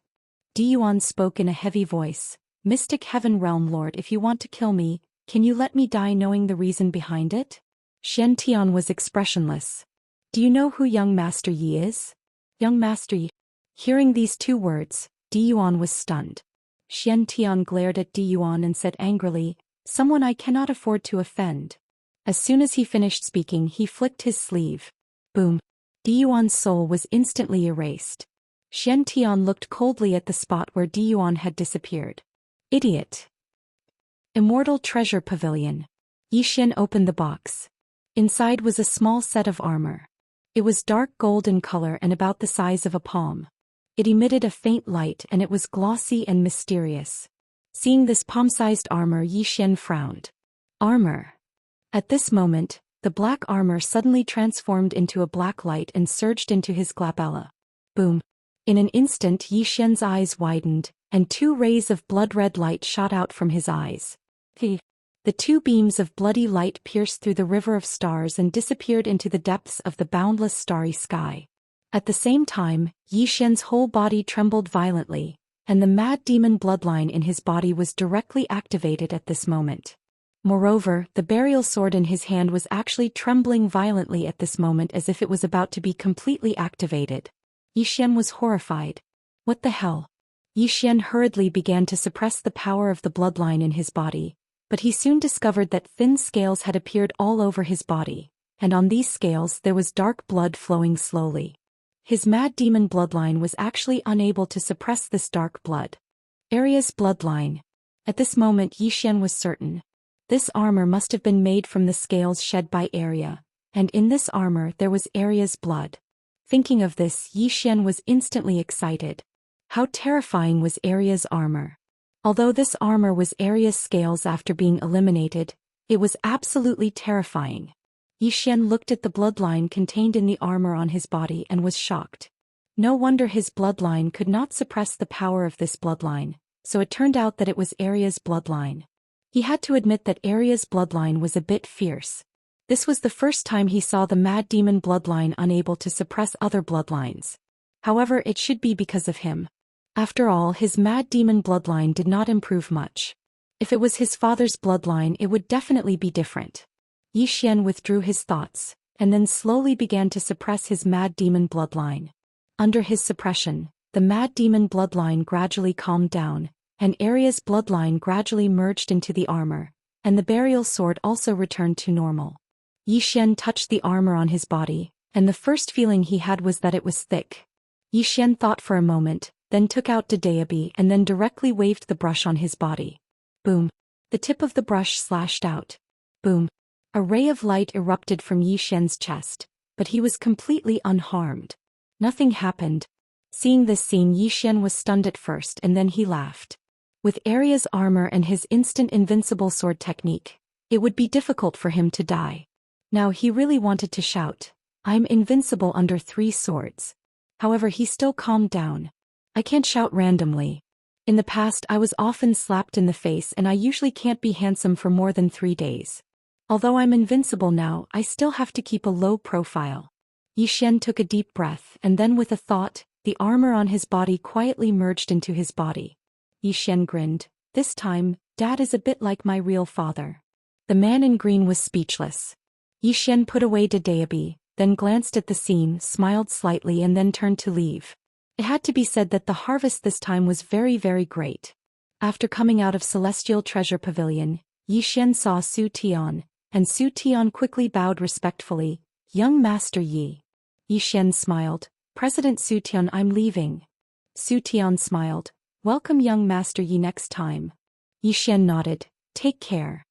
Diyuan spoke in a heavy voice, Mystic Heaven Realm Lord, if you want to kill me, can you let me die knowing the reason behind it? Xiantian was expressionless. Do you know who young Master Yi is? Young Master Yi. Hearing these two words, Diyuan was stunned. Xiantian glared at Diyuan and said angrily, someone I cannot afford to offend. As soon as he finished speaking, he flicked his sleeve. Boom. Diyuan's soul was instantly erased. Xiantian looked coldly at the spot where Diyuan had disappeared. Idiot. Immortal Treasure Pavilion. Yixian opened the box. Inside was a small set of armor. It was dark gold in color and about the size of a palm. It emitted a faint light and it was glossy and mysterious. Seeing this palm-sized armor, Yixian frowned. Armor. At this moment, the black armor suddenly transformed into a black light and surged into his glabella. Boom. In an instant, Yixian's eyes widened, and two rays of blood-red light shot out from his eyes. The two beams of bloody light pierced through the river of stars and disappeared into the depths of the boundless starry sky. At the same time, Yixian's whole body trembled violently, and the mad demon bloodline in his body was directly activated at this moment. Moreover, the burial sword in his hand was actually trembling violently at this moment as if it was about to be completely activated. Yixian was horrified. What the hell? Yixian hurriedly began to suppress the power of the bloodline in his body, but he soon discovered that thin scales had appeared all over his body, and on these scales there was dark blood flowing slowly. His mad demon bloodline was actually unable to suppress this dark blood. Aria's bloodline. At this moment Yixian was certain. This armor must have been made from the scales shed by Aria, and in this armor there was Aria's blood. Thinking of this, Yixian was instantly excited. How terrifying was Aria's armor. Although this armor was Aria's scales after being eliminated, it was absolutely terrifying. Yixian looked at the bloodline contained in the armor on his body and was shocked. No wonder his bloodline could not suppress the power of this bloodline, so it turned out that it was Aria's bloodline. He had to admit that Aria's bloodline was a bit fierce. This was the first time he saw the mad demon bloodline unable to suppress other bloodlines. However, it should be because of him. After all, his mad demon bloodline did not improve much. If it was his father's bloodline, it would definitely be different. Yixian withdrew his thoughts, and then slowly began to suppress his mad demon bloodline. Under his suppression, the mad demon bloodline gradually calmed down, and Aria's bloodline gradually merged into the armor, and the burial sword also returned to normal. Yixian touched the armor on his body, and the first feeling he had was that it was thick. Yixian thought for a moment, then took out Daoist and then directly waved the brush on his body. Boom. The tip of the brush slashed out. Boom. A ray of light erupted from Yixian's chest, but he was completely unharmed. Nothing happened. Seeing this scene, Yixian was stunned at first and then he laughed. With Aria's armor and his instant invincible sword technique, it would be difficult for him to die. Now he really wanted to shout, I'm invincible under 3 swords. However, he still calmed down. I can't shout randomly. In the past I was often slapped in the face and I usually can't be handsome for more than 3 days. Although I'm invincible now, I still have to keep a low profile. Yixian took a deep breath and then with a thought, the armor on his body quietly merged into his body. Yixian grinned. This time, Dad is a bit like my real father. The man in green was speechless. Yixian put away Daoist, then glanced at the scene, smiled slightly and then turned to leave. It had to be said that the harvest this time was very, very great. After coming out of Celestial Treasure Pavilion, Yixian saw Su Tian, and Su Tian quickly bowed respectfully. Young Master Yi. Yixian smiled. President Su Tian, I'm leaving. Su Tian smiled. Welcome young Master Yi next time. Yixian nodded. Take care.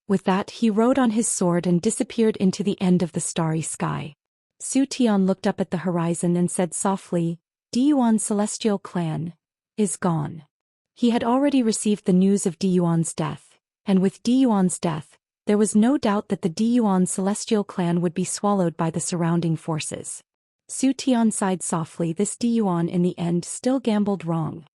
With that he rode on his sword and disappeared into the end of the starry sky. Su Tian looked up at the horizon and said softly, Diyuan's celestial clan is gone. He had already received the news of Diyuan's death, and with Diyuan's death, there was no doubt that the Diyuan celestial clan would be swallowed by the surrounding forces. Su Tian sighed softly. This Diyuan in the end still gambled wrong.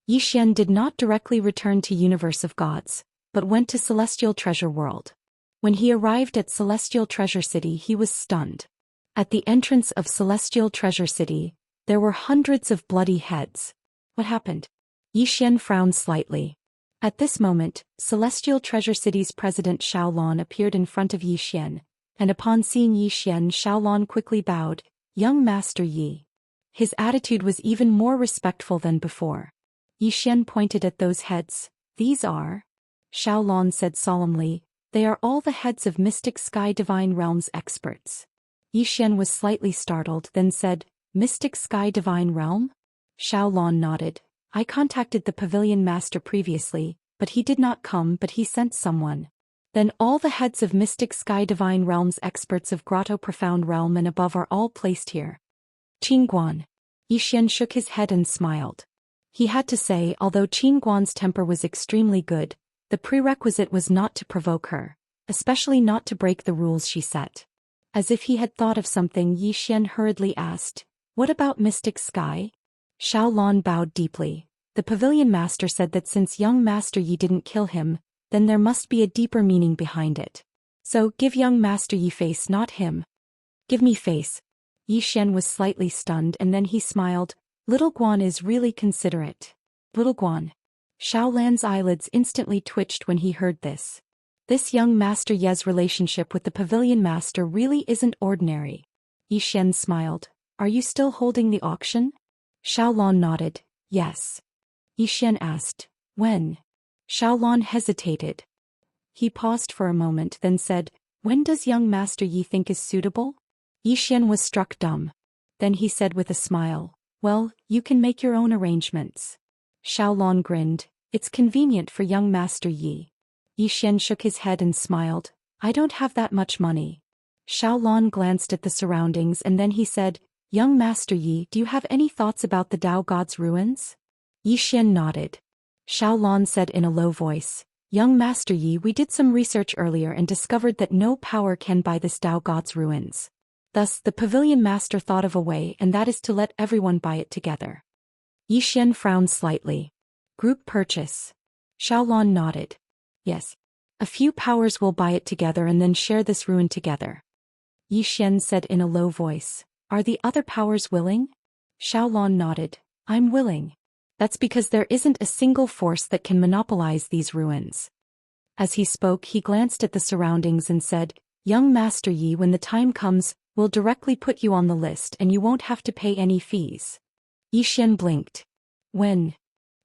Yi Xian did not directly return to Universe of Gods, but went to Celestial Treasure World. When he arrived at Celestial Treasure City, he was stunned. At the entrance of Celestial Treasure City, there were hundreds of bloody heads. What happened? Yi Xian frowned slightly. At this moment, Celestial Treasure City's president Xiaolon appeared in front of Yi Xian, and upon seeing Yi Xian, Xiaolon quickly bowed, "Young Master Yi." His attitude was even more respectful than before. Yi Xian pointed at those heads. "These are?" Xiaolon said solemnly, "They are all the heads of Mystic Sky Divine Realms experts." Yi Xian was slightly startled, then said, "Mystic Sky Divine Realm?" Xiaolon nodded. "I contacted the Pavilion Master previously, but he did not come, but he sent someone. Then all the heads of Mystic Sky Divine Realms experts of Grotto Profound Realm and above are all placed here." Qingguan. Yi Xian shook his head and smiled. He had to say, although Qingguan's temper was extremely good, the prerequisite was not to provoke her, especially not to break the rules she set. As if he had thought of something, Yi Xian hurriedly asked, "What about Mystic Sky?" Xiaolon bowed deeply. The Pavilion Master said that since young Master Yi didn't kill him, then there must be a deeper meaning behind it. So, give young Master Yi face, not him. "Give me face." Yi Xian was slightly stunned, and then he smiled. "Little Guan is really considerate." "Little Guan." Xiaolan's eyelids instantly twitched when he heard this. This young Master Ye's relationship with the Pavilion Master really isn't ordinary. Yi Xian smiled. "Are you still holding the auction?" Xiaolon nodded. "Yes." Yi Xian asked, "When?" Xiaolon hesitated. He paused for a moment, then said, "When does young Master Yi think is suitable?" Yi Xian was struck dumb. Then he said with a smile, "Well, you can make your own arrangements." Xiaolon grinned. "It's convenient for young Master Yi." Yi Xian shook his head and smiled. "I don't have that much money." Xiaolon glanced at the surroundings and then he said, "Young Master Yi, do you have any thoughts about the Dao God's ruins?" Yi Xian nodded. Xiaolon said in a low voice, "Young Master Yi, we did some research earlier and discovered that no power can buy this Dao God's ruins. Thus, the Pavilion Master thought of a way, and that is to let everyone buy it together." Yi Xian frowned slightly. "Group purchase?" Xiaolon nodded. "Yes. A few powers will buy it together and then share this ruin together." Yi Xian said in a low voice, "Are the other powers willing?" Xiaolon nodded. "I'm willing. That's because there isn't a single force that can monopolize these ruins." As he spoke, he glanced at the surroundings and said, "Young Master Yi, when the time comes, we'll directly put you on the list and you won't have to pay any fees." Yi Xian blinked. "When?"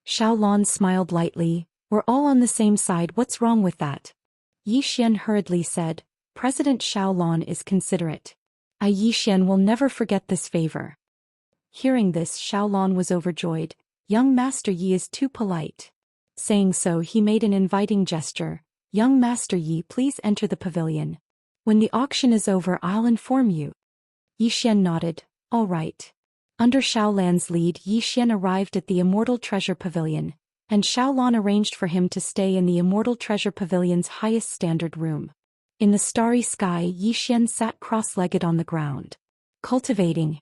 Xiaolon smiled lightly. "We're all on the same side, what's wrong with that?" Yi Xian hurriedly said, "President Xiaolon is considerate. Yi Xian will never forget this favor." Hearing this, Xiaolon was overjoyed. "Young Master Yi is too polite." Saying so, he made an inviting gesture. "Young Master Yi, please enter the pavilion. When the auction is over, I'll inform you." Yi Xian nodded. "All right." Under Xiaolan's lead, Yi Xian arrived at the Immortal Treasure Pavilion, and Xiaolon arranged for him to stay in the Immortal Treasure Pavilion's highest standard room. In the starry sky, Yi Xian sat cross-legged on the ground, cultivating.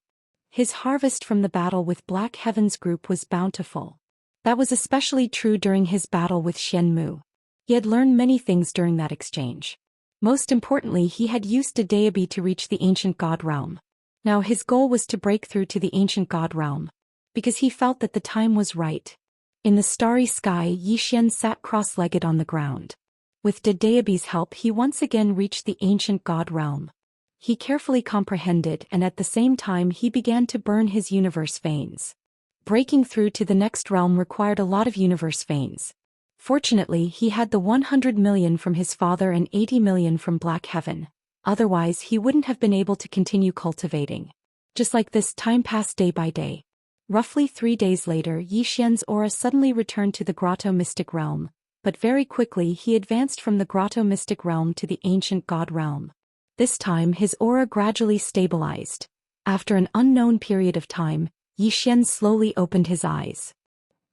His harvest from the battle with Black Heaven's group was bountiful. That was especially true during his battle with Shenmu. He had learned many things during that exchange. Most importantly, he had used Daoist to reach the ancient god realm. Now his goal was to break through to the ancient god realm, because he felt that the time was right. In the starry sky, Yi Xian sat cross-legged on the ground. With Daoist's help, he once again reached the ancient god realm. He carefully comprehended, and at the same time he began to burn his universe veins. Breaking through to the next realm required a lot of universe veins. Fortunately, he had the 100 million from his father and 80 million from Black Heaven. Otherwise, he wouldn't have been able to continue cultivating. Just like this, time passed day by day. Roughly 3 days later, Yi Xian's aura suddenly returned to the Grotto Mystic Realm, but very quickly he advanced from the Grotto Mystic Realm to the Ancient God Realm. This time, his aura gradually stabilized. After an unknown period of time, Yi Xian slowly opened his eyes.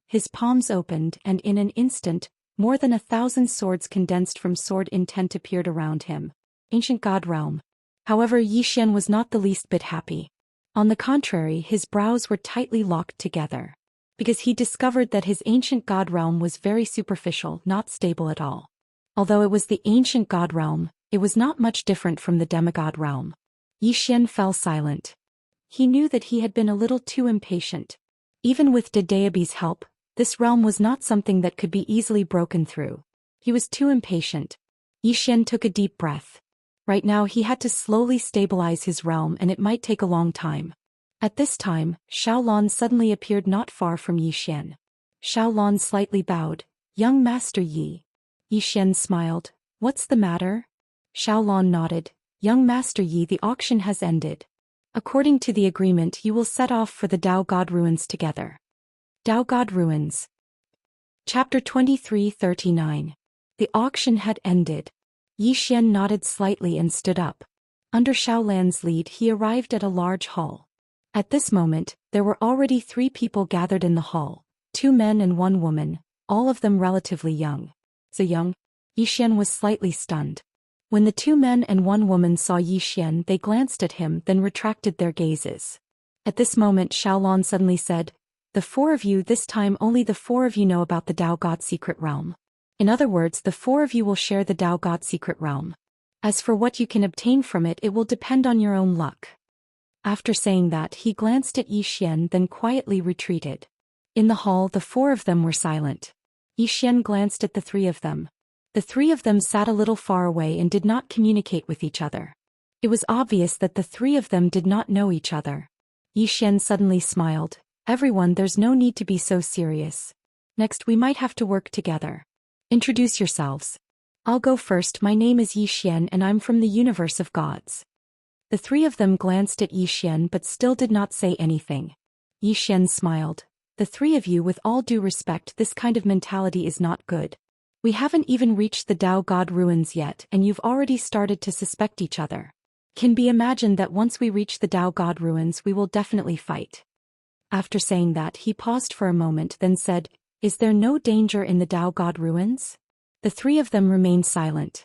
His palms opened, and in an instant, more than 1,000 swords condensed from sword intent appeared around him. Ancient God Realm. However, Yi Xian was not the least bit happy. On the contrary, his brows were tightly locked together. because he discovered that his ancient god realm was very superficial, not stable at all. Although it was the ancient god realm, it was not much different from the demigod realm. Xian fell silent. He knew that he had been a little too impatient. Even with Daoist's help, this realm was not something that could be easily broken through. He was too impatient. Xian took a deep breath. Right now he had to slowly stabilize his realm, and it might take a long time. At this time, Xiaolon suddenly appeared not far from Xian. Xiaolon slightly bowed. "Young Master Yi." Xian smiled. "What's the matter?" Xiaolon nodded. "Young Master Yi, the auction has ended. According to the agreement, you will set off for the Dao God Ruins together." Dao God Ruins. Chapter 2339. The auction had ended. Xian nodded slightly and stood up. Under Xiaolan's lead, he arrived at a large hall. At this moment, there were already 3 people gathered in the hall, 2 men and 1 woman, all of them relatively young. So young? Xian was slightly stunned. When the 2 men and 1 woman saw Xian, they glanced at him, then retracted their gazes. At this moment, Xiaolon suddenly said, "The 4 of you, this time only the 4 of you know about the Dao God secret realm. In other words, the 4 of you will share the Dao God secret realm. As for what you can obtain from it, it will depend on your own luck." After saying that, he glanced at Xian, then quietly retreated. In the hall, the 4 of them were silent. Xian glanced at the 3 of them. The 3 of them sat a little far away and did not communicate with each other. It was obvious that the 3 of them did not know each other. Xian suddenly smiled. "Everyone, there's no need to be so serious. Next, we might have to work together. Introduce yourselves." "I'll go first. My name is Xian and I'm from the universe of gods." The 3 of them glanced at Xian but still did not say anything. Xian smiled. "The 3 of you, with all due respect, this kind of mentality is not good. We haven't even reached the Dao God Ruins yet and you've already started to suspect each other. Can be imagined that once we reach the Dao God Ruins we will definitely fight." After saying that, he paused for a moment, then said, "Is there no danger in the Dao God Ruins?" The 3 of them remained silent.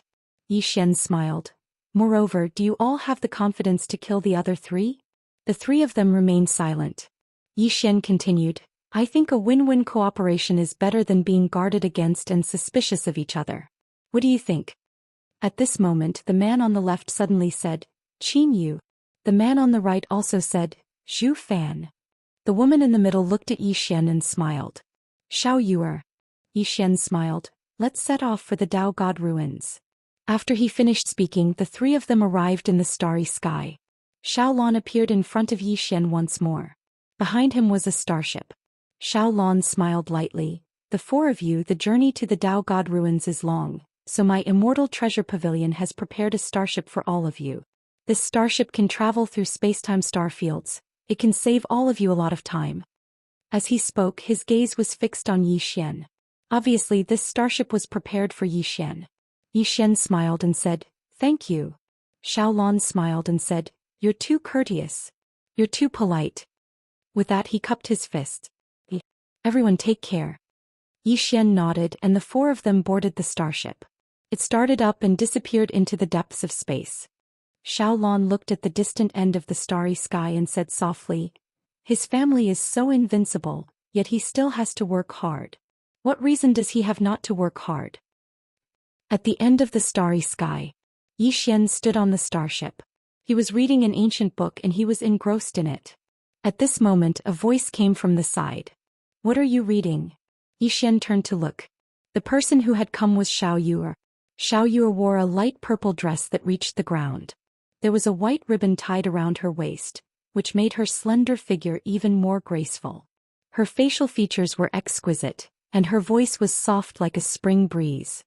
Xian smiled. "Moreover, do you all have the confidence to kill the other 3? The 3 of them remained silent. Xian continued, "I think a win-win cooperation is better than being guarded against and suspicious of each other. What do you think?" At this moment, the man on the left suddenly said, "Qin Yu." The man on the right also said, "Zhu Fan." The woman in the middle looked at Xian and smiled. "Xiao Yuer." Xian smiled. "Let's set off for the Dao God Ruins." After he finished speaking, the 3 of them arrived in the starry sky. Xiaolon appeared in front of Xian once more. Behind him was a starship. Xiaolon smiled lightly. "The 4 of you, the journey to the Dao God Ruins is long, so my Immortal Treasure Pavilion has prepared a starship for all of you. This starship can travel through spacetime star fields. It can save all of you a lot of time." As he spoke, his gaze was fixed on Xian. Obviously, this starship was prepared for Xian. Xian smiled and said, "Thank you." Xiaolon smiled and said, "You're too courteous. You're too polite." With that, he cupped his fist. "Everyone take care." Xian nodded and the 4 of them boarded the starship. It started up and disappeared into the depths of space. Xiaolon looked at the distant end of the starry sky and said softly, "His family is so invincible, yet he still has to work hard. What reason does he have not to work hard?" At the end of the starry sky, Xian stood on the starship. He was reading an ancient book and he was engrossed in it. At this moment, a voice came from the side. "What are you reading?" Xian turned to look. The person who had come was Xiao Yuer. Xiao Yuer wore a light purple dress that reached the ground. There was a white ribbon tied around her waist, which made her slender figure even more graceful. Her facial features were exquisite, and her voice was soft like a spring breeze.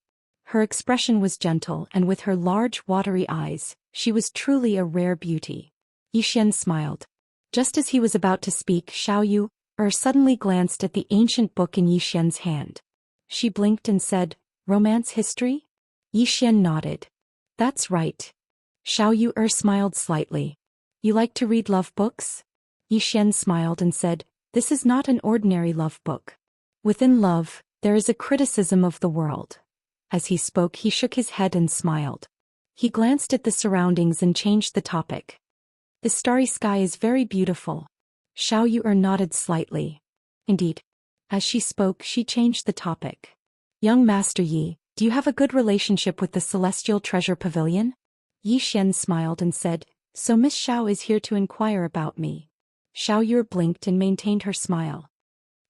Her expression was gentle, and with her large, watery eyes, she was truly a rare beauty. Xian smiled. Just as he was about to speak, Xiao Yuer suddenly glanced at the ancient book in Xian's hand. She blinked and said, "Romance history?" Xian nodded. "That's right." Xiao Yuer smiled slightly. "You like to read love books?" Xian smiled and said, "This is not an ordinary love book. Within love, there is a criticism of the world." As he spoke, he shook his head and smiled. He glanced at the surroundings and changed the topic. "The starry sky is very beautiful." Xiao Yuer nodded slightly. "Indeed." As she spoke, she changed the topic. Young Master Yi, do you have a good relationship with the Celestial Treasure Pavilion? Yi Xian smiled and said, so Miss Xiao is here to inquire about me. Xiao Yu blinked and maintained her smile.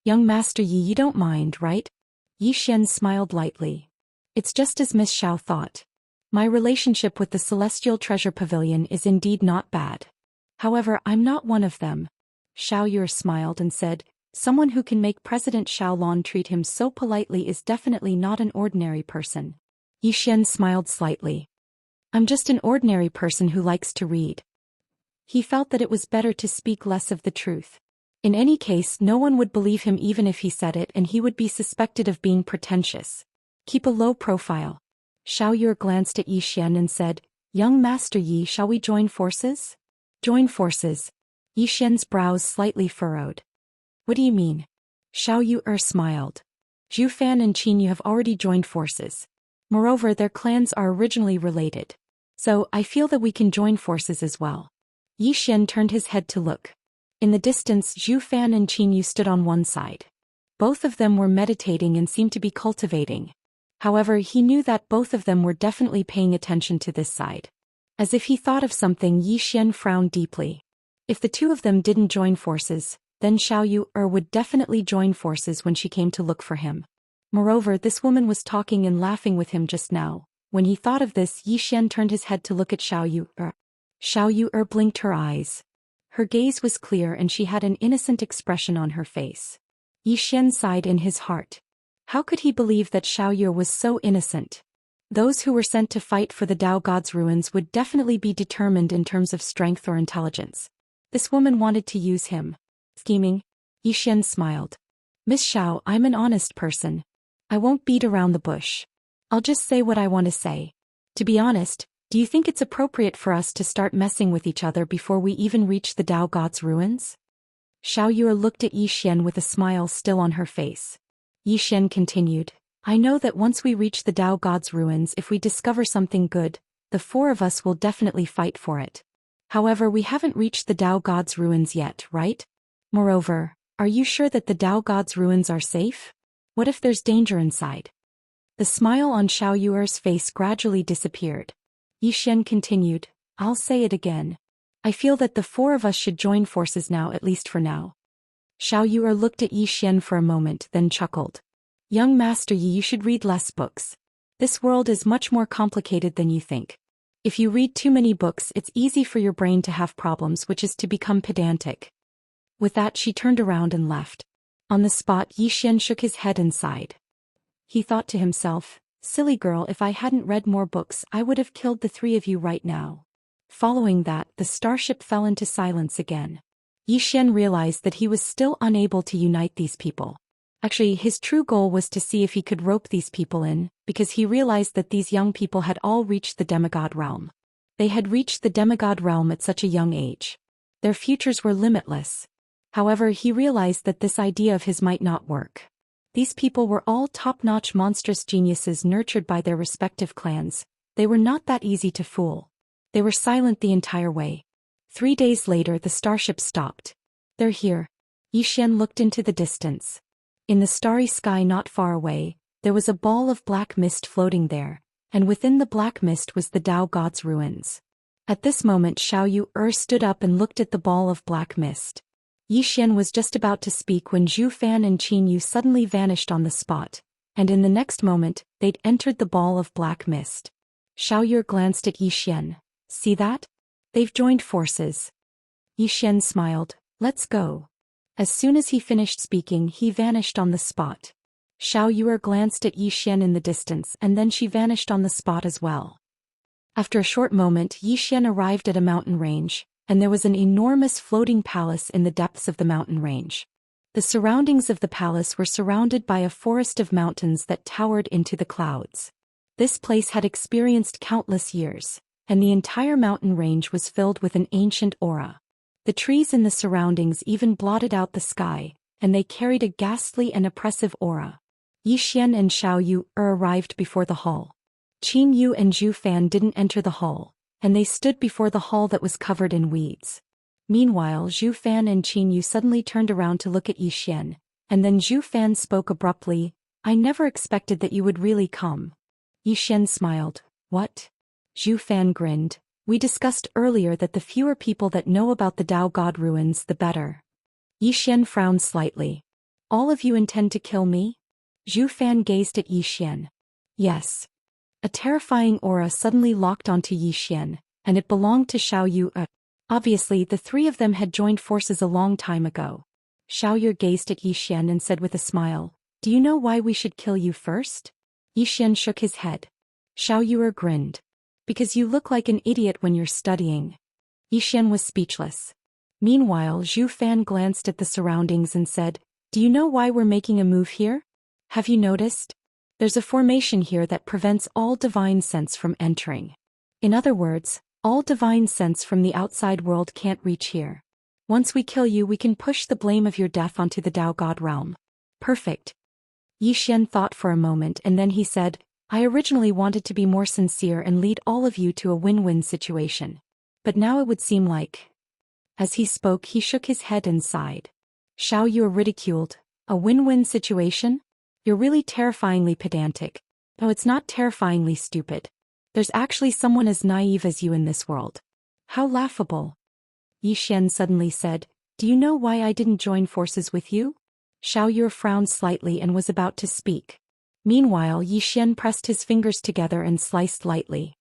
Young Master Yi, you don't mind, right? Yi Xian smiled lightly. It's just as Miss Xiao thought. My relationship with the Celestial Treasure Pavilion is indeed not bad. However, I'm not one of them. Xiao Yu smiled and said, someone who can make President Xiaolon treat him so politely is definitely not an ordinary person. Yi Xian smiled slightly. I'm just an ordinary person who likes to read. He felt that it was better to speak less of the truth. In any case, no one would believe him even if he said it, and he would be suspected of being pretentious. Keep a low profile. Xiao Yu glanced at Yi Xian and said, young Master Yi, shall we join forces? Join forces. Yi Xian's brows slightly furrowed. What do you mean? Xiao Yu smiled. Zhu Fan and Qin Yu have already joined forces. Moreover, their clans are originally related. So, I feel that we can join forces as well. Yi Xian turned his head to look. In the distance, Zhu Fan and Qin Yu stood on one side. Both of them were meditating and seemed to be cultivating. However, he knew that both of them were definitely paying attention to this side. As if he thought of something, Yi Xian frowned deeply. If the two of them didn't join forces, then Xiao Yu would definitely join forces when she came to look for him. Moreover, this woman was talking and laughing with him just now. When he thought of this, Yi Xian turned his head to look at Xiao Yu. Xiao Yu blinked her eyes. Her gaze was clear and she had an innocent expression on her face. Yi Xian sighed in his heart. How could he believe that Xiao Yu was so innocent? Those who were sent to fight for the Dao God's ruins would definitely be determined in terms of strength or intelligence. This woman wanted to use him. Scheming? Yi Xian smiled. Miss Xiao, I'm an honest person. I won't beat around the bush. I'll just say what I want to say. To be honest, do you think it's appropriate for us to start messing with each other before we even reach the Dao God's ruins? Xiao Yu looked at Yi Xian with a smile still on her face. Yi Xian continued, I know that once we reach the Dao God's ruins, if we discover something good, the four of us will definitely fight for it. However, we haven't reached the Dao God's ruins yet, right? Moreover, are you sure that the Dao God's ruins are safe? What if there's danger inside? The smile on Xiao Yu's face gradually disappeared. Yi Xian continued, I'll say it again. I feel that the four of us should join forces now, at least for now. Xiao Yu looked at Yi Xian for a moment, then chuckled. Young Master Yi, you should read less books. This world is much more complicated than you think. If you read too many books, it's easy for your brain to have problems, which is to become pedantic. With that, she turned around and left. On the spot, Yi Xian shook his head and sighed. He thought to himself, silly girl, if I hadn't read more books, I would have killed the three of you right now. Following that, the starship fell into silence again. Yi Xian realized that he was still unable to unite these people. Actually, his true goal was to see if he could rope these people in, because he realized that these young people had all reached the demigod realm. They had reached the demigod realm at such a young age. Their futures were limitless. However, he realized that this idea of his might not work. These people were all top-notch monstrous geniuses nurtured by their respective clans. They were not that easy to fool. They were silent the entire way. 3 days later, the starship stopped. They're here. Yi Xian looked into the distance. In the starry sky not far away, there was a ball of black mist floating there, and within the black mist was the Dao God's ruins. At this moment, Xiao Yu stood up and looked at the ball of black mist. Yi Xian was just about to speak when Zhu Fan and Qin Yu suddenly vanished on the spot, and in the next moment, they'd entered the ball of black mist. Xiao Yu glanced at Yi Xian. See that? They've joined forces. Yi Xian smiled. Let's go. As soon as he finished speaking, he vanished on the spot. Xiao Yu glanced at Yi Xian in the distance, and then she vanished on the spot as well. After a short moment, Yi Xian arrived at a mountain range, and there was an enormous floating palace in the depths of the mountain range. The surroundings of the palace were surrounded by a forest of mountains that towered into the clouds. This place had experienced countless years, and the entire mountain range was filled with an ancient aura. The trees in the surroundings even blotted out the sky, and they carried a ghastly and oppressive aura. Yi Xian and Xiao Yu arrived before the hall. Qin Yu and Zhu Fan didn't enter the hall, and they stood before the hall that was covered in weeds. Meanwhile, Zhu Fan and Qin Yu suddenly turned around to look at Yi Xian. And then Zhu Fan spoke abruptly, I never expected that you would really come. Yi Xian smiled. What? Zhu Fan grinned. We discussed earlier that the fewer people that know about the Dao God ruins, the better. Yi Xian frowned slightly. All of you intend to kill me? Zhu Fan gazed at Yi Xian. Yes. A terrifying aura suddenly locked onto Yi Xian, and it belonged to Xiao Yu. Obviously, the three of them had joined forces a long time ago. Xiao Yu gazed at Yi Xian and said with a smile, Do you know why we should kill you first? Yi Xian shook his head. Xiao Yu grinned. Because you look like an idiot when you're studying. Yi Xian was speechless. Meanwhile, Zhu Fan glanced at the surroundings and said, Do you know why we're making a move here? Have you noticed? There's a formation here that prevents all divine sense from entering. In other words, all divine sense from the outside world can't reach here. Once we kill you, we can push the blame of your death onto the Dao God realm. Perfect. Yi Xian thought for a moment and then he said, I originally wanted to be more sincere and lead all of you to a win-win situation. But now it would seem like. As he spoke, he shook his head and sighed. Xiao Yu ridiculed. A win-win situation? You're really terrifyingly pedantic. Oh, it's not terrifyingly stupid. There's actually someone as naive as you in this world. How laughable. Yi Xian suddenly said, Do you know why I didn't join forces with you? Xiao Yu frowned slightly and was about to speak. Meanwhile, Yi Xian pressed his fingers together and sliced lightly.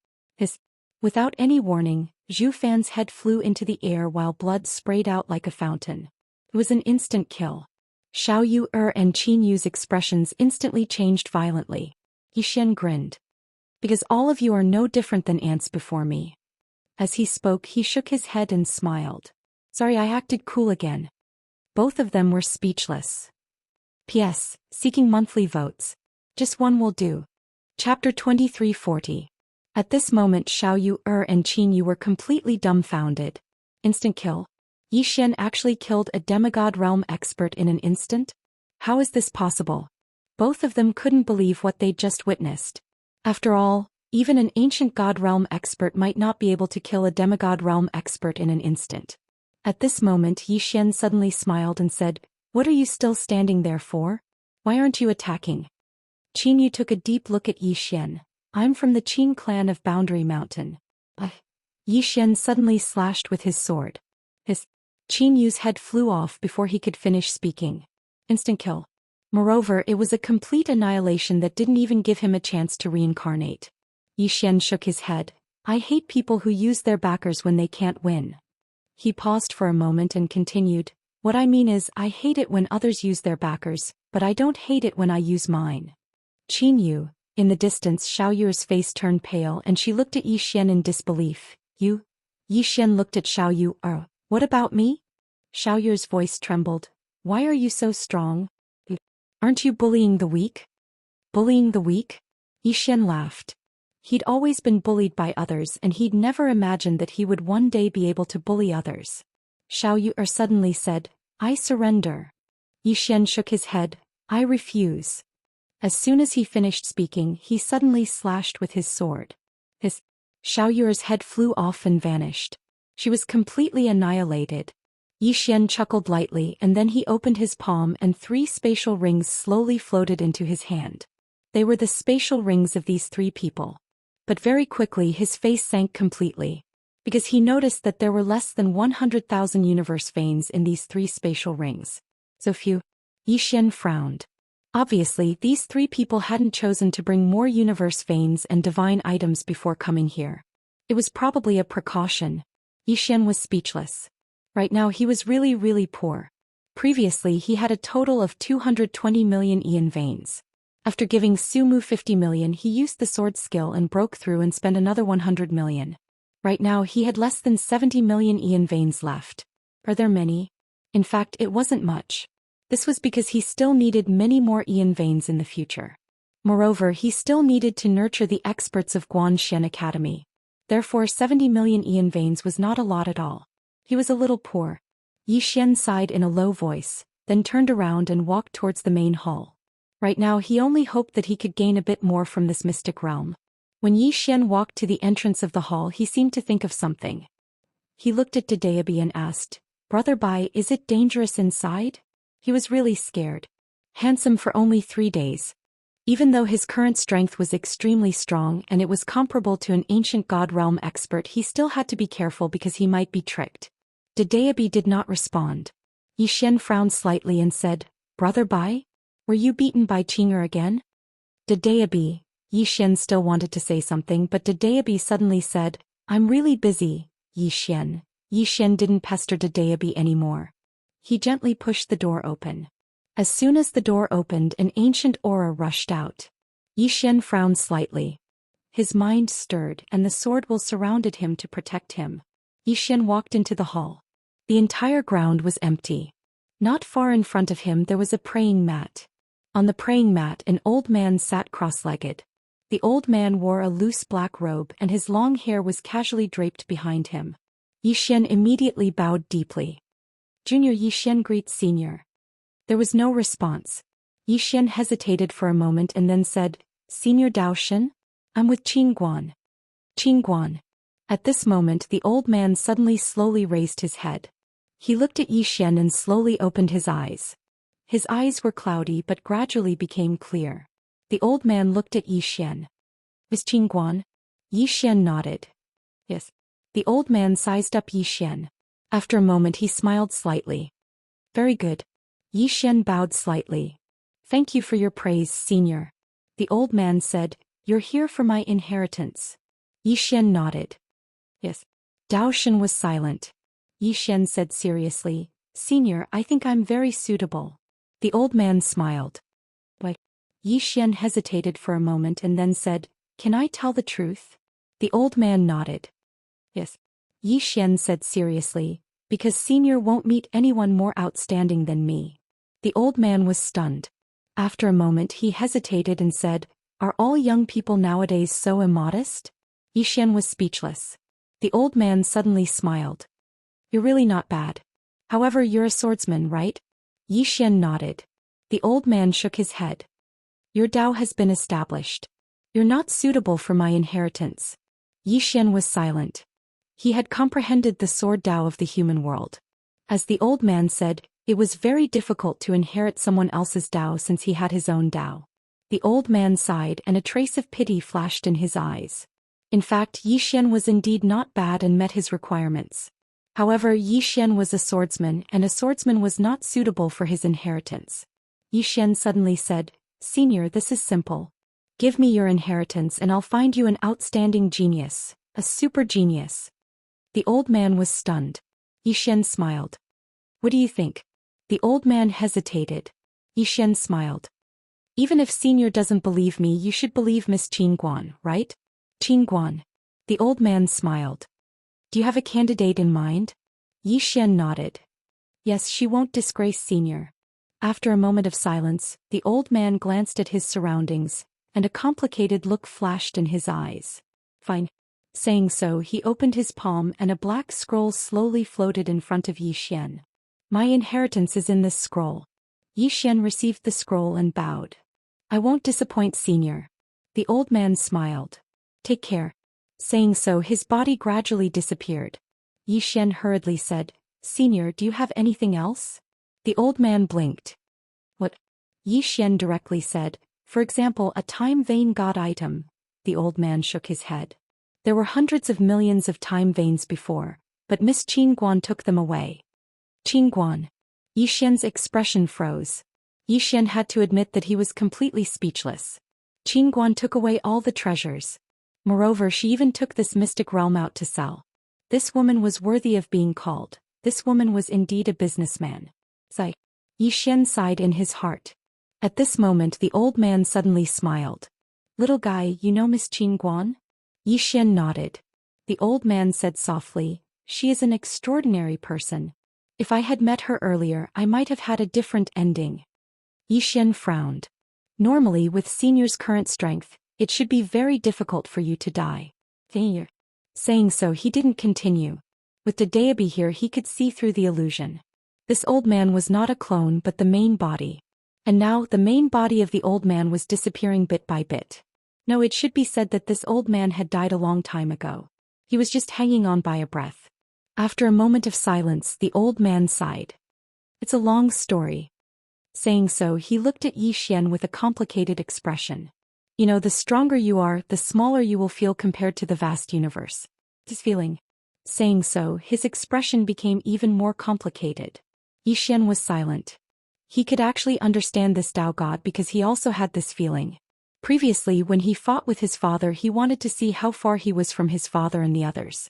Without any warning, Zhu Fan's head flew into the air while blood sprayed out like a fountain. It was an instant kill. Xiao Yu and Qin Yu's expressions instantly changed violently. Yi Xian grinned. Because all of you are no different than ants before me. As he spoke, he shook his head and smiled. Sorry, I acted cool again. Both of them were speechless. P.S. Seeking monthly votes. Just one will do. Chapter 2340. At this moment Xiao Yu and Qin Yu were completely dumbfounded. Instant kill. Yi Xian actually killed a demigod realm expert in an instant? How is this possible? Both of them couldn't believe what they'd just witnessed. After all, even an ancient god realm expert might not be able to kill a demigod realm expert in an instant. At this moment Yi Xian suddenly smiled and said, What are you still standing there for? Why aren't you attacking? Qin Yu took a deep look at Yi Xian. I'm from the Qin clan of Boundary Mountain. Yi Xian suddenly slashed with his sword. Qin Yu's head flew off before he could finish speaking. Instant kill. Moreover, it was a complete annihilation that didn't even give him a chance to reincarnate. Yi Xian shook his head. I hate people who use their backers when they can't win. He paused for a moment and continued, What I mean is, I hate it when others use their backers, but I don't hate it when I use mine. Qin Yu. In the distance Xiao Yu's face turned pale and she looked at Yi Xian in disbelief. You? Yi Xian looked at Xiao Yu. What about me? Xiao Yu's voice trembled. Why are you so strong? Aren't you bullying the weak? Bullying the weak? Yi Xian laughed. He'd always been bullied by others and he'd never imagined that he would one day be able to bully others. Xiao Yu suddenly said, I surrender. Yi Xian shook his head. I refuse. As soon as he finished speaking, he suddenly slashed with his sword. Xiao Yu's head flew off and vanished. She was completely annihilated. Yi Xian chuckled lightly and then he opened his palm and 3 spatial rings slowly floated into his hand. They were the spatial rings of these 3 people. But very quickly his face sank completely. Because he noticed that there were less than 100,000 universe veins in these 3 spatial rings. So few. Yi Xian frowned. Obviously, these 3 people hadn't chosen to bring more universe veins and divine items before coming here. It was probably a precaution. Yi Xian was speechless. Right now he was really poor. Previously he had a total of 220 million Ian veins. After giving Sumu 50 million he used the sword skill and broke through and spent another 100 million. Right now he had less than 70 million Ian veins left. Are there many? In fact, it wasn't much. This was because he still needed many more Ian veins in the future. Moreover, he still needed to nurture the experts of Guanxian Academy. Therefore 70 million Ian veins was not a lot at all. He was a little poor. Yi Xian sighed in a low voice, then turned around and walked towards the main hall. Right now he only hoped that he could gain a bit more from this mystic realm. When Yi Xian walked to the entrance of the hall he seemed to think of something. He looked at Daoist and asked, Brother Bai, is it dangerous inside? He was really scared. handsome for only 3 days. Even though his current strength was extremely strong and it was comparable to an ancient god realm expert, he still had to be careful because he might be tricked. Daoist did not respond. Yi Xian frowned slightly and said, "Brother Bai? Were you beaten by Qing'er again?" Daoist. Yi Xian still wanted to say something, but Daoist suddenly said, "I'm really busy, Yi Xian." Yi Xian didn't pester Daoist anymore. He gently pushed the door open. As soon as the door opened, an ancient aura rushed out. Yi Xian frowned slightly. His mind stirred, and the sword will surrounded him to protect him. Yi Xian walked into the hall. The entire ground was empty. Not far in front of him there was a praying mat. On the praying mat an old man sat cross-legged. The old man wore a loose black robe and his long hair was casually draped behind him. Yi Xian immediately bowed deeply. "Junior Yi Xian greets Senior." There was no response. Yi Xian hesitated for a moment and then said, "Senior Daoist? I'm with Qingguan." Qingguan. At this moment the old man suddenly slowly raised his head. He looked at Yi Xian and slowly opened his eyes. His eyes were cloudy but gradually became clear. The old man looked at Yi Xian. "Is Qingguan?" Yi Xian nodded. "Yes." The old man sized up Yi Xian. After a moment he smiled slightly. "Very good." Yi Xian bowed slightly. "Thank you for your praise, Senior." The old man said, "You're here for my inheritance." Yi Xian nodded. "Yes." Daoist was silent. Yi Xian said seriously, "Senior, I think I'm very suitable." The old man smiled. "Why?" Yi Xian hesitated for a moment and then said, "Can I tell the truth?" The old man nodded. "Yes." Yi Xian said seriously, "Because Senior won't meet anyone more outstanding than me." The old man was stunned. After a moment he hesitated and said, "Are all young people nowadays so immodest?" Yi Xian was speechless. The old man suddenly smiled. "You're really not bad. However, you're a swordsman, right?" Yi Xian nodded. The old man shook his head. "Your Dao has been established. You're not suitable for my inheritance." Yi Xian was silent. He had comprehended the sword Dao of the human world. As the old man said, it was very difficult to inherit someone else's Dao since he had his own Dao. The old man sighed and a trace of pity flashed in his eyes. In fact, Yi Xian was indeed not bad and met his requirements. However, Yi Xian was a swordsman and a swordsman was not suitable for his inheritance. Yi Xian suddenly said, "Senior, this is simple. Give me your inheritance and I'll find you an outstanding genius, a super genius." The old man was stunned. Yi Xian smiled. "What do you think?" The old man hesitated. Yi Xian smiled. "Even if Senior doesn't believe me, you should believe Miss Qingguan, right?" "Qingguan." The old man smiled. "Do you have a candidate in mind?" Yi Xian nodded. "Yes, she won't disgrace Senior." After a moment of silence, the old man glanced at his surroundings, and a complicated look flashed in his eyes. "Fine." Saying so, he opened his palm and a black scroll slowly floated in front of Yi Xian. "My inheritance is in this scroll." Yi Xian received the scroll and bowed. "I won't disappoint Senior." The old man smiled. "Take care." Saying so, his body gradually disappeared. Yi Xian hurriedly said, "Senior, do you have anything else?" The old man blinked. "What?" Yi Xian directly said, "For example, a time vein god item." The old man shook his head. "There were hundreds of millions of time veins before, but Miss Qingguan took them away." "Qingguan." Yi Xian's expression froze. Yi Xian had to admit that he was completely speechless. Qingguan took away all the treasures. Moreover, she even took this mystic realm out to sell. This woman was worthy of being called. This woman was indeed a businessman. Sigh. Yi Xian sighed in his heart. At this moment the old man suddenly smiled. "Little guy, you know Miss Qingguan?" Yi Xian nodded. The old man said softly, "She is an extraordinary person. If I had met her earlier, I might have had a different ending." Yi Xian frowned. "Normally, with Senior's current strength, it should be very difficult for you to die." Senior. Saying so, he didn't continue. With the Daoist here, he could see through the illusion. This old man was not a clone but the main body. And now, the main body of the old man was disappearing bit by bit. No, it should be said that this old man had died a long time ago. He was just hanging on by a breath. After a moment of silence, the old man sighed. "It's a long story." Saying so, he looked at Yi Xian with a complicated expression. You know, the stronger you are, the smaller you will feel compared to the vast universe. His feeling. Saying so, his expression became even more complicated. Yi Xian was silent. He could actually understand this Tao God because he also had this feeling. Previously, when he fought with his father, he wanted to see how far he was from his father and the others.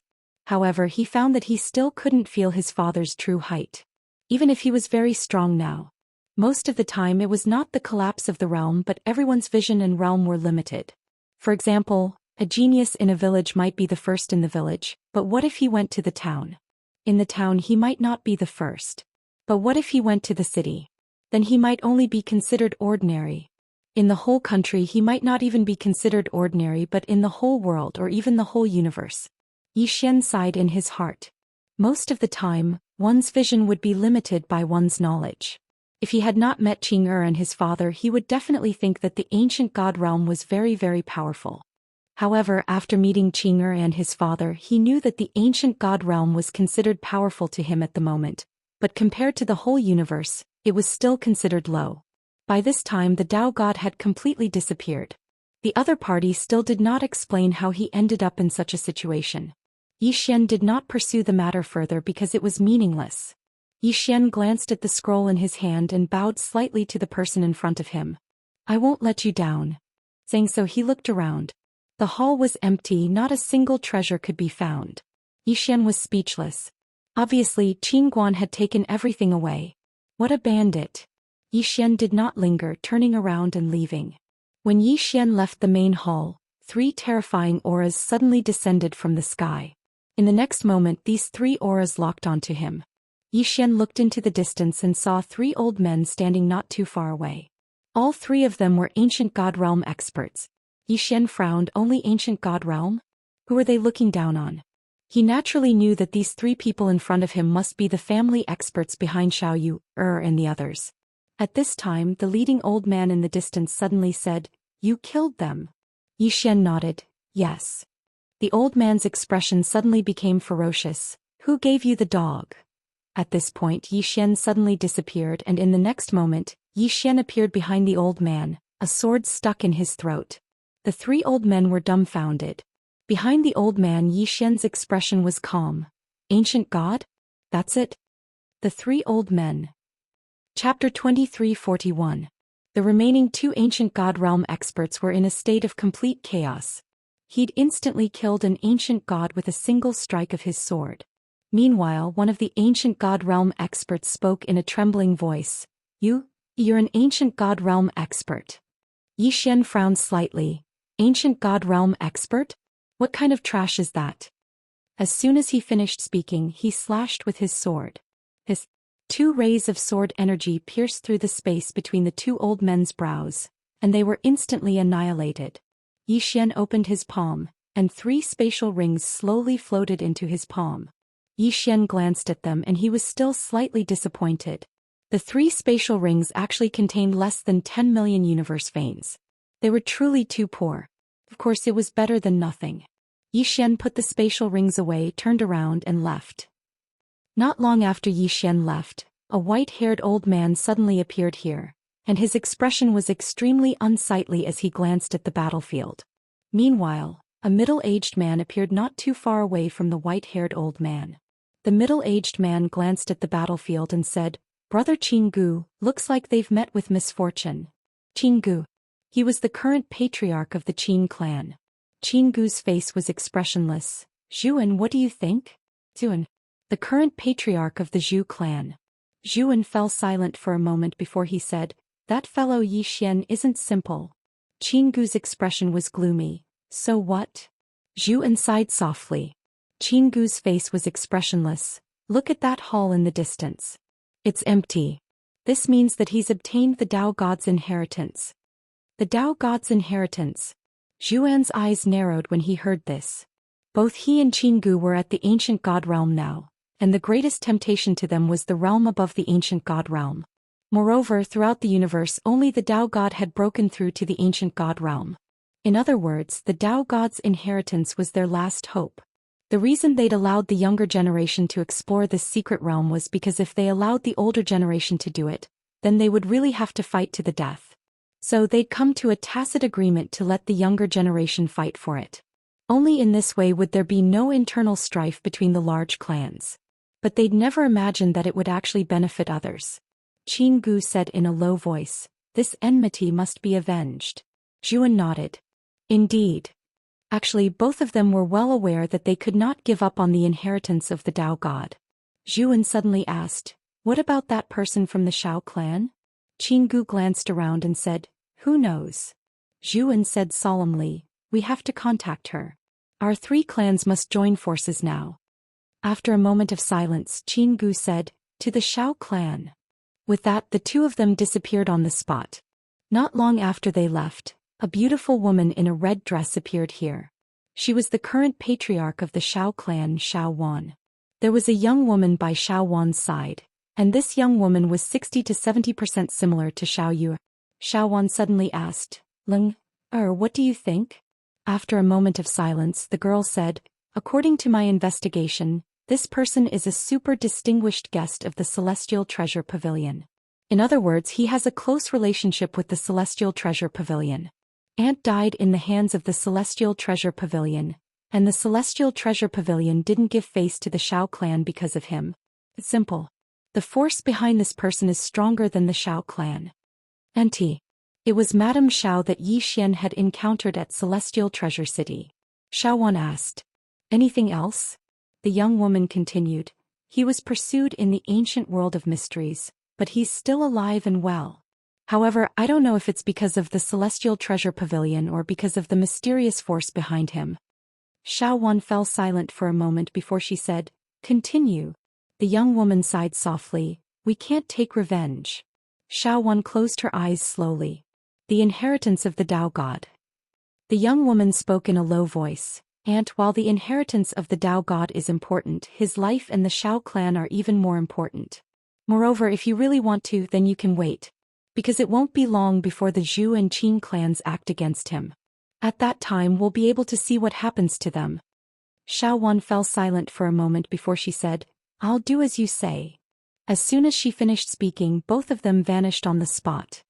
However, he found that he still couldn't feel his father's true height. Even if he was very strong now. Most of the time it was not the collapse of the realm, but everyone's vision and realm were limited. For example, a genius in a village might be the first in the village, but what if he went to the town? In the town he might not be the first. But what if he went to the city? Then he might only be considered ordinary. In the whole country he might not even be considered ordinary, but in the whole world or even the whole universe. Yi Xian sighed in his heart. Most of the time, one's vision would be limited by one's knowledge. If he had not met Qing'er and his father, he would definitely think that the ancient god realm was very, very powerful. However, after meeting Qing'er and his father, he knew that the ancient god realm was considered powerful to him at the moment, but compared to the whole universe, it was still considered low. By this time the Tao God had completely disappeared. The other party still did not explain how he ended up in such a situation. Yi Xian did not pursue the matter further because it was meaningless. Yi Xian glanced at the scroll in his hand and bowed slightly to the person in front of him. I won't let you down. Saying so, he looked around. The hall was empty, not a single treasure could be found. Yi Xian was speechless. Obviously, Qin Guan had taken everything away. What a bandit. Yi Xian did not linger, turning around and leaving. When Yi Xian left the main hall, 3 terrifying auras suddenly descended from the sky. In the next moment, these 3 auras locked onto him. Yi Xian looked into the distance and saw 3 old men standing not too far away. All 3 of them were ancient god realm experts. Yi Xian frowned. Only ancient god realm? Who were they looking down on? He naturally knew that these 3 people in front of him must be the family experts behind Xiaoyu, and the others. At this time, the leading old man in the distance suddenly said, You killed them. Yi Xian nodded, yes. The old man's expression suddenly became ferocious. Who gave you the dog? At this point, Yi Xian suddenly disappeared, and in the next moment, Yi Xian appeared behind the old man, a sword stuck in his throat. The 3 old men were dumbfounded. Behind the old man, Yi Xian's expression was calm. Ancient god? That's it? The 3 old men. Chapter 23:41. The remaining 2 ancient god realm experts were in a state of complete chaos. He'd instantly killed an ancient god with a single strike of his sword. Meanwhile, one of the ancient god realm experts spoke in a trembling voice. You're an ancient god realm expert. Yi Xian frowned slightly. Ancient god realm expert? What kind of trash is that? As soon as he finished speaking, he slashed with his sword. His 2 rays of sword energy pierced through the space between the 2 old men's brows, and they were instantly annihilated. Yi Xian opened his palm, and 3 spatial rings slowly floated into his palm. Yi Xian glanced at them and he was still slightly disappointed. The 3 spatial rings actually contained less than 10 million universe veins. They were truly too poor. Of course, it was better than nothing. Yi Xian put the spatial rings away, turned around and left. Not long after Yi Xian left, a white-haired old man suddenly appeared here, and his expression was extremely unsightly as he glanced at the battlefield. Meanwhile, a middle-aged man appeared not too far away from the white-haired old man. The middle-aged man glanced at the battlefield and said, Brother Qinggu, looks like they've met with misfortune. Qinggu. He was the current patriarch of the Qin clan. Qinggu's face was expressionless. Zhuan, what do you think? Zhuan. The current patriarch of the Zhu clan. Zhuan fell silent for a moment before he said, That fellow Yi Xian isn't simple. Qinggu's expression was gloomy. So what? Zhuan sighed softly. Qinggu's face was expressionless. Look at that hall in the distance. It's empty. This means that he's obtained the Tao God's inheritance. The Tao God's inheritance. Zhuan's eyes narrowed when he heard this. Both he and Qinggu were at the ancient god realm now, and the greatest temptation to them was the realm above the ancient god realm. Moreover, throughout the universe only the Tao God had broken through to the ancient god realm. In other words, the Tao God's inheritance was their last hope. The reason they'd allowed the younger generation to explore this secret realm was because if they allowed the older generation to do it, then they would really have to fight to the death. So they'd come to a tacit agreement to let the younger generation fight for it. Only in this way would there be no internal strife between the large clans. But they'd never imagined that it would actually benefit others. Qin Gu said in a low voice, "This enmity must be avenged." Zhuan nodded. Indeed. Actually, both of them were well aware that they could not give up on the inheritance of the Dao God. Zhuan suddenly asked, "What about that person from the Shao clan?" Qin Gu glanced around and said, "Who knows?" Zhuan said solemnly, "We have to contact her. Our 3 clans must join forces now." After a moment of silence, Qin Gu said, "To the Shao clan." With that, the 2 of them disappeared on the spot. Not long after they left, a beautiful woman in a red dress appeared here. She was the current patriarch of the Shao clan, Shao Wan. There was a young woman by Shao Wan's side, and this young woman was 60 to 70% similar to Shao Yu. Shao Wan suddenly asked, "Leng, what do you think?" After a moment of silence, the girl said, "According to my investigation, this person is a super distinguished guest of the Celestial Treasure Pavilion. In other words, he has a close relationship with the Celestial Treasure Pavilion. Aunt died in the hands of the Celestial Treasure Pavilion, and the Celestial Treasure Pavilion didn't give face to the Shao clan because of him. It's simple. The force behind this person is stronger than the Shao clan." Auntie. It was Madame Shao that Yi Xian had encountered at Celestial Treasure City. Shao Wan asked, "Anything else?" The young woman continued, "He was pursued in the ancient world of mysteries, but he's still alive and well. However, I don't know if it's because of the Celestial Treasure Pavilion or because of the mysterious force behind him." Shao Wan fell silent for a moment before she said, "Continue." The young woman sighed softly, "We can't take revenge." Shao Wan closed her eyes slowly. The inheritance of the Dao God. The young woman spoke in a low voice, "Aunt, while the inheritance of the Dao God is important, his life and the Shao clan are even more important. Moreover, if you really want to, then you can wait. Because it won't be long before the Zhu and Qin clans act against him. At that time we'll be able to see what happens to them." Shao Wan fell silent for a moment before she said, "I'll do as you say." As soon as she finished speaking, both of them vanished on the spot.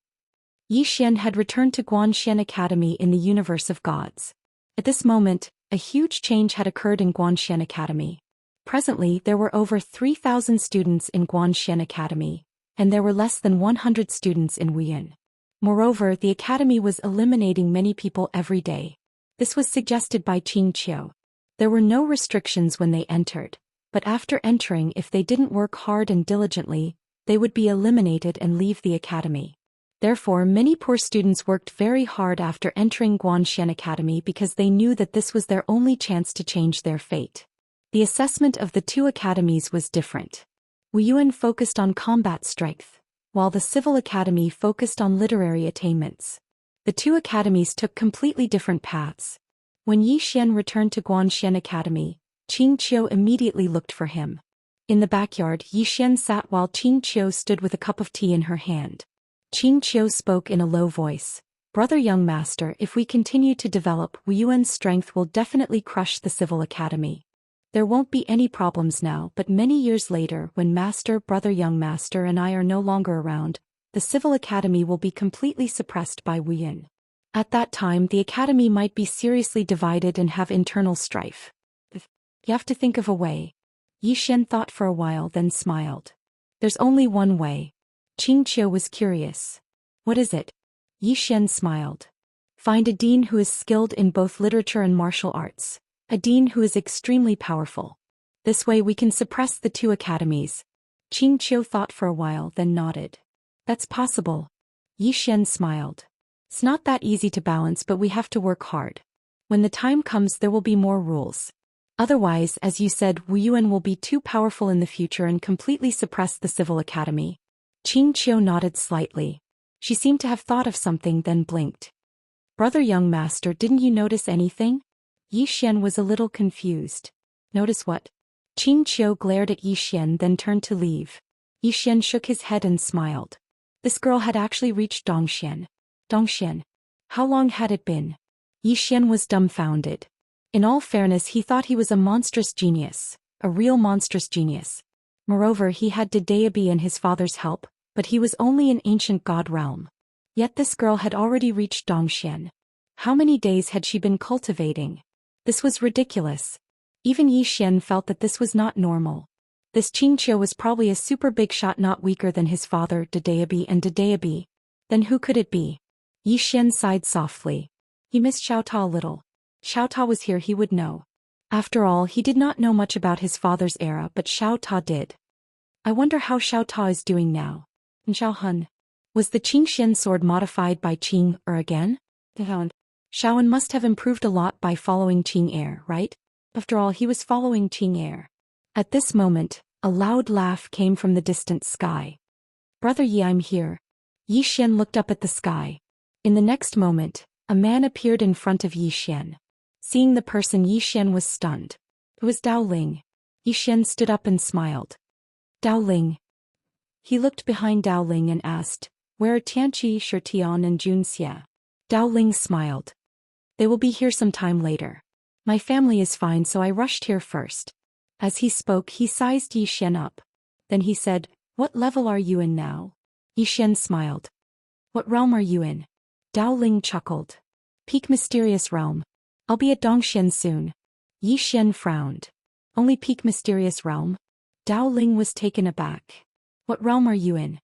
Yi Xian had returned to Guanxian Academy in the universe of gods. At this moment, a huge change had occurred in Guanxian Academy. Presently, there were over 3,000 students in Guanxian Academy, and there were less than 100 students in Wuyin. Moreover, the academy was eliminating many people every day. This was suggested by Qing Qiu. There were no restrictions when they entered, but after entering, if they didn't work hard and diligently, they would be eliminated and leave the academy. Therefore, many poor students worked very hard after entering Guanxian Academy because they knew that this was their only chance to change their fate. The assessment of the 2 academies was different. Wuyuan focused on combat strength, while the Civil Academy focused on literary attainments. The 2 academies took completely different paths. When Yi Xian returned to Guanxian Academy, Qing Qiu immediately looked for him. In the backyard, Yi Xian sat while Qing Qiu stood with a cup of tea in her hand. Qing Qiu spoke in a low voice, "Brother young master, if we continue to develop, Wuyuan's strength will definitely crush the Civil Academy. There won't be any problems now, but many years later, when brother young master and I are no longer around, the Civil Academy will be completely suppressed by Wuyuan. At that time, the academy might be seriously divided and have internal strife. You have to think of a way." Yi Xian thought for a while, then smiled. "There's only one way." Qing Qiu was curious. "What is it?" Yi Xian smiled. "Find a dean who is skilled in both literature and martial arts. A dean who is extremely powerful. This way we can suppress the 2 academies." Qing Qiu thought for a while, then nodded. "That's possible." Yi Xian smiled. "It's not that easy to balance, but we have to work hard. When the time comes, there will be more rules. Otherwise, as you said, Wuyuan will be too powerful in the future and completely suppress the Civil Academy." Qing Qiu nodded slightly. She seemed to have thought of something, then blinked. "Brother young master, didn't you notice anything?" Yi Xian was a little confused. "Notice what?" Qing Qiu glared at Yi Xian, then turned to leave. Yi Xian shook his head and smiled. This girl had actually reached Dongxian. Dongxian. How long had it been? Yi Xian was dumbfounded. In all fairness, he thought he was a monstrous genius, a real monstrous genius. Moreover, he had Daoist and his father's help, But he was only in ancient god realm. Yet this girl had already reached Zhou Xian. How many days had she been cultivating? This was ridiculous. Even Xian felt that this was not normal. This Xianxia was probably a super big shot, not weaker than his father, Daoist. Then who could it be? Xian sighed softly. He missed Xiaota a little. Xiaota was here, he would know. After all, he did not know much about his father's era, but Xiaota did. I wonder how Xiaota is doing now. And Xiaohun. Was the Qingxian sword modified by Qing again? Xiaohun must have improved a lot by following Qing Air, right? After all, he was following Qing Air. At this moment, a loud laugh came from the distant sky. Brother Yi, I'm here. Xian looked up at the sky. In the next moment, a man appeared in front of Xian. Seeing the person, Xian was stunned. It was Dao Ling. Xian stood up and smiled. Dao Ling. He looked behind Dao Ling and asked, where are Tianqi, Shitian and Junxia? Dao Ling smiled. They will be here some time later. My family is fine, so I rushed here first. As he spoke, he sized Xian up. Then he said, what level are you in now? Xian smiled. What realm are you in? Dao Ling chuckled. Peak Mysterious Realm. I'll be at Dongxian soon. Xian frowned. Only Peak Mysterious Realm? Dao Ling was taken aback. What realm are you in?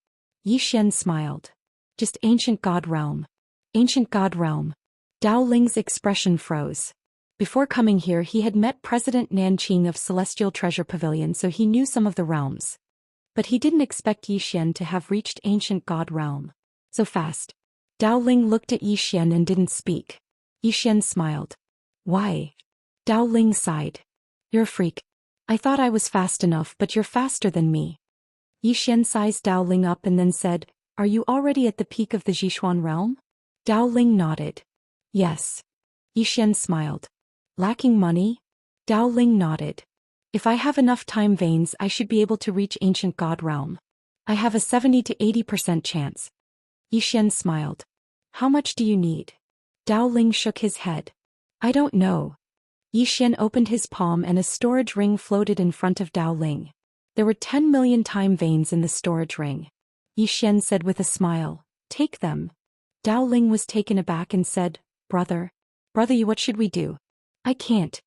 Xian smiled. Just Ancient God Realm. Ancient God Realm. Dao Ling's expression froze. Before coming here, he had met President Nanqing of Celestial Treasure Pavilion, so he knew some of the realms. But he didn't expect Xian to have reached Ancient God Realm so fast. Dao Ling looked at Xian and didn't speak. Xian smiled. Why? Dao Ling sighed. You're a freak. I thought I was fast enough, but you're faster than me. Xian sized Dao Ling up and then said, are you already at the peak of the Zhishuan realm? Dao Ling nodded. Yes. Xian smiled. Lacking money? Dao Ling nodded. If I have enough time veins, I should be able to reach Ancient God Realm. I have a 70 to 80% chance. Xian smiled. How much do you need? Dao Ling shook his head. I don't know. Xian opened his palm and a storage ring floated in front of Dao Ling. There were 10 million time veins in the storage ring. Xian said with a smile, take them. Dao Ling was taken aback and said, Brother Yi, what should we do? I can't.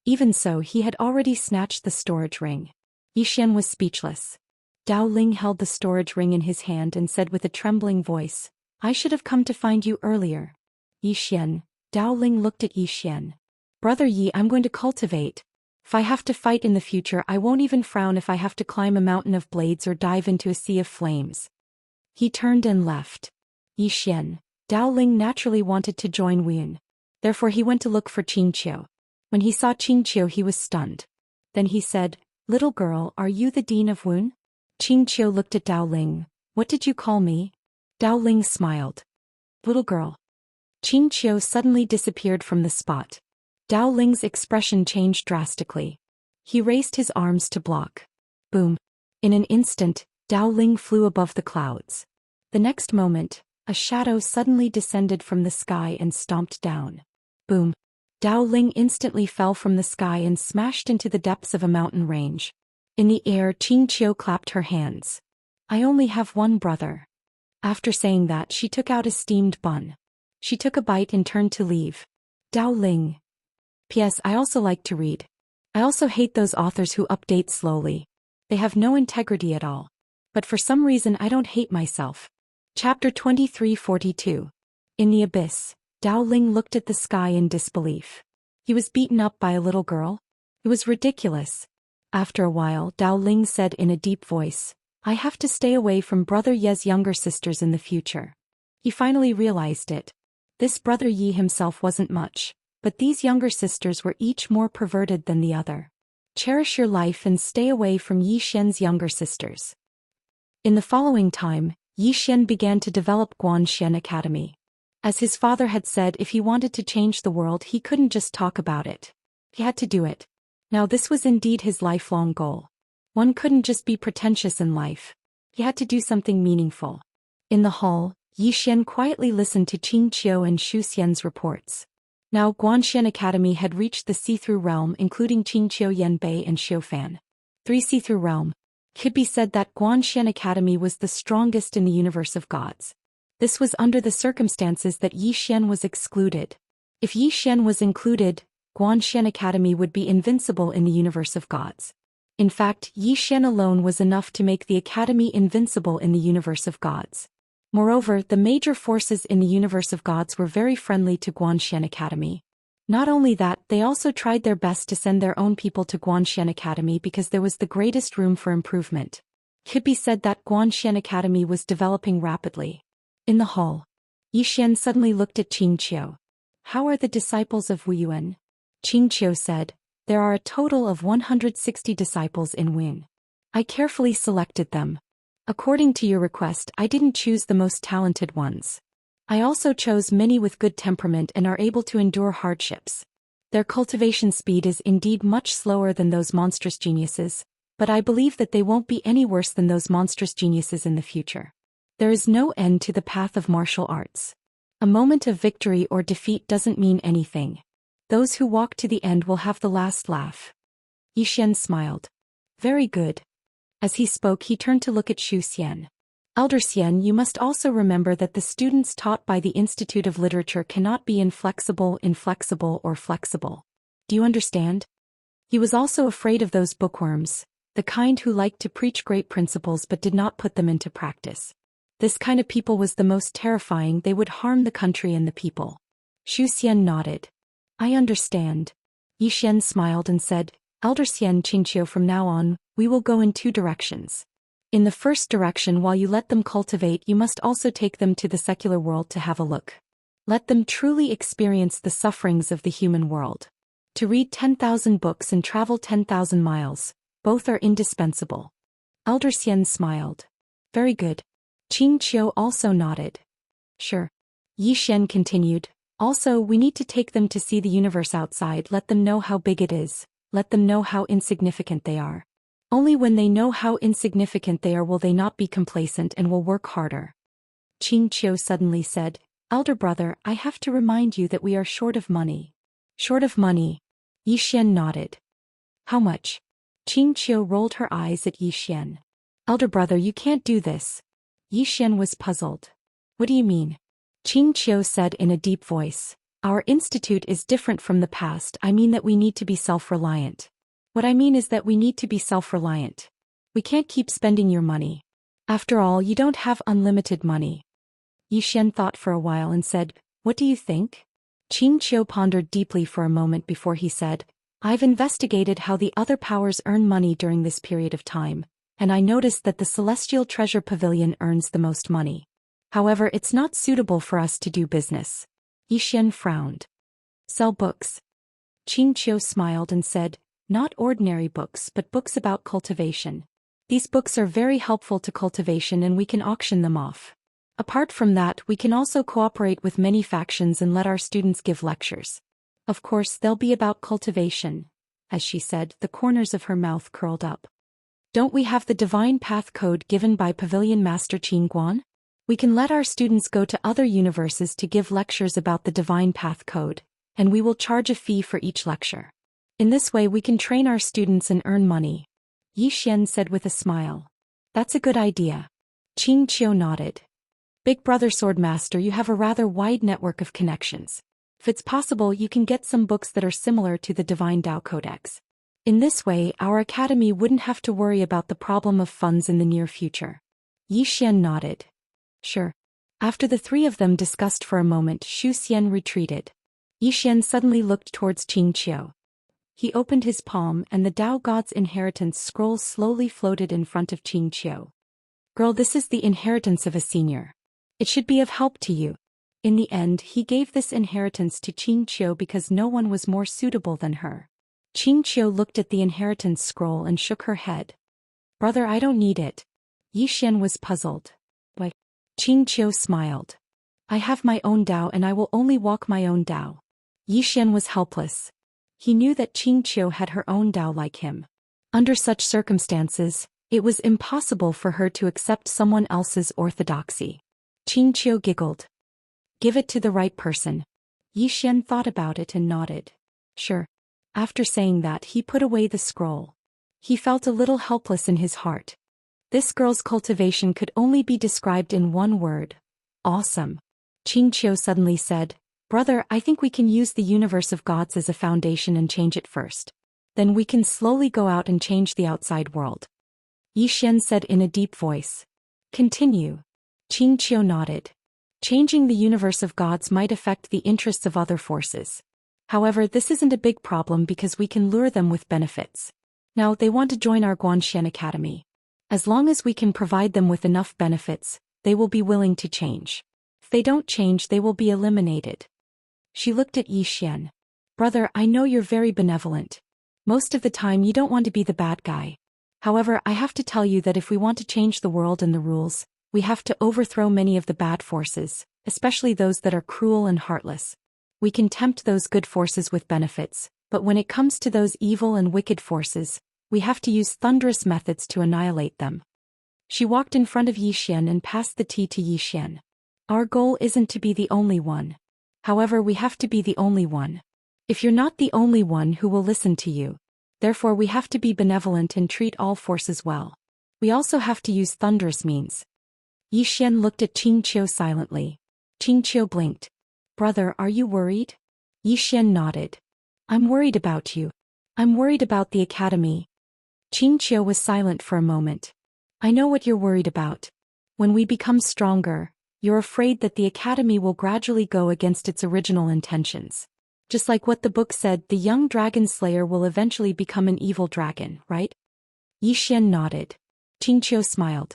Even so, he had already snatched the storage ring. Xian was speechless. Dao Ling held the storage ring in his hand and said with a trembling voice, I should have come to find you earlier. Xian. Dao Ling looked at Xian. Brother Yi, I'm going to cultivate. If I have to fight in the future, I won't even frown if I have to climb a mountain of blades or dive into a sea of flames. He turned and left. Xian. Dao Ling naturally wanted to join Wuyun. Therefore he went to look for Qingqiu. When he saw Qingqiu, he was stunned. Then he said, Little girl, are you the dean of Wuyun? Qingqiu looked at Dao Ling. What did you call me? Dao Ling smiled. Little girl. Qingqiu suddenly disappeared from the spot. Dao Ling's expression changed drastically. He raised his arms to block. Boom. In an instant, Dao Ling flew above the clouds. The next moment, a shadow suddenly descended from the sky and stomped down. Boom. Dao Ling instantly fell from the sky and smashed into the depths of a mountain range. In the air, Qingqiu clapped her hands. I only have one brother. After saying that, she took out a steamed bun. She took a bite and turned to leave. Dao Ling. P.S. I also like to read. I also hate those authors who update slowly. They have no integrity at all. But for some reason I don't hate myself. Chapter 2342. In the Abyss, Dao Ling looked at the sky in disbelief. He was beaten up by a little girl? It was ridiculous. After a while, Dao Ling said in a deep voice, I have to stay away from Brother Ye's younger sisters in the future. He finally realized it. This Brother Yi himself wasn't much, but these younger sisters were each more perverted than the other. Cherish your life and stay away from Yi Xian's younger sisters. In the following time, Yi Xian began to develop Guanxian Academy. As his father had said, if he wanted to change the world, he couldn't just talk about it. He had to do it. Now this was indeed his lifelong goal. One couldn't just be pretentious in life. He had to do something meaningful. In the hall, Yi Xian quietly listened to Qingqiu and Zhou Xian's reports. Now Guanxian Academy had reached the see-through realm, including Qingqiu Yanbei and Xiufan. 3 see-through realm. Could be said that Xian Academy was the strongest in the universe of gods. This was under the circumstances that Xian was excluded. If Xian was included, Xian Academy would be invincible in the universe of gods. In fact, Xian alone was enough to make the academy invincible in the universe of gods. Moreover, the major forces in the universe of gods were very friendly to Xian Academy. Not only that, they also tried their best to send their own people to Xian Academy because there was the greatest room for improvement. Could be said that Xian Academy was developing rapidly. In the hall, Xian suddenly looked at Qiao. How are the disciples of Wu Yuan? Qiao said, there are a total of 160 disciples in Wing. I carefully selected them. According to your request, I didn't choose the most talented ones. I also chose many with good temperament and are able to endure hardships. Their cultivation speed is indeed much slower than those monstrous geniuses, but I believe that they won't be any worse than those monstrous geniuses in the future. There is no end to the path of martial arts. A moment of victory or defeat doesn't mean anything. Those who walk to the end will have the last laugh. Xian smiled. Very good. As he spoke, he turned to look at Zhou Xian. Elder Xian, you must also remember that the students taught by the Institute of Literature cannot be inflexible, or flexible. Do you understand? He was also afraid of those bookworms, the kind who liked to preach great principles but did not put them into practice. This kind of people was the most terrifying. They would harm the country and the people. Zhou Xian nodded. I understand. Xian smiled and said, Elder Xian Qingqiu, from now on, we will go in two directions. In the first direction, while you let them cultivate, you must also take them to the secular world to have a look. Let them truly experience the sufferings of the human world. To read 10,000 books and travel 10,000 miles, both are indispensable. Elder Xian smiled. Very good. Qingqiu also nodded. Sure. Xian continued. Also, we need to take them to see the universe outside, let them know how big it is, let them know how insignificant they are. Only when they know how insignificant they are will they not be complacent and will work harder. Qingqiu suddenly said, Elder brother, I have to remind you that we are short of money. Short of money? Xian nodded. How much? Qingqiu rolled her eyes at Xian. Elder brother, you can't do this. Xian was puzzled. What do you mean? Qingqiu said in a deep voice, Our institute is different from the past. I mean that we need to be self-reliant. What I mean is that we need to be self-reliant. We can't keep spending your money. After all, you don't have unlimited money. Xian thought for a while and said, What do you think? Qingqiu pondered deeply for a moment before he said, I've investigated how the other powers earn money during this period of time, and I noticed that the Celestial Treasure Pavilion earns the most money. However, it's not suitable for us to do business. Xian frowned. Sell books. Qingqiu smiled and said, Not ordinary books but books about cultivation. These books are very helpful to cultivation and we can auction them off. Apart from that, we can also cooperate with many factions and let our students give lectures. Of course, they'll be about cultivation. As she said, the corners of her mouth curled up. Don't we have the Divine Path Code given by Pavilion Master Qin Guan? We can let our students go to other universes to give lectures about the Divine Path Code, and we will charge a fee for each lecture. In this way we can train our students and earn money. Xian said with a smile. That's a good idea. Qingqiu nodded. Big brother Swordmaster, you have a rather wide network of connections. If it's possible, you can get some books that are similar to the Divine Tao Codex. In this way, our academy wouldn't have to worry about the problem of funds in the near future. Xian nodded. Sure. After the three of them discussed for a moment, Zhou Xian retreated. Xian suddenly looked towards Qingqiu. He opened his palm and the Tao God's inheritance scroll slowly floated in front of Qingqiu. Girl, this is the inheritance of a senior. It should be of help to you. In the end, he gave this inheritance to Qingqiu because no one was more suitable than her. Qingqiu looked at the inheritance scroll and shook her head. Brother, I don't need it. Xian was puzzled. Why? Qingqiu smiled. I have my own Tao and I will only walk my own Tao. Xian was helpless. He knew that Qingqiu had her own Tao like him. Under such circumstances, it was impossible for her to accept someone else's orthodoxy. Qingqiu giggled. Give it to the right person. Xian thought about it and nodded. Sure. After saying that, he put away the scroll. He felt a little helpless in his heart. This girl's cultivation could only be described in one word. Awesome. Xianxia suddenly said, "Brother, I think we can use the universe of gods as a foundation and change it first. Then we can slowly go out and change the outside world." Xian said in a deep voice. "Continue." Xianxia nodded. Changing the universe of gods might affect the interests of other forces. However, this isn't a big problem because we can lure them with benefits. Now, they want to join our Guanxian Academy. As long as we can provide them with enough benefits, they will be willing to change. If they don't change, they will be eliminated. She looked at Xian. "Brother, I know you're very benevolent. Most of the time you don't want to be the bad guy. However, I have to tell you that if we want to change the world and the rules, we have to overthrow many of the bad forces, especially those that are cruel and heartless. We can tempt those good forces with benefits, but when it comes to those evil and wicked forces, we have to use thunderous methods to annihilate them." She walked in front of Xian and passed the tea to Xian. "Our goal isn't to be the only one. However, we have to be the only one. If you're not the only one who will listen to you, therefore we have to be benevolent and treat all forces well. We also have to use thunderous means." Xian looked at Xianxia silently. Xianxia blinked. "Brother, are you worried?" Xian nodded. "I'm worried about you. I'm worried about the academy." Xianxia was silent for a moment. "I know what you're worried about. When we become stronger, you're afraid that the academy will gradually go against its original intentions. Just like what the book said, the young dragon slayer will eventually become an evil dragon, right?" Xian nodded. Xianxia smiled.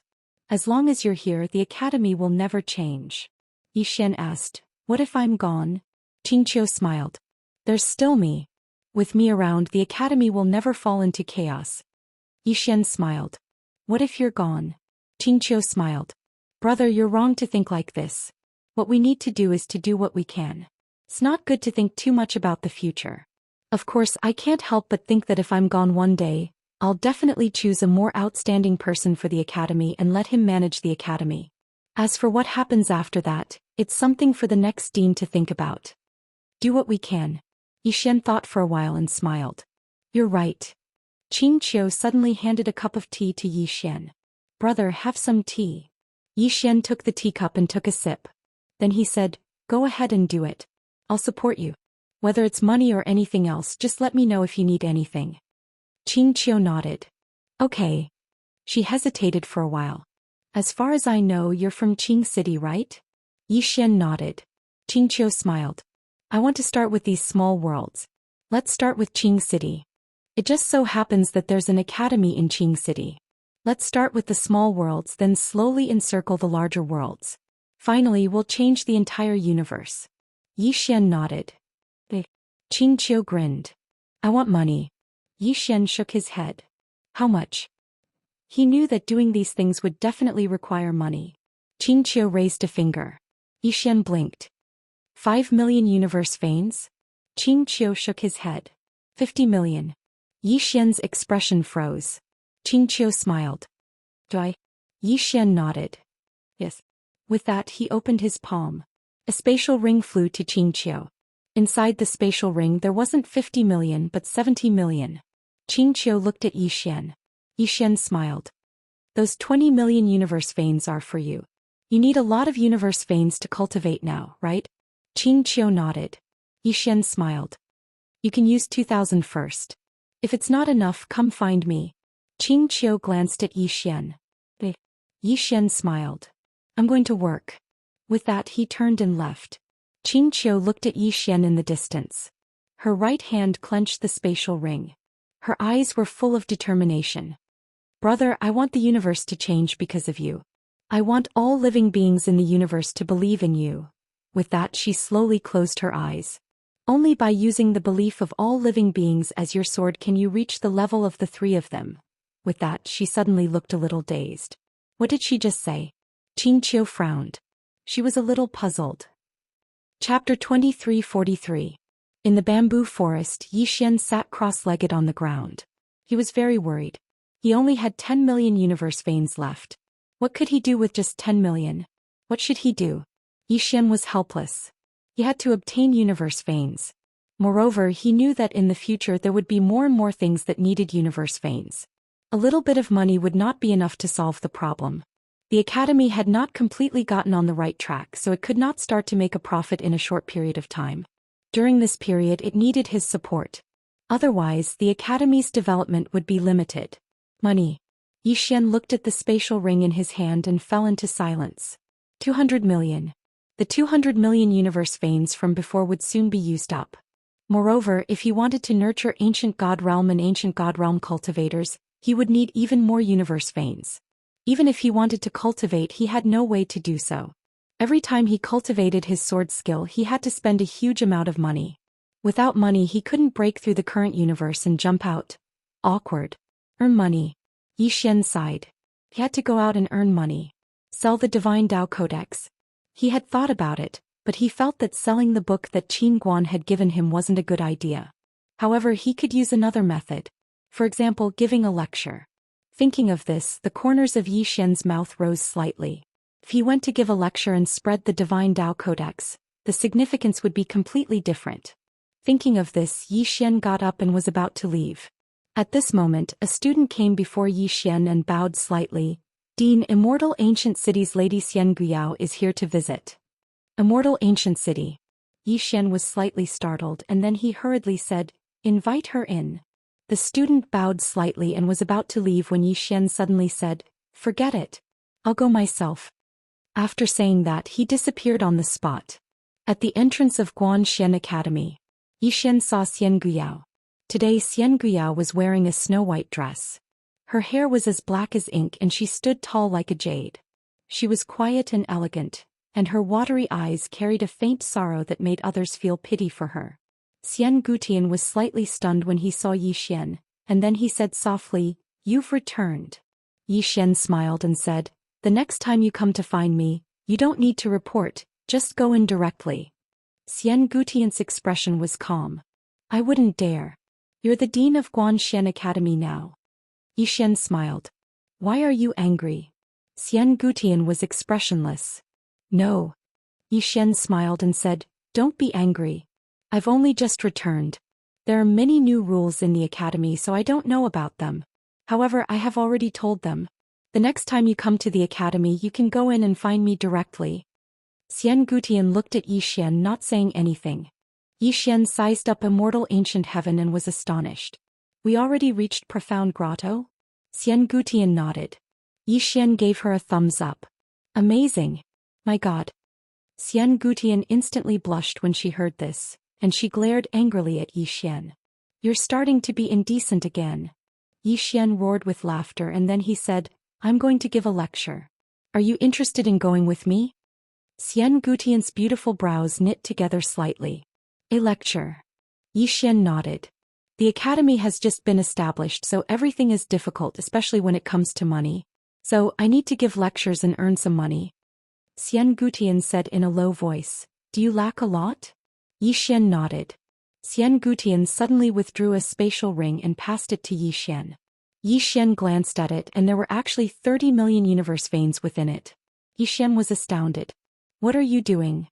"As long as you're here, the academy will never change." Xian asked, "What if I'm gone?" Xianxia smiled. "There's still me. With me around, the academy will never fall into chaos." Xian smiled. "What if you're gone?" Xianxia smiled. "Brother, you're wrong to think like this. What we need to do is to do what we can. It's not good to think too much about the future. Of course, I can't help but think that if I'm gone one day, I'll definitely choose a more outstanding person for the academy and let him manage the academy. As for what happens after that, it's something for the next dean to think about. Do what we can." Xian thought for a while and smiled. "You're right." Xianxia suddenly handed a cup of tea to Xian. "Brother, have some tea." Xian took the teacup and took a sip. Then he said, "Go ahead and do it. I'll support you. Whether it's money or anything else, just let me know if you need anything." Xianxia nodded. "Okay." She hesitated for a while. "As far as I know, you're from Qing City, right?" Xian nodded. Xianxia smiled. "I want to start with these small worlds. Let's start with Qing City. It just so happens that there's an academy in Qing City. Let's start with the small worlds, then slowly encircle the larger worlds. Finally, we'll change the entire universe." Xian nodded. Xianxia grinned. "I want money." Xian shook his head. "How much?" He knew that doing these things would definitely require money. Xianxia raised a finger. Xian blinked. 5 million universe veins? Xianxia shook his head. 50 million. Xian's expression froze. Xianxia smiled. "Do I?" Xian nodded. "Yes." With that, he opened his palm. A spatial ring flew to Xianxia. Inside the spatial ring there wasn't 50 million but 70 million. Xianxia looked at Xian. Xian smiled. "Those 20 million universe veins are for you. You need a lot of universe veins to cultivate now, right?" Xianxia nodded. Xian smiled. "You can use 2,000 first. If it's not enough, come find me." Xianxia glanced at Xian. Xian smiled. "I'm going to work." With that, he turned and left. Xianxia looked at Xian in the distance. Her right hand clenched the spatial ring. Her eyes were full of determination. "Brother, I want the universe to change because of you. I want all living beings in the universe to believe in you." With that, she slowly closed her eyes. "Only by using the belief of all living beings as your sword can you reach the level of the three of them." With that, she suddenly looked a little dazed. What did she just say? Xianxia frowned. She was a little puzzled. Chapter 2343. In the bamboo forest, Xian sat cross-legged on the ground. He was very worried. He only had 10 million universe veins left. What could he do with just 10 million? What should he do? Xian was helpless. He had to obtain universe veins. Moreover, he knew that in the future there would be more and more things that needed universe veins. A little bit of money would not be enough to solve the problem. The academy had not completely gotten on the right track, so it could not start to make a profit in a short period of time. During this period it needed his support. Otherwise, the academy's development would be limited. Money. Xian looked at the spatial ring in his hand and fell into silence. 200 million. The 200 million universe veins from before would soon be used up. Moreover, if he wanted to nurture ancient god realm and ancient god realm cultivators, he would need even more universe veins. Even if he wanted to cultivate, he had no way to do so. Every time he cultivated his sword skill, he had to spend a huge amount of money. Without money, he couldn't break through the current universe and jump out. Awkward. Earn money. Xian sighed. He had to go out and earn money. Sell the Divine Tao Codex. He had thought about it, but he felt that selling the book that Qin Guan had given him wasn't a good idea. However, he could use another method. For example, giving a lecture. Thinking of this, the corners of Xian's mouth rose slightly. If he went to give a lecture and spread the Divine Tao Codex, the significance would be completely different. Thinking of this, Xian got up and was about to leave. At this moment, a student came before Xian and bowed slightly. Dean, Immortal Ancient City's Lady Xianxia is here to visit. Immortal Ancient City. Xian was slightly startled, and then he hurriedly said, "Invite her in." The student bowed slightly and was about to leave when Xian suddenly said, "Forget it. I'll go myself." After saying that, he disappeared on the spot. At the entrance of Guanxian Academy, Xian saw Xianxia. Today Xianxia was wearing a snow-white dress. Her hair was as black as ink and she stood tall like a jade. She was quiet and elegant, and her watery eyes carried a faint sorrow that made others feel pity for her. Xian was slightly stunned when he saw Xian, and then he said softly, "You've returned." Xian smiled and said, "The next time you come to find me, you don't need to report, just go in directly." Xian's expression was calm. "I wouldn't dare. You're the dean of Guanxian Academy now." Xian smiled. "Why are you angry?" Xian was expressionless. "No." Xian smiled and said, "Don't be angry. I've only just returned. There are many new rules in the academy, so I don't know about them. However, I have already told them. The next time you come to the academy, you can go in and find me directly." Xian looked at Xian, not saying anything. Xian sized up Immortal Ancient Heaven and was astonished. "We already reached Profound Grotto?" Xian nodded. Xian gave her a thumbs up. "Amazing. My God." Xian instantly blushed when she heard this, and she glared angrily at Xian. "You're starting to be indecent again." Xian roared with laughter, and then he said, "I'm going to give a lecture. Are you interested in going with me?" Xian's beautiful brows knit together slightly. "A lecture?" Xian nodded. "The academy has just been established, so everything is difficult, especially when it comes to money. So, I need to give lectures and earn some money." Xian said in a low voice, "Do you lack a lot?" Xian nodded. Xian suddenly withdrew a spatial ring and passed it to Xian. Xian glanced at it, and there were actually 30 million universe veins within it. Xian was astounded. "What are you doing?"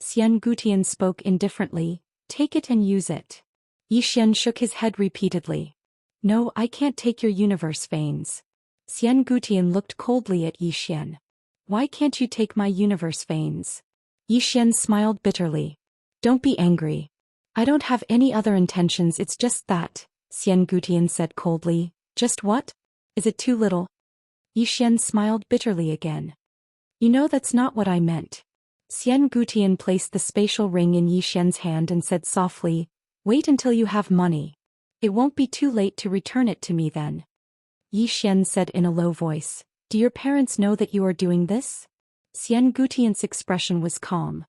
Xian spoke indifferently, "Take it and use it." Xian shook his head repeatedly. "No, I can't take your universe veins." Xian looked coldly at Xian. "Why can't you take my universe veins?" Xian smiled bitterly. "Don't be angry. I don't have any other intentions, it's just that," Xian said coldly. "Just what? Is it too little?" Xian smiled bitterly again. "You know that's not what I meant." Xian placed the spatial ring in Xian's hand and said softly, "Wait until you have money. It won't be too late to return it to me then." Xian said in a low voice, "Do your parents know that you are doing this?" Xian's expression was calm.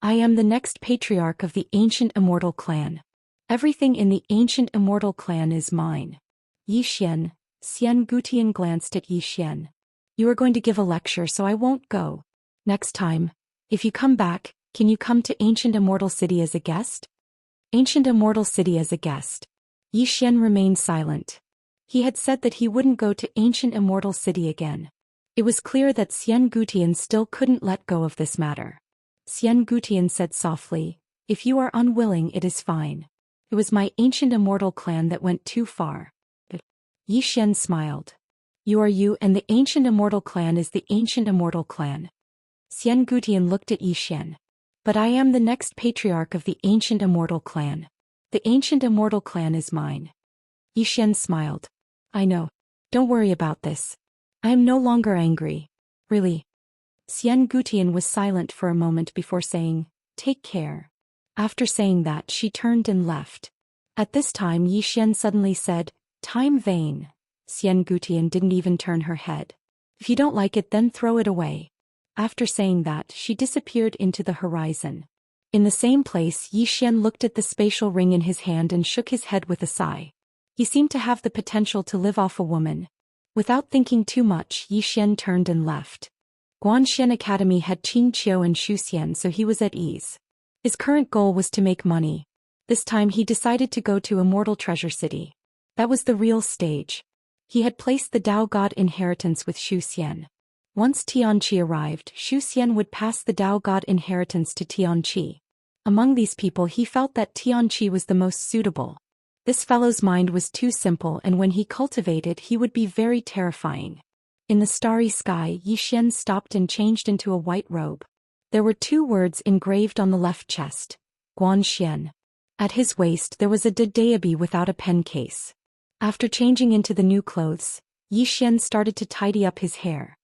"I am the next patriarch of the ancient Immortal clan. Everything in the ancient Immortal clan is mine." Xian glanced at Xian. "You are going to give a lecture, so I won't go. Next time, if you come back, can you come to Ancient Immortal City as a guest?" Ancient Immortal City as a guest. Xian remained silent. He had said that he wouldn't go to Ancient Immortal City again. It was clear that Xian still couldn't let go of this matter. Xian said softly, "If you are unwilling, it is fine. It was my Ancient Immortal clan that went too far." Yi Xian smiled. You are you, and the ancient Immortal clan is the ancient Immortal clan. Xian Gutian looked at Yi Xian. But I am the next patriarch of the ancient Immortal clan. The ancient Immortal clan is mine. Yi Xian smiled. I know. Don't worry about this. I am no longer angry. Really. Xian Gutian was silent for a moment before saying, take care. After saying that, she turned and left. At this time, Yi Xian suddenly said, time vain. Xian Gutian didn't even turn her head. If you don't like it, then throw it away. After saying that, she disappeared into the horizon. In the same place, Yi Xian looked at the spatial ring in his hand and shook his head with a sigh. He seemed to have the potential to live off a woman. Without thinking too much, Yi Xian turned and left. Guanxian Academy had Qin Qiu and Zhou Xian, so he was at ease. His current goal was to make money. This time he decided to go to Immortal Treasure City. That was the real stage. He had placed the Dao God inheritance with Zhou Xian. Once Tianqi arrived, Zhou Xian would pass the Dao God inheritance to Tianqi. Among these people, he felt that Tianqi was the most suitable. This fellow's mind was too simple, and when he cultivated, he would be very terrifying. In the starry sky, Yi Xian stopped and changed into a white robe. There were 2 words engraved on the left chest, Guanxian. At his waist there was a Daoist without a pen case. After changing into the new clothes, Yi Xian started to tidy up his hair.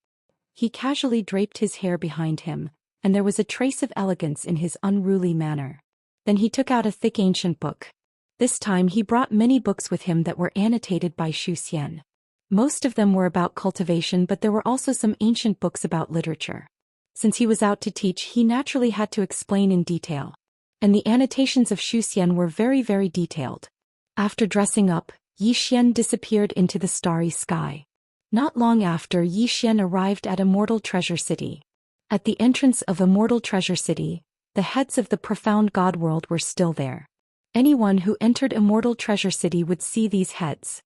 He casually draped his hair behind him, and there was a trace of elegance in his unruly manner. Then he took out a thick ancient book. This time he brought many books with him that were annotated by Zhou Xian. Most of them were about cultivation, but there were also some ancient books about literature. Since he was out to teach, he naturally had to explain in detail. And the annotations of Zhou Xian were very, very detailed. After dressing up, Yi Xian disappeared into the starry sky. Not long after, Yi Xian arrived at Immortal Treasure City. At the entrance of Immortal Treasure City, the heads of the profound God world were still there. Anyone who entered Immortal Treasure City would see these heads.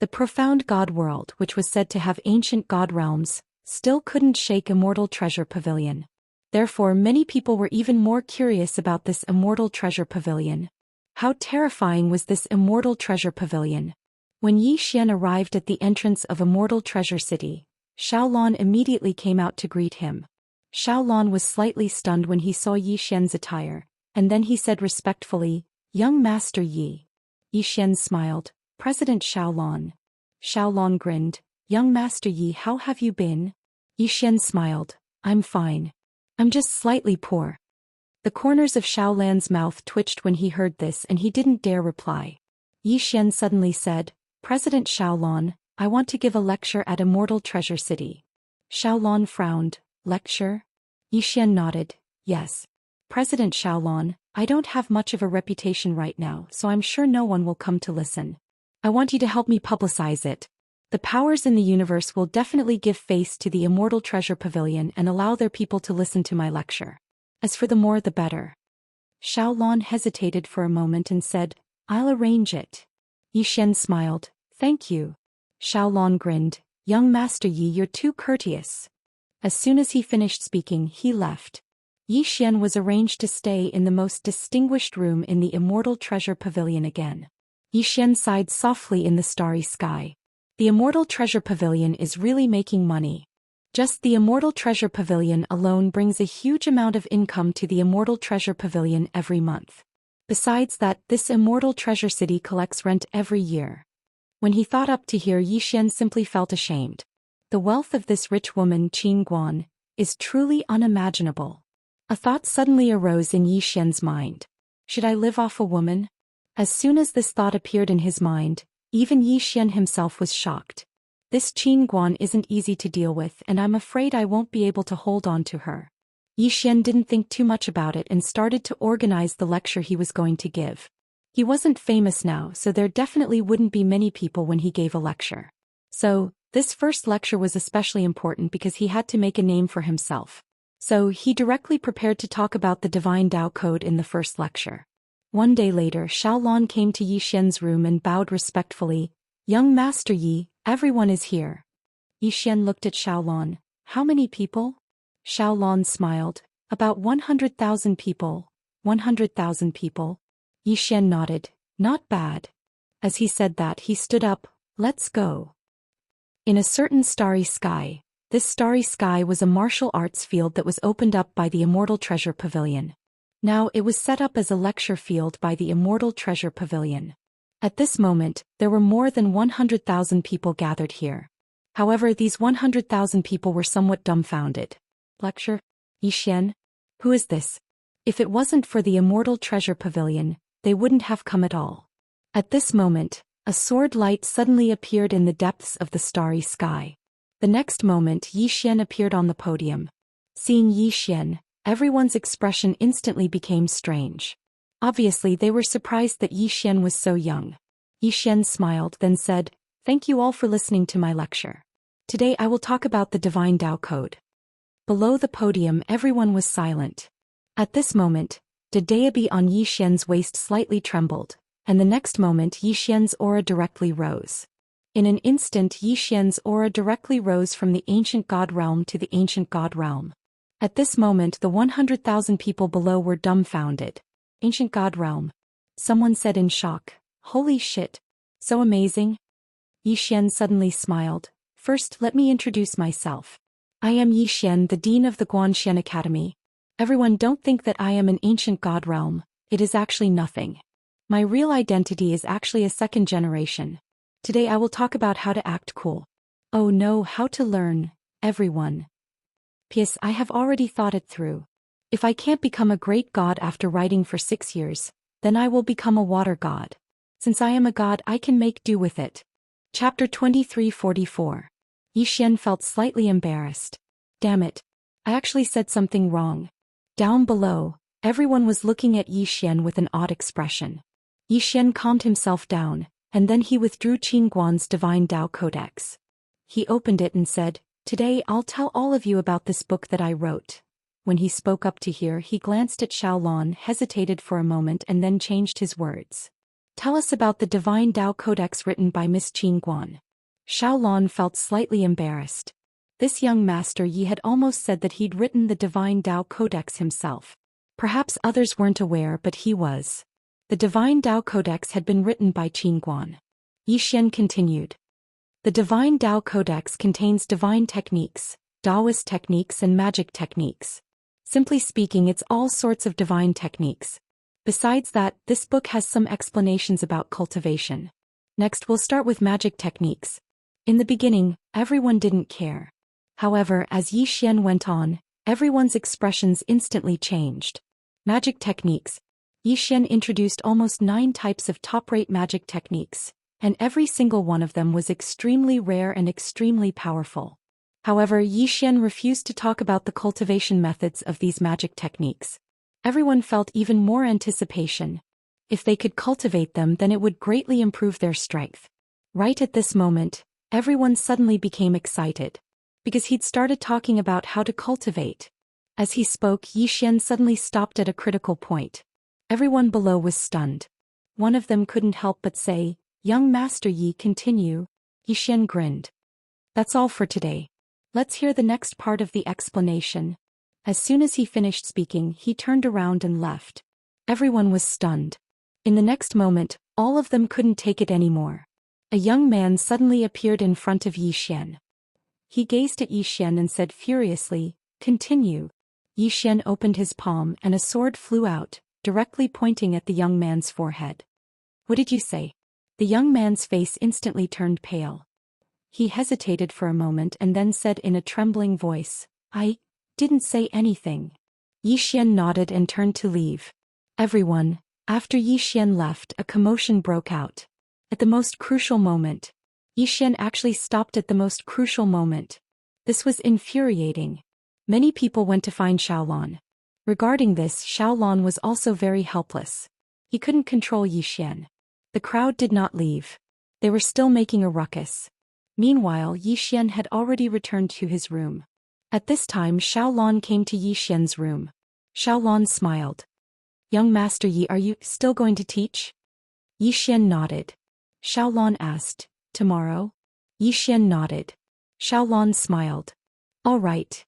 The profound God world, which was said to have ancient God realms, still couldn't shake Immortal Treasure Pavilion. Therefore, many people were even more curious about this Immortal Treasure Pavilion. How terrifying was this Immortal Treasure Pavilion? When Yi Xian arrived at the entrance of Immortal Treasure City, Xiaolon immediately came out to greet him. Xiaolon was slightly stunned when he saw Yi Xian's attire, and then he said respectfully, "Young Master Yi." Yi Xian smiled, "President Xiaolon." Xiaolon grinned, "Young Master Yi, how have you been?" Yi Xian smiled, "I'm fine. I'm just slightly poor." The corners of Xiaolon's mouth twitched when he heard this, and he didn't dare reply. Yi Xian suddenly said, "President Xiaolon, I want to give a lecture at Immortal Treasure City." Xiaolon frowned, "Lecture?" Yi Xian nodded, "Yes. President Xiaolon, I don't have much of a reputation right now, so I'm sure no one will come to listen. I want you to help me publicize it. The powers in the universe will definitely give face to the Immortal Treasure Pavilion and allow their people to listen to my lecture. As for the more the better." Xiaolon hesitated for a moment and said, "I'll arrange it." Yi Xian smiled, "Thank you." Xiaolon grinned, "Young Master Yi, you're too courteous." As soon as he finished speaking, he left. Yi Xian was arranged to stay in the most distinguished room in the Immortal Treasure Pavilion again. Yi Xian sighed softly in the starry sky. The Immortal Treasure Pavilion is really making money. Just the Immortal Treasure Pavilion alone brings a huge amount of income to the Immortal Treasure Pavilion every month. Besides that, this Immortal Treasure City collects rent every year. When he thought up to here, Yi Xian simply felt ashamed. The wealth of this rich woman, Qin Guan, is truly unimaginable. A thought suddenly arose in Yi Xian's mind. Should I live off a woman? As soon as this thought appeared in his mind, even Yi Xian himself was shocked. This Qin Guan isn't easy to deal with, and I'm afraid I won't be able to hold on to her. Yi Xian didn't think too much about it and started to organize the lecture he was going to give. He wasn't famous now, so there definitely wouldn't be many people when he gave a lecture. So, this first lecture was especially important because he had to make a name for himself. So, he directly prepared to talk about the Divine Tao Code in the first lecture. One day later, Xiaolon came to Yi Xian's room and bowed respectfully, "Young Master Yi, everyone is here." Yi Xian looked at Xiaolon, "How many people?" Xiaolon smiled, "About 100,000 people. 100,000 people. Yi Xian nodded, "Not bad." As he said that, he stood up, Let's go. In a certain starry sky, this starry sky was a martial arts field that was opened up by the Immortal Treasure Pavilion. Now it was set up as a lecture field by the Immortal Treasure Pavilion. At this moment, there were more than 100,000 people gathered here. However, these 100,000 people were somewhat dumbfounded. Lecture? Zhou Xian? Who is this? If it wasn't for the Immortal Treasure Pavilion, they wouldn't have come at all. At this moment, a sword light suddenly appeared in the depths of the starry sky. The next moment Zhou Xian appeared on the podium. Seeing Zhou Xian, everyone's expression instantly became strange. Obviously they were surprised that Zhou Xian was so young. Zhou Xian smiled, then said, "Thank you all for listening to my lecture. Today I will talk about the Divine Tao Code." Below the podium everyone was silent. At this moment, the daobi on Zhou Xian's waist slightly trembled, and the next moment Zhou Xian's aura directly rose. In an instant Zhou Xian's aura directly rose from the ancient god realm to the ancient god realm. At this moment the 100,000 people below were dumbfounded. Ancient god realm. Someone said in shock, "Holy shit. So amazing." Zhou Xian suddenly smiled. "First let me introduce myself. I am Zhou Xian, the Dean of the Guanxian Academy. Everyone don't think that I am an ancient god realm, it is actually nothing. My real identity is actually a second generation. Today I will talk about how to act cool. Oh no, how to learn, everyone. P.S. I have already thought it through. If I can't become a great god after writing for 6 years, then I will become a water god. Since I am a god I can make do with it." Chapter 2344. Zhou Xian felt slightly embarrassed. Damn it. I actually said something wrong. Down below, everyone was looking at Zhou Xian with an odd expression. Zhou Xian calmed himself down, and then he withdrew Qingguan's Divine Tao Codex. He opened it and said, "Today I'll tell all of you about this book that I wrote." When he spoke up to here he glanced at Xiaolon, hesitated for a moment and then changed his words. "Tell us about the Divine Tao Codex written by Miss Qingguan." Xiaolon felt slightly embarrassed. This young master Yi had almost said that he'd written the Divine Tao Codex himself. Perhaps others weren't aware but he was. The Divine Tao Codex had been written by Qingguan. Zhou Xian continued. The Divine Tao Codex contains divine techniques, Daoist techniques and magic techniques. Simply speaking, it's all sorts of divine techniques. Besides that, this book has some explanations about cultivation. Next we'll start with magic techniques. In the beginning, everyone didn't care. However, as Zhou Xian went on, everyone's expressions instantly changed. Magic techniques. Zhou Xian introduced almost 9 types of top-rate magic techniques, and every single one of them was extremely rare and extremely powerful. However, Zhou Xian refused to talk about the cultivation methods of these magic techniques. Everyone felt even more anticipation. If they could cultivate them, then it would greatly improve their strength. Right at this moment, everyone suddenly became excited. Because he'd started talking about how to cultivate. As he spoke, Zhou Xian suddenly stopped at a critical point. Everyone below was stunned. One of them couldn't help but say, "Young Master Yi, continue." Zhou Xian grinned. "That's all for today. Let's hear the next part of the explanation." As soon as he finished speaking, he turned around and left. Everyone was stunned. In the next moment, all of them couldn't take it anymore. A young man suddenly appeared in front of Zhou Xian. He gazed at Zhou Xian and said furiously, "Continue." Zhou Xian opened his palm and a sword flew out, directly pointing at the young man's forehead. "What did you say?" The young man's face instantly turned pale. He hesitated for a moment and then said in a trembling voice, "I didn't say anything." Zhou Xian nodded and turned to leave. Everyone, after Zhou Xian left, a commotion broke out. At the most crucial moment, Zhou Xian actually stopped at the most crucial moment. This was infuriating. Many people went to find Xiaolon. Regarding this, Xiaolon was also very helpless. He couldn't control Zhou Xian. The crowd did not leave. They were still making a ruckus. Meanwhile, Zhou Xian had already returned to his room. At this time Xiaolon came to Zhou Xian's room. Xiaolon smiled. "Young Master Yi, are you still going to teach?" Zhou Xian nodded. Xiaolon asked, "Tomorrow?" Zhou Xian nodded. Xiaolon smiled. "All right."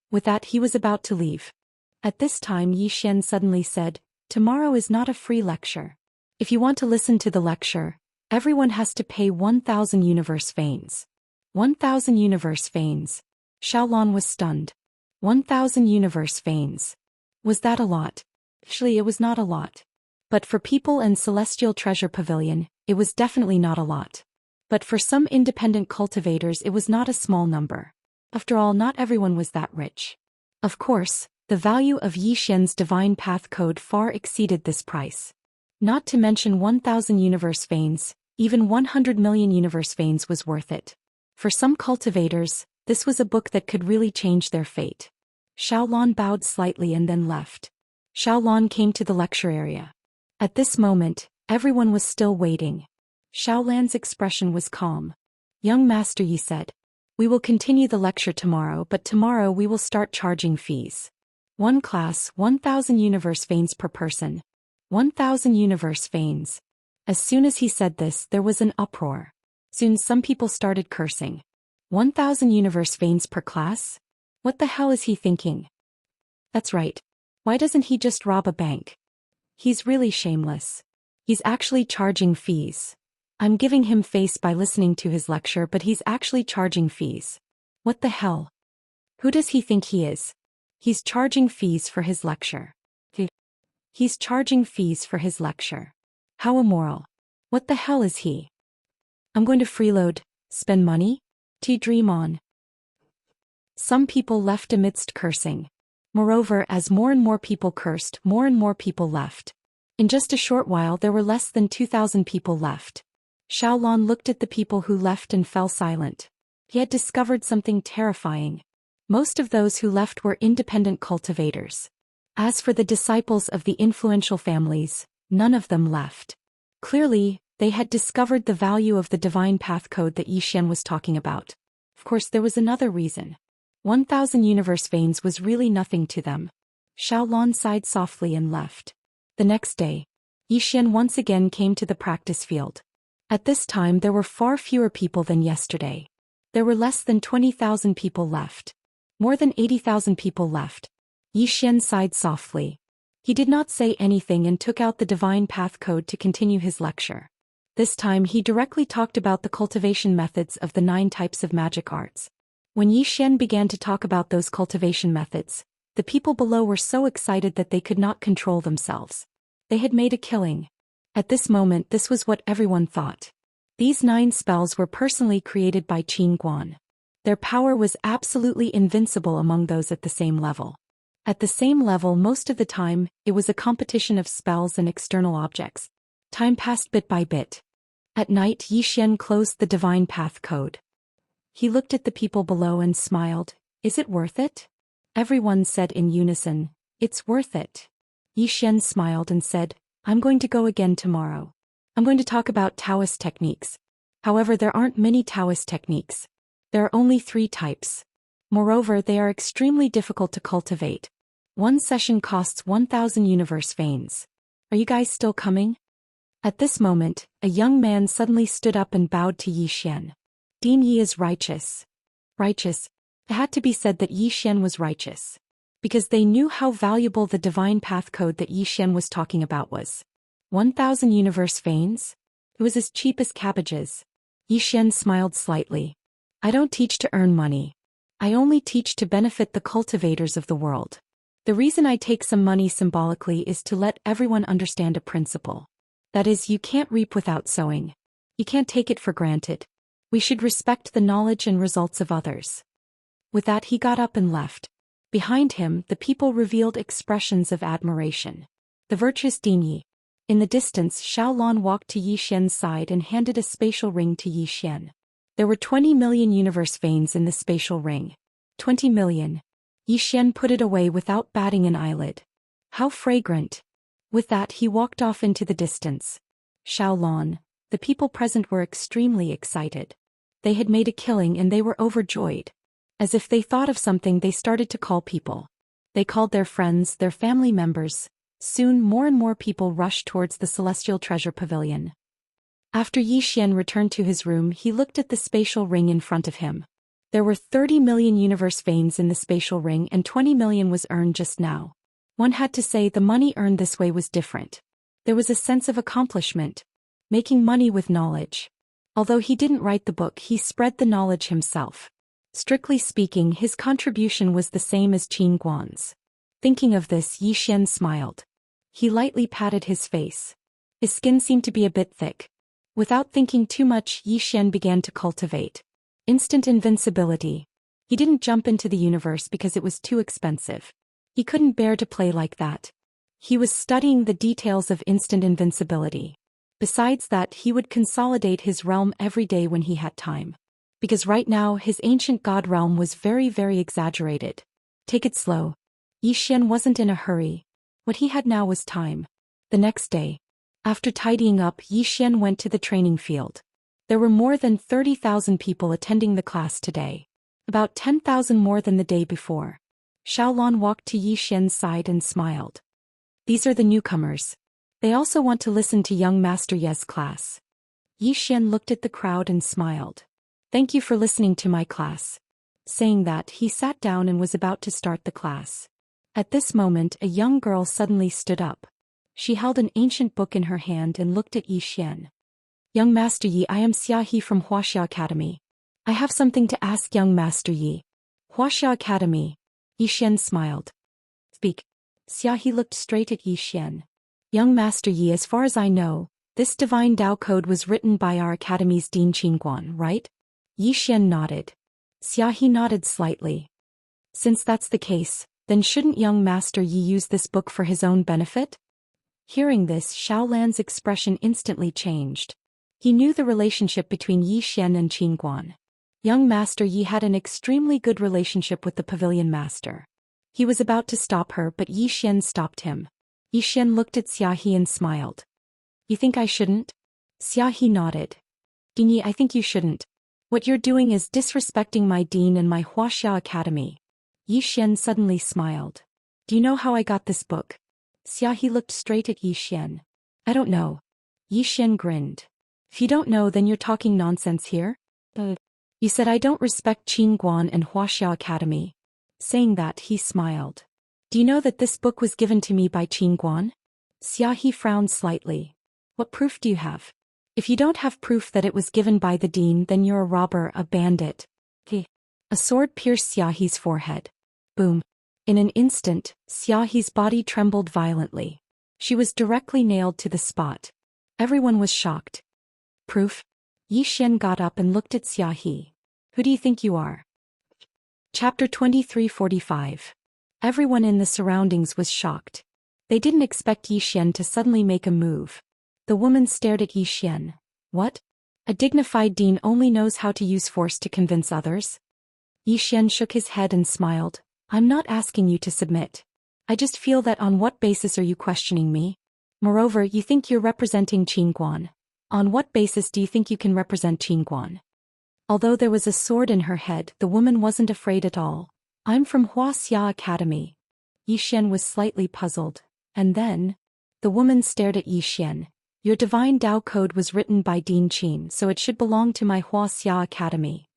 With that he was about to leave. At this time Zhou Xian suddenly said, "Tomorrow is not a free lecture. If you want to listen to the lecture, Everyone has to pay 1,000 universe fanes. 1,000 universe fanes. Xiaolon was stunned. 1,000 universe fanes. Was that a lot? Actually, it was not a lot. But for people in Celestial Treasure Pavilion, it was definitely not a lot. But for some independent cultivators it was not a small number. After all, not everyone was that rich. Of course, the value of Yi Xian's divine path code far exceeded this price. Not to mention 1,000 universe fanes, even 100 million universe fanes was worth it. For some cultivators, this was a book that could really change their fate. Xiaolon bowed slightly and then left. Xiaolon came to the lecture area. At this moment, everyone was still waiting. Xiaolan's expression was calm. Young Master Yi said, "We will continue the lecture tomorrow, but tomorrow we will start charging fees. One class, 1,000 universe fanes per person. 1,000 universe fanes." As soon as he said this, there was an uproar. Soon some people started cursing. 1,000 universe fanes per class? What the hell is he thinking? That's right. Why doesn't he just rob a bank? He's really shameless. He's actually charging fees. I'm giving him face by listening to his lecture, but he's actually charging fees. What the hell? Who does he think he is? He's charging fees for his lecture. He's charging fees for his lecture. How immoral. What the hell is he? I'm going to freeload, spend money? Dream on. Some people left amidst cursing. Moreover, as more and more people cursed, more and more people left. In just a short while there were less than 2,000 people left. Xiaolon looked at the people who left and fell silent. He had discovered something terrifying. Most of those who left were independent cultivators. As for the disciples of the influential families, none of them left. Clearly, they had discovered the value of the divine path code that Yi Xian was talking about. Of course, there was another reason. 1,000 universe fanes was really nothing to them. Xiaolon sighed softly and left. The next day, Yi Xian once again came to the practice field. At this time there were far fewer people than yesterday. There were less than 20,000 people left. More than 80,000 people left. Yi Xian sighed softly. He did not say anything and took out the divine path code to continue his lecture. This time he directly talked about the cultivation methods of the 9 types of magic arts. When Yi Xian began to talk about those cultivation methods, the people below were so excited that they could not control themselves. They had made a killing. At this moment this was what everyone thought. These 9 spells were personally created by Qin Guan. Their power was absolutely invincible among those at the same level. At the same level most of the time, it was a competition of spells and external objects. Time passed bit by bit. At night Yi Xian closed the divine path code. He looked at the people below and smiled. "Is it worth it?" Everyone said in unison, "It's worth it." Yi Xian smiled and said, "I'm going to go again tomorrow. I'm going to talk about Daoist techniques. However, there aren't many Daoist techniques. There are only 3 types. Moreover, they are extremely difficult to cultivate. One session costs 1,000 universe fanes. Are you guys still coming?" At this moment, a young man suddenly stood up and bowed to Yi Xian. "Dean Yi is righteous." Righteous. It had to be said that Yi Xian was righteous. Because they knew how valuable the divine path code that Yi Xian was talking about was. 1,000 universe fanes? It was as cheap as cabbages. Yi Xian smiled slightly. "I don't teach to earn money. I only teach to benefit the cultivators of the world. The reason I take some money symbolically is to let everyone understand a principle. That is, you can't reap without sowing. You can't take it for granted. We should respect the knowledge and results of others." With that he got up and left. Behind him, the people revealed expressions of admiration. The virtuous Dean Yi. In the distance, Xiaolon walked to Yi Xian's side and handed a spatial ring to Yi Xian. There were 20 million universe fanes in the spatial ring. 20 million. Yi Xian put it away without batting an eyelid. How fragrant. With that he walked off into the distance. Xiaolon. The people present were extremely excited. They had made a killing and they were overjoyed. As if they thought of something, they started to call people. They called their friends, their family members. Soon more and more people rushed towards the Celestial Treasure Pavilion. After Yi Xian returned to his room, he looked at the spatial ring in front of him. There were 30 million universe fanes in the spatial ring and 20 million was earned just now. One had to say the money earned this way was different. There was a sense of accomplishment. making money with knowledge. Although he didn't write the book, he spread the knowledge himself. Strictly speaking, his contribution was the same as Qin Guan's. Thinking of this, Yi Xian smiled. He lightly patted his face. His skin seemed to be a bit thick. Without thinking too much, Yi Xian began to cultivate instant invincibility. He didn't jump into the universe because it was too expensive. He couldn't bear to play like that. He was studying the details of instant invincibility. Besides that, he would consolidate his realm every day when he had time. Because right now, his ancient god realm was very, very exaggerated. Take it slow. Yi Xian wasn't in a hurry. What he had now was time. The next day, after tidying up, Yi Xian went to the training field. There were more than 30,000 people attending the class today. About 10,000 more than the day before. Xiaolon walked to Yi Xian's side and smiled. These are the newcomers. They also want to listen to young Master Ye's class. Yi Xian looked at the crowd and smiled. Thank you for listening to my class. Saying that, he sat down and was about to start the class. At this moment, a young girl suddenly stood up. She held an ancient book in her hand and looked at Yi Xian. Young Master Yi, I am Xiaxia from Wuxia Academy. I have something to ask young Master Yi. Wuxia Academy. Yi Xian smiled. Speak. Xiaxia looked straight at Yi Xian. Young Master Yi, as far as I know, this divine Tao code was written by our academy's Dean Qingguan, right? Yi Xian nodded. Xiaxia nodded slightly. Since that's the case, then shouldn't young Master Yi use this book for his own benefit? Hearing this, Xiaolan's expression instantly changed. He knew the relationship between Yi Xian and Qingguan. Young Master Yi had an extremely good relationship with the pavilion master. He was about to stop her, but Yi Xian stopped him. Yi Xian looked at Xiaxia and smiled. You think I shouldn't? Xiaxia nodded. Yi, I think you shouldn't. What you're doing is disrespecting my dean and my Wuxia Academy. Yi Xian suddenly smiled. Do you know how I got this book? Xiaxia looked straight at Yi Xian. I don't know. Yi Xian grinned. If you don't know, then you're talking nonsense here? You said I don't respect Qingguan and Wuxia Academy. Saying that, he smiled. Do you know that this book was given to me by Qingguan? Xiaxia frowned slightly. What proof do you have? If you don't have proof that it was given by the dean, then you're a robber, a bandit. A sword pierced Xiaxia's forehead. Boom. In an instant, Xiaxia's body trembled violently. She was directly nailed to the spot. Everyone was shocked. Proof? Yi Xian got up and looked at Xiaxia. Who do you think you are? Chapter 2345. Everyone in the surroundings was shocked. They didn't expect Yi Xian to suddenly make a move. The woman stared at Yi Xian. What? A dignified dean only knows how to use force to convince others? Yi Xian shook his head and smiled. I'm not asking you to submit. I just feel that on what basis are you questioning me? Moreover, you think you're representing Qingguan. On what basis do you think you can represent Qingguan? Although there was a sword in her head, the woman wasn't afraid at all. I'm from Wuxia Academy. Yi Xian was slightly puzzled. And then? The woman stared at Yi Xian. Your divine Tao code was written by Dean Qin, so it should belong to my Wuxia Academy.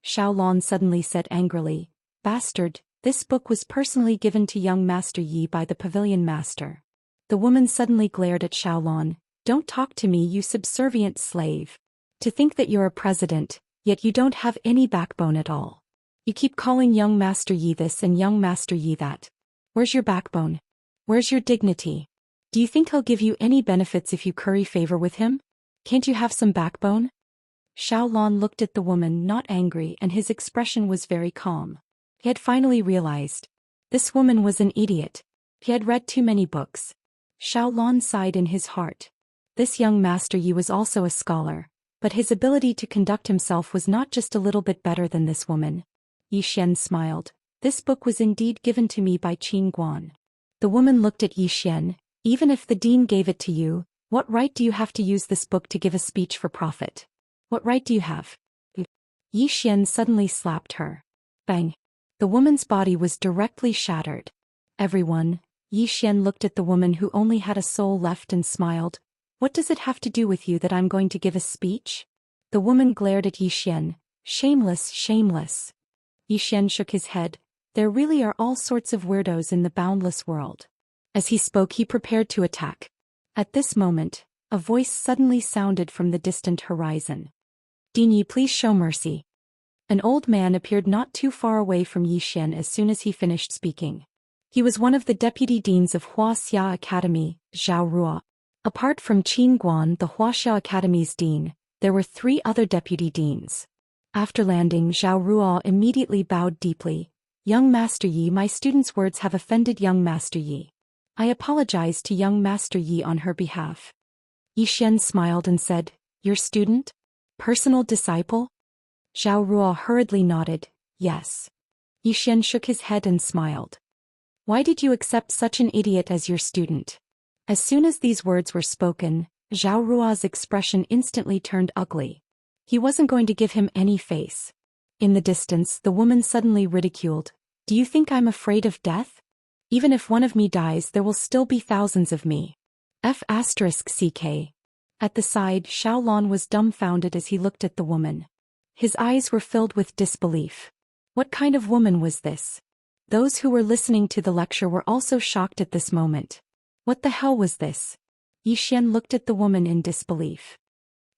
Xiaolon suddenly said angrily. Bastard, this book was personally given to young Master Yi by the pavilion master. The woman suddenly glared at Xiaolon. Don't talk to me, you subservient slave. To think that you're a president, yet you don't have any backbone at all. You keep calling young Master Yi this and young Master Yi that. Where's your backbone? Where's your dignity? Do you think he'll give you any benefits if you curry favor with him? Can't you have some backbone? Xiaolon looked at the woman, not angry, and his expression was very calm. He had finally realized. This woman was an idiot. He had read too many books. Xiaolon sighed in his heart. This young Master Yi was also a scholar, but his ability to conduct himself was not just a little bit better than this woman. Yi Xian smiled. This book was indeed given to me by Qingguan. The woman looked at Yi Xian. Even if the dean gave it to you, what right do you have to use this book to give a speech for profit? What right do you have? Yi Xian suddenly slapped her. Bang. The woman's body was directly shattered. Everyone, Yi Xian looked at the woman who only had a soul left and smiled. What does it have to do with you that I'm going to give a speech? The woman glared at Yi Xian. Shameless, shameless. Yi Xian shook his head. There really are all sorts of weirdos in the boundless world. As he spoke, he prepared to attack. At this moment, a voice suddenly sounded from the distant horizon. "Dean Yi, please show mercy." An old man appeared not too far away from Yi Xian as soon as he finished speaking. He was one of the deputy deans of Wuxia Academy, Zhou Rua. Apart from Qin Guan, the Wuxia Academy's dean, there were 3 other deputy deans. After landing, Zhou Rua immediately bowed deeply. "Young Master Yi, my student's words have offended young Master Yi. I apologize to young Master Yi on her behalf." Yi Xian smiled and said, "Your student? Personal disciple?" Zhou Rua hurriedly nodded, "Yes." Yi Xian shook his head and smiled. "Why did you accept such an idiot as your student?" As soon as these words were spoken, Zhou Rua's expression instantly turned ugly. He wasn't going to give him any face. In the distance, the woman suddenly ridiculed, "Do you think I'm afraid of death? Even if one of me dies, there will still be thousands of me." F***ck. At the side, Xiaolon was dumbfounded as he looked at the woman. His eyes were filled with disbelief. What kind of woman was this? Those who were listening to the lecture were also shocked at this moment. What the hell was this? Yi Xian looked at the woman in disbelief.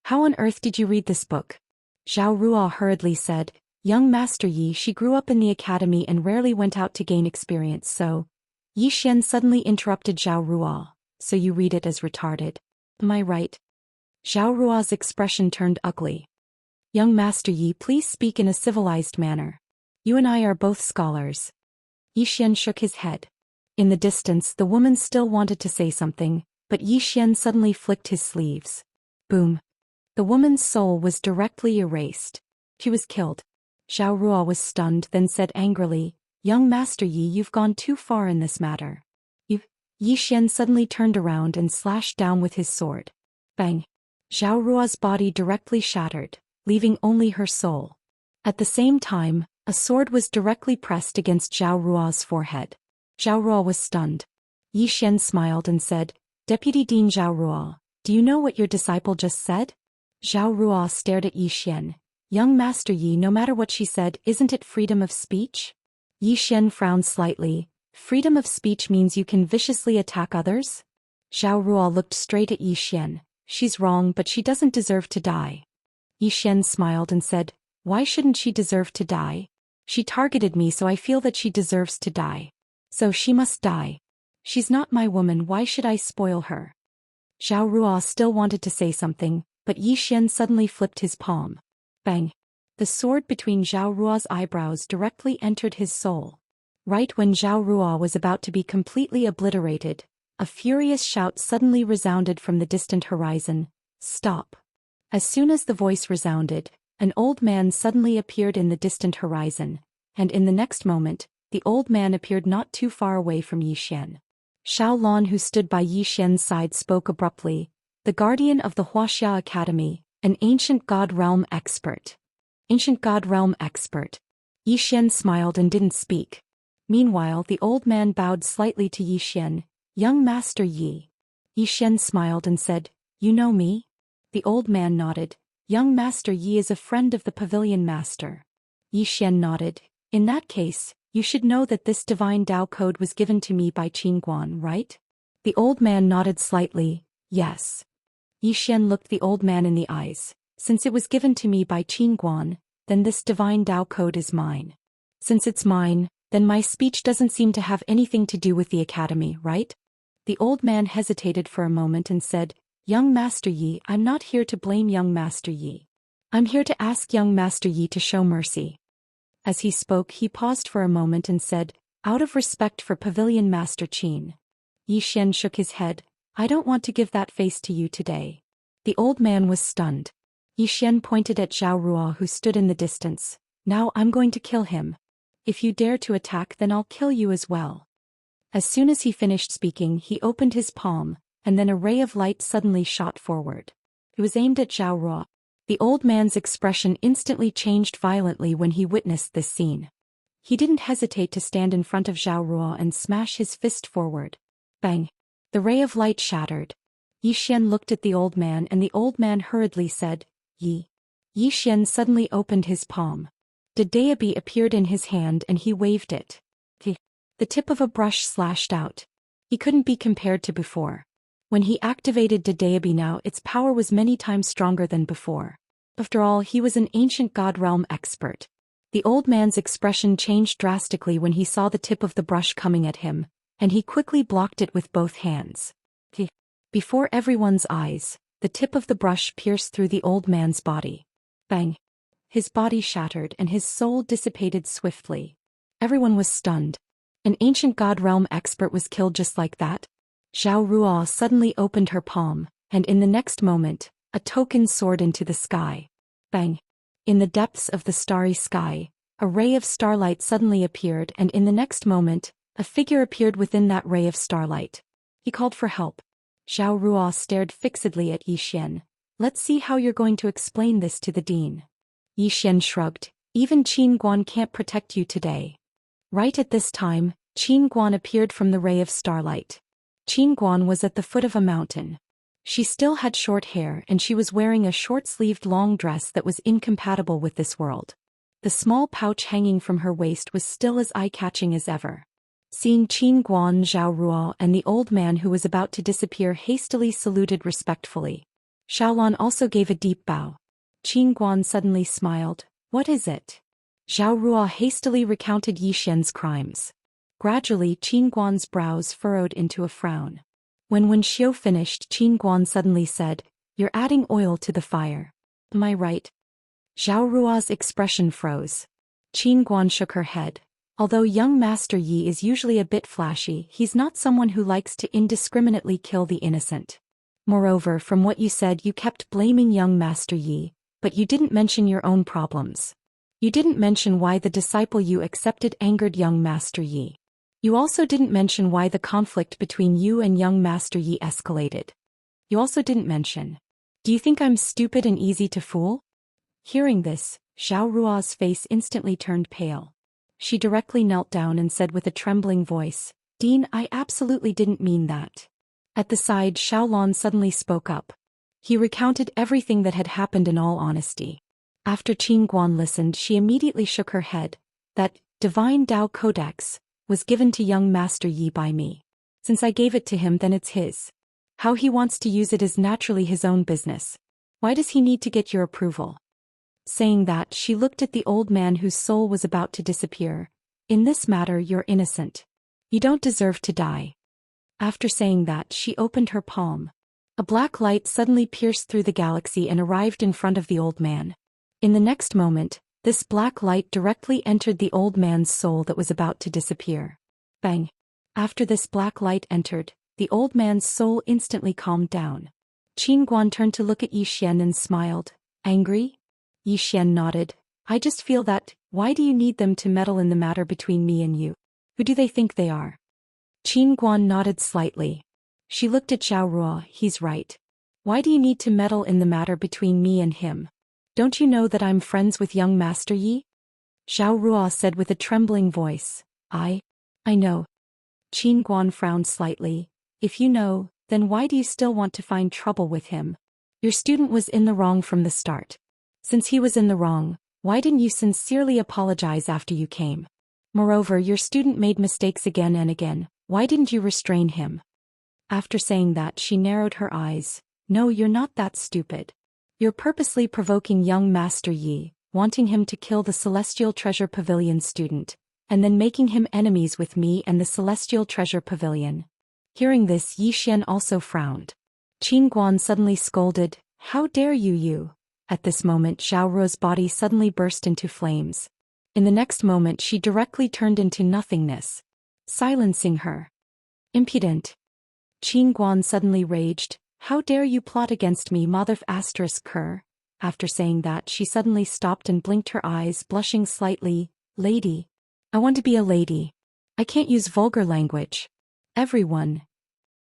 "How on earth did you read this book?" Zhou Rua hurriedly said, "Young Master Yi, she grew up in the academy and rarely went out to gain experience, so..." Yi Xian suddenly interrupted Zhou Rua, "So you read it as retarded? Am I right?" Zhou Rua's expression turned ugly. "Young Master Yi, please speak in a civilized manner. You and I are both scholars." Yi Xian shook his head. In the distance, the woman still wanted to say something, but Yi Xian suddenly flicked his sleeves. Boom. The woman's soul was directly erased. She was killed. Zhou Rua was stunned, then said angrily, "Young Master Yi, you've gone too far in this matter." Yi Xian suddenly turned around and slashed down with his sword. Bang. Zhou Rua's body directly shattered, leaving only her soul. At the same time, a sword was directly pressed against Zhou Rua's forehead. Zhou Rua was stunned. Yi Xian smiled and said, "Deputy Dean Zhou Rua, do you know what your disciple just said?" Zhou Rua stared at Yi Xian. "Young Master Yi, no matter what she said, isn't it freedom of speech?" Yi Xian frowned slightly. "Freedom of speech means you can viciously attack others?" Zhou Rua looked straight at Yi Xian. "She's wrong, but she doesn't deserve to die." Yi Xian smiled and said, "Why shouldn't she deserve to die? She targeted me, so I feel that she deserves to die. So she must die. She's not my woman, why should I spoil her?" Zhou Rua still wanted to say something, but Yi Xian suddenly flipped his palm. Bang. The sword between Zhou Rua's eyebrows directly entered his soul. Right when Zhou Rua was about to be completely obliterated, a furious shout suddenly resounded from the distant horizon, "Stop!" As soon as the voice resounded, an old man suddenly appeared in the distant horizon, and in the next moment, the old man appeared not too far away from Yi Xian. Xiaolon, who stood by Yi Xian's side, spoke abruptly, "The guardian of the Wuxia Academy, an ancient god realm expert." Ancient god realm expert. Yi Xian smiled and didn't speak. Meanwhile, the old man bowed slightly to Yi Xian. "Young Master Yi." Yi Xian smiled and said, "You know me?" The old man nodded. "Young Master Yi is a friend of the Pavilion Master." Yi Xian nodded. "In that case, you should know that this divine Dao code was given to me by Qin Guan, right?" The old man nodded slightly. "Yes." Yi Xian looked the old man in the eyes. "Since it was given to me by Qin Guan, then this divine Dao code is mine. Since it's mine, then my speech doesn't seem to have anything to do with the academy, right?" The old man hesitated for a moment and said, "Young Master Yi, I'm not here to blame young Master Yi. I'm here to ask young Master Yi to show mercy." As he spoke, he paused for a moment and said, "Out of respect for Pavilion Master Qin." Yi Xian shook his head. "I don't want to give that face to you today." The old man was stunned. Yi Xian pointed at Zhou Rua, who stood in the distance. "Now I'm going to kill him. If you dare to attack, then I'll kill you as well." As soon as he finished speaking, he opened his palm, and then a ray of light suddenly shot forward. It was aimed at Zhou Rua. The old man's expression instantly changed violently when he witnessed this scene. He didn't hesitate to stand in front of Zhou Rua and smash his fist forward. Bang! The ray of light shattered. Yi Xian looked at the old man, and the old man hurriedly said, "Yi." Yi Xian suddenly opened his palm. The Daoist appeared in his hand and he waved it. The tip of a brush slashed out. He couldn't be compared to before. When he activated Daoist now, its power was many times stronger than before. After all, he was an ancient god realm expert. The old man's expression changed drastically when he saw the tip of the brush coming at him, and he quickly blocked it with both hands. Before everyone's eyes, the tip of the brush pierced through the old man's body. Bang! His body shattered and his soul dissipated swiftly. Everyone was stunned. An ancient god realm expert was killed just like that. Zhao Ruo suddenly opened her palm, and in the next moment, a token soared into the sky. Bang! In the depths of the starry sky, a ray of starlight suddenly appeared, and in the next moment, a figure appeared within that ray of starlight. He called for help. Zhao Ruo stared fixedly at Zhou Xian. Let's see how you're going to explain this to the dean. Zhou Xian shrugged. Even Qin Guan can't protect you today. Right at this time, Qin Guan appeared from the ray of starlight. Qin Guan was at the foot of a mountain. She still had short hair and she was wearing a short-sleeved long dress that was incompatible with this world. The small pouch hanging from her waist was still as eye-catching as ever. Seeing Qin Guan, Zhao Ruo and the old man who was about to disappear hastily saluted respectfully. Xiaolan also gave a deep bow. Qin Guan suddenly smiled. What is it? Zhao Ruo hastily recounted Zhou Xian's crimes. Gradually Qin Guan's brows furrowed into a frown. When Xiu finished, Qin Guan suddenly said, You're adding oil to the fire. Am I right? Zhao Ruo's expression froze. Qin Guan shook her head. Although young Master Yi is usually a bit flashy, he's not someone who likes to indiscriminately kill the innocent. Moreover, from what you said, you kept blaming young Master Yi, but you didn't mention your own problems. You didn't mention why the disciple you accepted angered young Master Yi. You also didn't mention why the conflict between you and young Master Yi escalated. You also didn't mention. Do you think I'm stupid and easy to fool? Hearing this, Zhao Ruo's face instantly turned pale. She directly knelt down and said with a trembling voice, Dean, I absolutely didn't mean that. At the side, Xiaolan suddenly spoke up. He recounted everything that had happened in all honesty. After Qin Guan listened, she immediately shook her head. That divine Tao Codex was given to young Master Yi by me. Since I gave it to him, then it's his. How he wants to use it is naturally his own business. Why does he need to get your approval? Saying that, she looked at the old man whose soul was about to disappear. In this matter, you're innocent. You don't deserve to die. After saying that, she opened her palm. A black light suddenly pierced through the galaxy and arrived in front of the old man. In the next moment, this black light directly entered the old man's soul that was about to disappear. Bang! After this black light entered, the old man's soul instantly calmed down. Qin Guan turned to look at Zhou Xian and smiled. Angry? Zhou Xian nodded. I just feel that, why do you need them to meddle in the matter between me and you? Who do they think they are? Qin Guan nodded slightly. She looked at Zhao Ruo. He's right. Why do you need to meddle in the matter between me and him? Don't you know that I'm friends with young Master Yi? Zhao Ruo said with a trembling voice. I know. Qin Guan frowned slightly. If you know, then why do you still want to find trouble with him? Your student was in the wrong from the start. Since he was in the wrong, why didn't you sincerely apologize after you came? Moreover, your student made mistakes again and again. Why didn't you restrain him? After saying that, she narrowed her eyes. No, you're not that stupid. You're purposely provoking young Master Yi, wanting him to kill the Celestial Treasure Pavilion student, and then making him enemies with me and the Celestial Treasure Pavilion. Hearing this, Zhou Xian also frowned. Qin Guan suddenly scolded, How dare you? At this moment, Zhao Ruo's body suddenly burst into flames. In the next moment, she directly turned into nothingness, silencing her. Impudent. Qin Guan suddenly raged. How dare you plot against me, mother of Ker? After saying that, she suddenly stopped and blinked her eyes, blushing slightly. Lady. I want to be a lady. I can't use vulgar language. Everyone.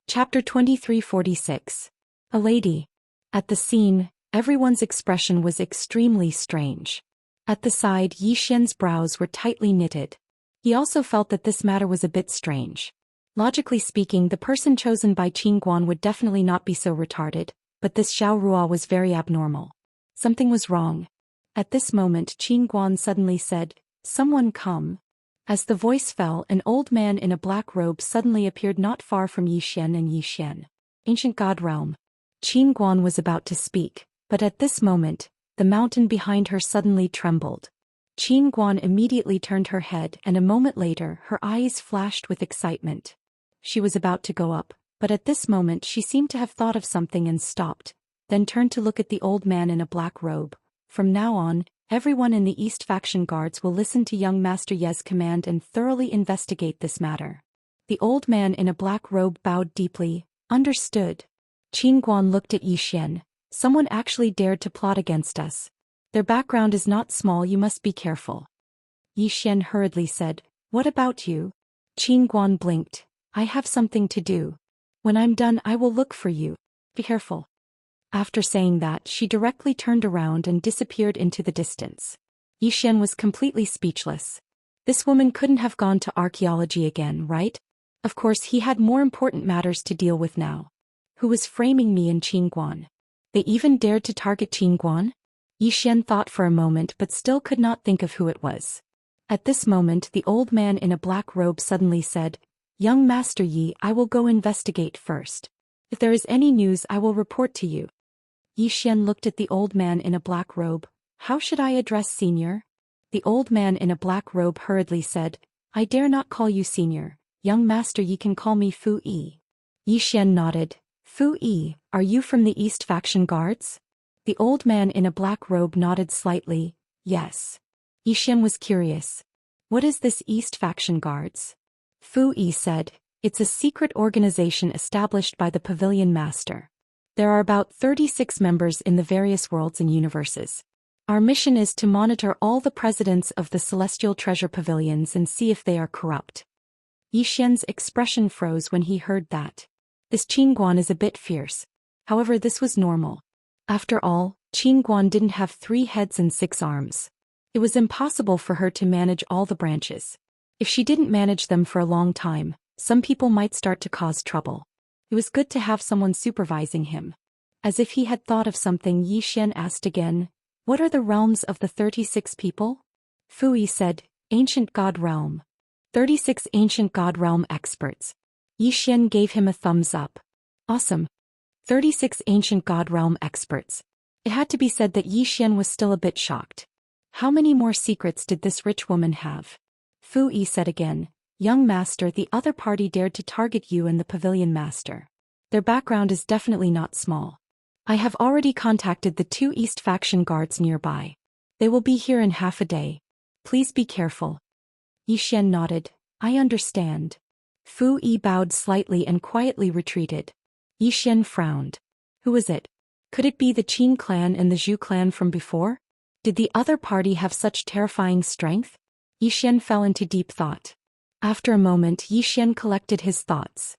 Chapter 2346. A lady. At the scene, everyone's expression was extremely strange. At the side, Zhou Xian's brows were tightly knitted. He also felt that this matter was a bit strange. Logically speaking, the person chosen by Qin Guan would definitely not be so retarded, but this Zhao Ruo was very abnormal. Something was wrong. At this moment, Qin Guan suddenly said, Someone come. As the voice fell, an old man in a black robe suddenly appeared not far from Zhou Xian and Zhou Xian. ancient god realm. Qin Guan was about to speak, but at this moment, the mountain behind her suddenly trembled. Qin Guan immediately turned her head and a moment later her eyes flashed with excitement. She was about to go up, but at this moment she seemed to have thought of something and stopped, then turned to look at the old man in a black robe. From now on, everyone in the East faction guards will listen to young Master Ye's command and thoroughly investigate this matter. The old man in a black robe bowed deeply. Understood. Qin Guan looked at Zhou Xian. Someone actually dared to plot against us. Their background is not small, you must be careful. Zhou Xian hurriedly said, What about you? Qin Guan blinked. I have something to do. When I'm done I will look for you. Be careful. After saying that, she directly turned around and disappeared into the distance. Zhou Xian was completely speechless. This woman couldn't have gone to archaeology again, right? Of course he had more important matters to deal with now. Who was framing me and Qin Guan? They even dared to target Qin Guan? Zhou Xian thought for a moment but still could not think of who it was. At this moment the old man in a black robe suddenly said, Young Master Yi, I will go investigate first. If there is any news I will report to you. Zhou Xian looked at the old man in a black robe. How should I address senior? The old man in a black robe hurriedly said, I dare not call you senior. Young Master Yi can call me Fu Yi. Zhou Xian nodded. Fu Yi, are you from the East faction guards? The old man in a black robe nodded slightly. Yes. Zhou Xian was curious. What is this East faction guards? Fu Yi said, It's a secret organization established by the Pavilion Master. There are about 36 members in the various worlds and universes. Our mission is to monitor all the presidents of the Celestial Treasure Pavilions and see if they are corrupt. Zhou Xian's expression froze when he heard that. This Qin Guan is a bit fierce. However, this was normal. After all, Qin Guan didn't have 3 heads and 6 arms. It was impossible for her to manage all the branches. If she didn't manage them for a long time, some people might start to cause trouble. It was good to have someone supervising him. As if he had thought of something, Zhou Xian asked again, What are the realms of the 36 people? Fu Yi said, Ancient God Realm. 36 Ancient God Realm experts. Zhou Xian gave him a thumbs up. Awesome. 36 Ancient God Realm experts. It had to be said that Zhou Xian was still a bit shocked. How many more secrets did this rich woman have? Fu Yi said again, Young Master, the other party dared to target you and the Pavilion Master. Their background is definitely not small. I have already contacted the 2 East faction guards nearby. They will be here in half a day. Please be careful. Zhou Xian nodded. I understand. Fu Yi bowed slightly and quietly retreated. Zhou Xian frowned. Who was it? Could it be the Qin clan and the Zhou clan from before? Did the other party have such terrifying strength? Zhou Xian fell into deep thought. After a moment, Zhou Xian collected his thoughts.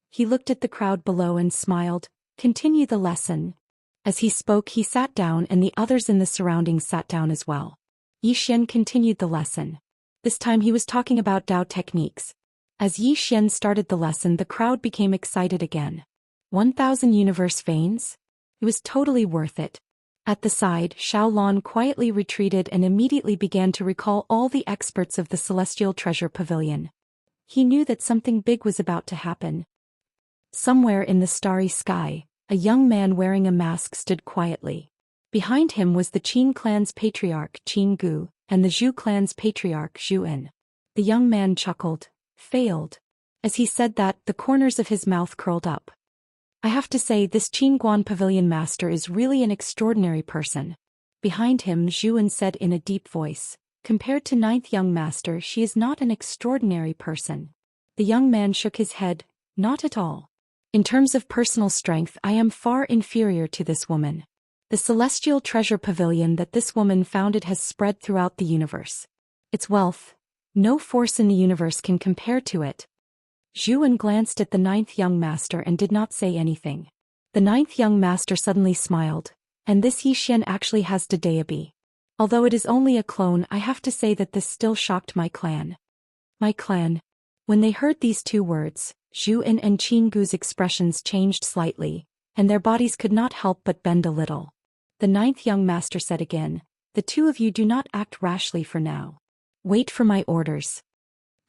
He looked at the crowd below and smiled. Continue the lesson. As he spoke, he sat down and the others in the surroundings sat down as well. Zhou Xian continued the lesson. This time he was talking about Dao techniques. As Zhou Xian started the lesson, the crowd became excited again. 1,000 universe veins? It was totally worth it. At the side, Xiaolon quietly retreated and immediately began to recall all the experts of the Celestial Treasure Pavilion. He knew that something big was about to happen. Somewhere in the starry sky, a young man wearing a mask stood quietly. Behind him was the Qin clan's patriarch Qin Gu and the Zhou clan's patriarch Zhou En. The young man chuckled. Failed. As he said that, the corners of his mouth curled up. I have to say, this Qin Guan Pavilion Master is really an extraordinary person. Behind him, Zhou En said in a deep voice, Compared to 9th Young Master, she is not an extraordinary person. The young man shook his head. Not at all. In terms of personal strength, I am far inferior to this woman. The Celestial Treasure Pavilion that this woman founded has spread throughout the universe. Its wealth, no force in the universe can compare to it. Zhou En glanced at the 9th Young Master and did not say anything. The 9th Young Master suddenly smiled. And this Zhou Xian actually has Daoist. Although it is only a clone, I have to say that this still shocked my clan. My clan. When they heard these 2 words, Zhou En and Qin Gu's expressions changed slightly, and their bodies could not help but bend a little. The 9th Young Master said again, The 2 of you do not act rashly for now. Wait for my orders.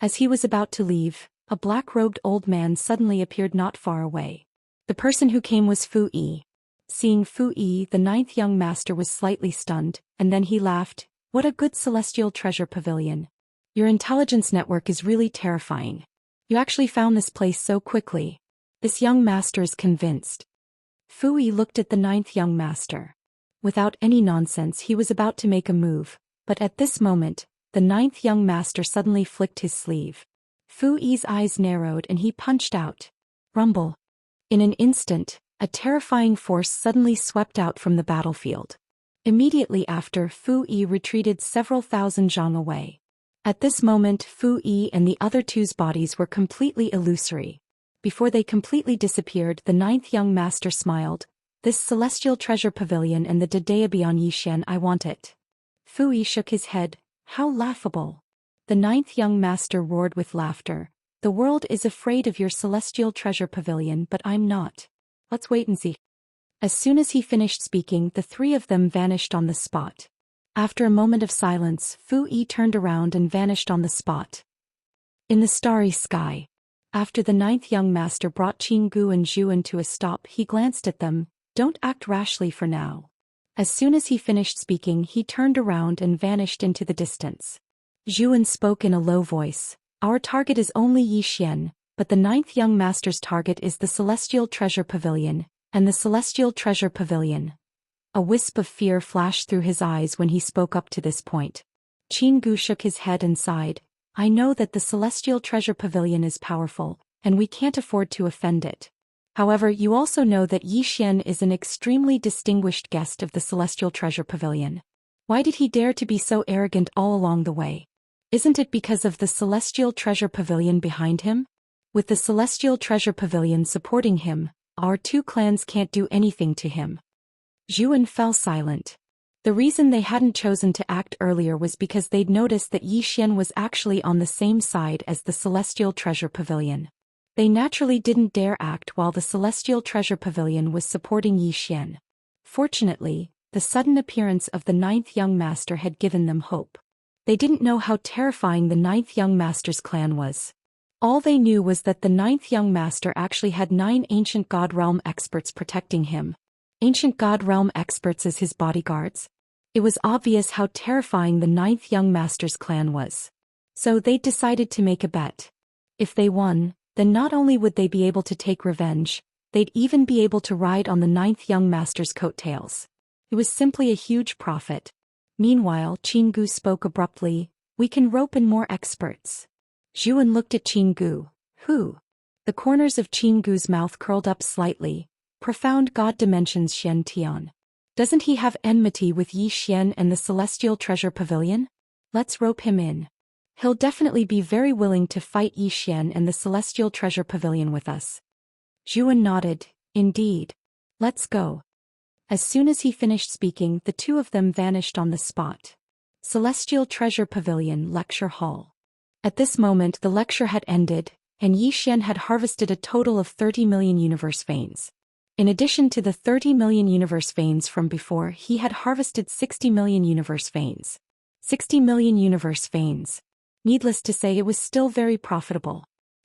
As he was about to leave, a black-robed old man suddenly appeared not far away. The person who came was Fu Yi. Seeing Fu Yi, the ninth young master was slightly stunned, and then he laughed. What a good celestial treasure pavilion. Your intelligence network is really terrifying. You actually found this place so quickly. This young master is convinced. Fu Yi looked at the ninth young master. Without any nonsense, he was about to make a move, but at this moment, the ninth young master suddenly flicked his sleeve. Fu Yi's eyes narrowed and he punched out. Rumble. In an instant, a terrifying force suddenly swept out from the battlefield. Immediately after, Fu Yi retreated several thousand zhang away. At this moment, Fu Yi and the other two's bodies were completely illusory. Before they completely disappeared, the ninth young master smiled. This celestial treasure pavilion and the Dadea beyond Xian, I want it. Fu Yi shook his head. How laughable. The ninth young master roared with laughter. The world is afraid of your celestial treasure pavilion, but I'm not. Let's wait and see. As soon as he finished speaking, the three of them vanished on the spot. After a moment of silence, Fu Yi turned around and vanished on the spot. In the starry sky. After the ninth young master brought Qinggu and Zhuan to a stop, he glanced at them. Don't act rashly for now. As soon as he finished speaking, he turned around and vanished into the distance. Zhuan spoke in a low voice. Our target is only Xian, but the ninth young master's target is the celestial treasure pavilion, and the celestial treasure pavilion. A wisp of fear flashed through his eyes when he spoke up to this point. Qinggu shook his head and sighed. I know that the celestial treasure pavilion is powerful, and we can't afford to offend it. However, you also know that Xian is an extremely distinguished guest of the celestial treasure pavilion. Why did he dare to be so arrogant all along the way? Isn't it because of the celestial treasure pavilion behind him? With the celestial treasure pavilion supporting him, our two clans can't do anything to him. Zhuan fell silent. The reason they hadn't chosen to act earlier was because they'd noticed that Xian was actually on the same side as the celestial treasure pavilion. They naturally didn't dare act while the celestial treasure pavilion was supporting Xian. Fortunately, the sudden appearance of the ninth young master had given them hope. They didn't know how terrifying the ninth young master's clan was. All they knew was that the ninth young master actually had 9 ancient god realm experts protecting him. Ancient god realm experts as his bodyguards. It was obvious how terrifying the ninth young master's clan was. So they decided to make a bet. If they won, then not only would they be able to take revenge, they'd even be able to ride on the ninth young master's coattails. It was simply a huge profit. Meanwhile, Qinggu spoke abruptly. We can rope in more experts. Zhuan looked at Qinggu. Who? The corners of Qinggu's mouth curled up slightly. Profound god dimensions Xiantian. Doesn't he have enmity with Xian and the celestial treasure pavilion? Let's rope him in. He'll definitely be very willing to fight Xian and the celestial treasure pavilion with us. Zhuan nodded. Indeed. Let's go. As soon as he finished speaking, the two of them vanished on the spot. Celestial Treasure Pavilion Lecture Hall. At this moment the lecture had ended, and Xian had harvested a total of 30 million universe veins. In addition to the 30 million universe veins from before, he had harvested 60 million universe veins. 60 million universe veins. Needless to say, it was still very profitable.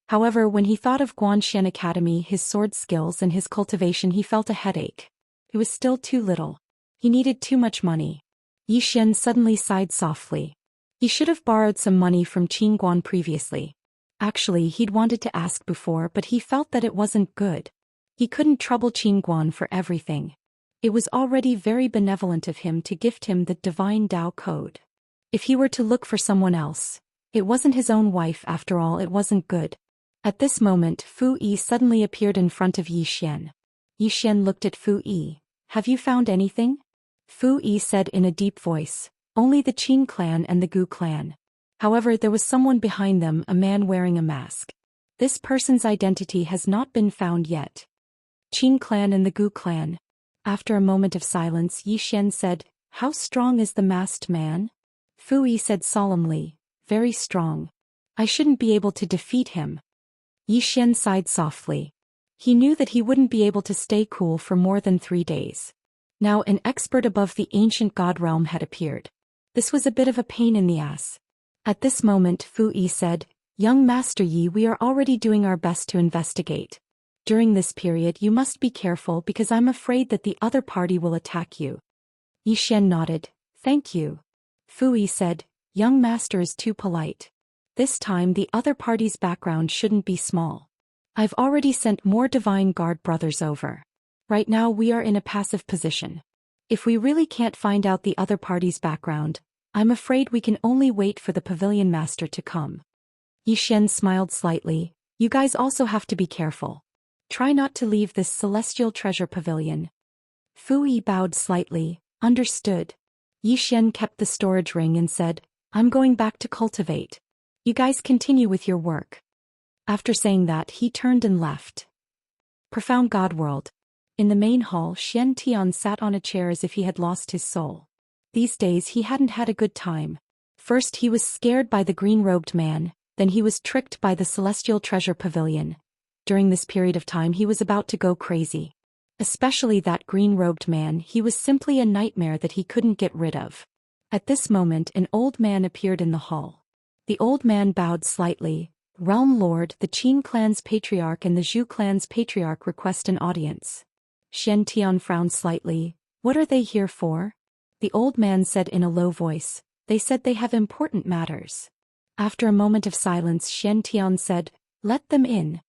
However, when he thought of Guanxian Academy, his sword skills and his cultivation, he felt a headache. It was still too little. He needed too much money. Xian suddenly sighed softly. He should have borrowed some money from Qingguan previously. Actually, he'd wanted to ask before, but he felt that it wasn't good. He couldn't trouble Qingguan for everything. It was already very benevolent of him to gift him the divine Tao code. If he were to look for someone else, it wasn't his own wife after all, it wasn't good. At this moment, Fu Yi suddenly appeared in front of Xian. Xian looked at Fu Yi. Have you found anything? Fu Yi said in a deep voice. Only the Qin clan and the Gu clan. However, there was someone behind them, a man wearing a mask. This person's identity has not been found yet. Qin clan and the Gu clan. After a moment of silence, Xian said, How strong is the masked man? Fu Yi said solemnly, Very strong. I shouldn't be able to defeat him. Xian sighed softly. He knew that he wouldn't be able to stay cool for more than 3 days. Now an expert above the ancient god realm had appeared. This was a bit of a pain in the ass. At this moment Fu Yi said, Young Master Yi, we are already doing our best to investigate. During this period you must be careful because I'm afraid that the other party will attack you. Yi Xian nodded. Thank you. Fu Yi said, young master is too polite. This time the other party's background shouldn't be small. I've already sent more Divine Guard brothers over. Right now we are in a passive position. If we really can't find out the other party's background, I'm afraid we can only wait for the pavilion master to come. Yi Xian smiled slightly. You guys also have to be careful. Try not to leave this celestial treasure pavilion. Fu Yi bowed slightly. Understood. Yi Xian kept the storage ring and said, I'm going back to cultivate. You guys continue with your work. After saying that he turned and left. Profound God World. In the main hall, Xiantian sat on a chair as if he had lost his soul. These days he hadn't had a good time. First he was scared by the green-robed man, then he was tricked by the celestial treasure pavilion. During this period of time he was about to go crazy. Especially that green-robed man, he was simply a nightmare that he couldn't get rid of. At this moment an old man appeared in the hall. The old man bowed slightly. Realm Lord, the Qin clan's patriarch and the Zhou clan's patriarch request an audience. Xiantian frowned slightly. What are they here for? The old man said in a low voice. They said they have important matters. After a moment of silence Xiantian said, let them in.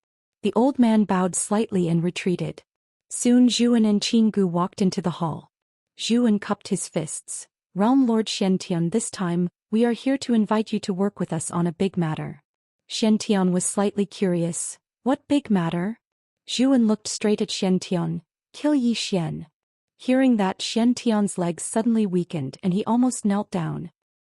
The old man bowed slightly and retreated. Soon Zhuan and Qinggu walked into the hall. Zhuan cupped his fists. Realm Lord Xiantian, this time, we are here to invite you to work with us on a big matter. Xiantian was slightly curious. What big matter? Zhuan looked straight at Xiantian. Kill Yi Xian. Hearing that, Xiantian's legs suddenly weakened and he almost knelt down.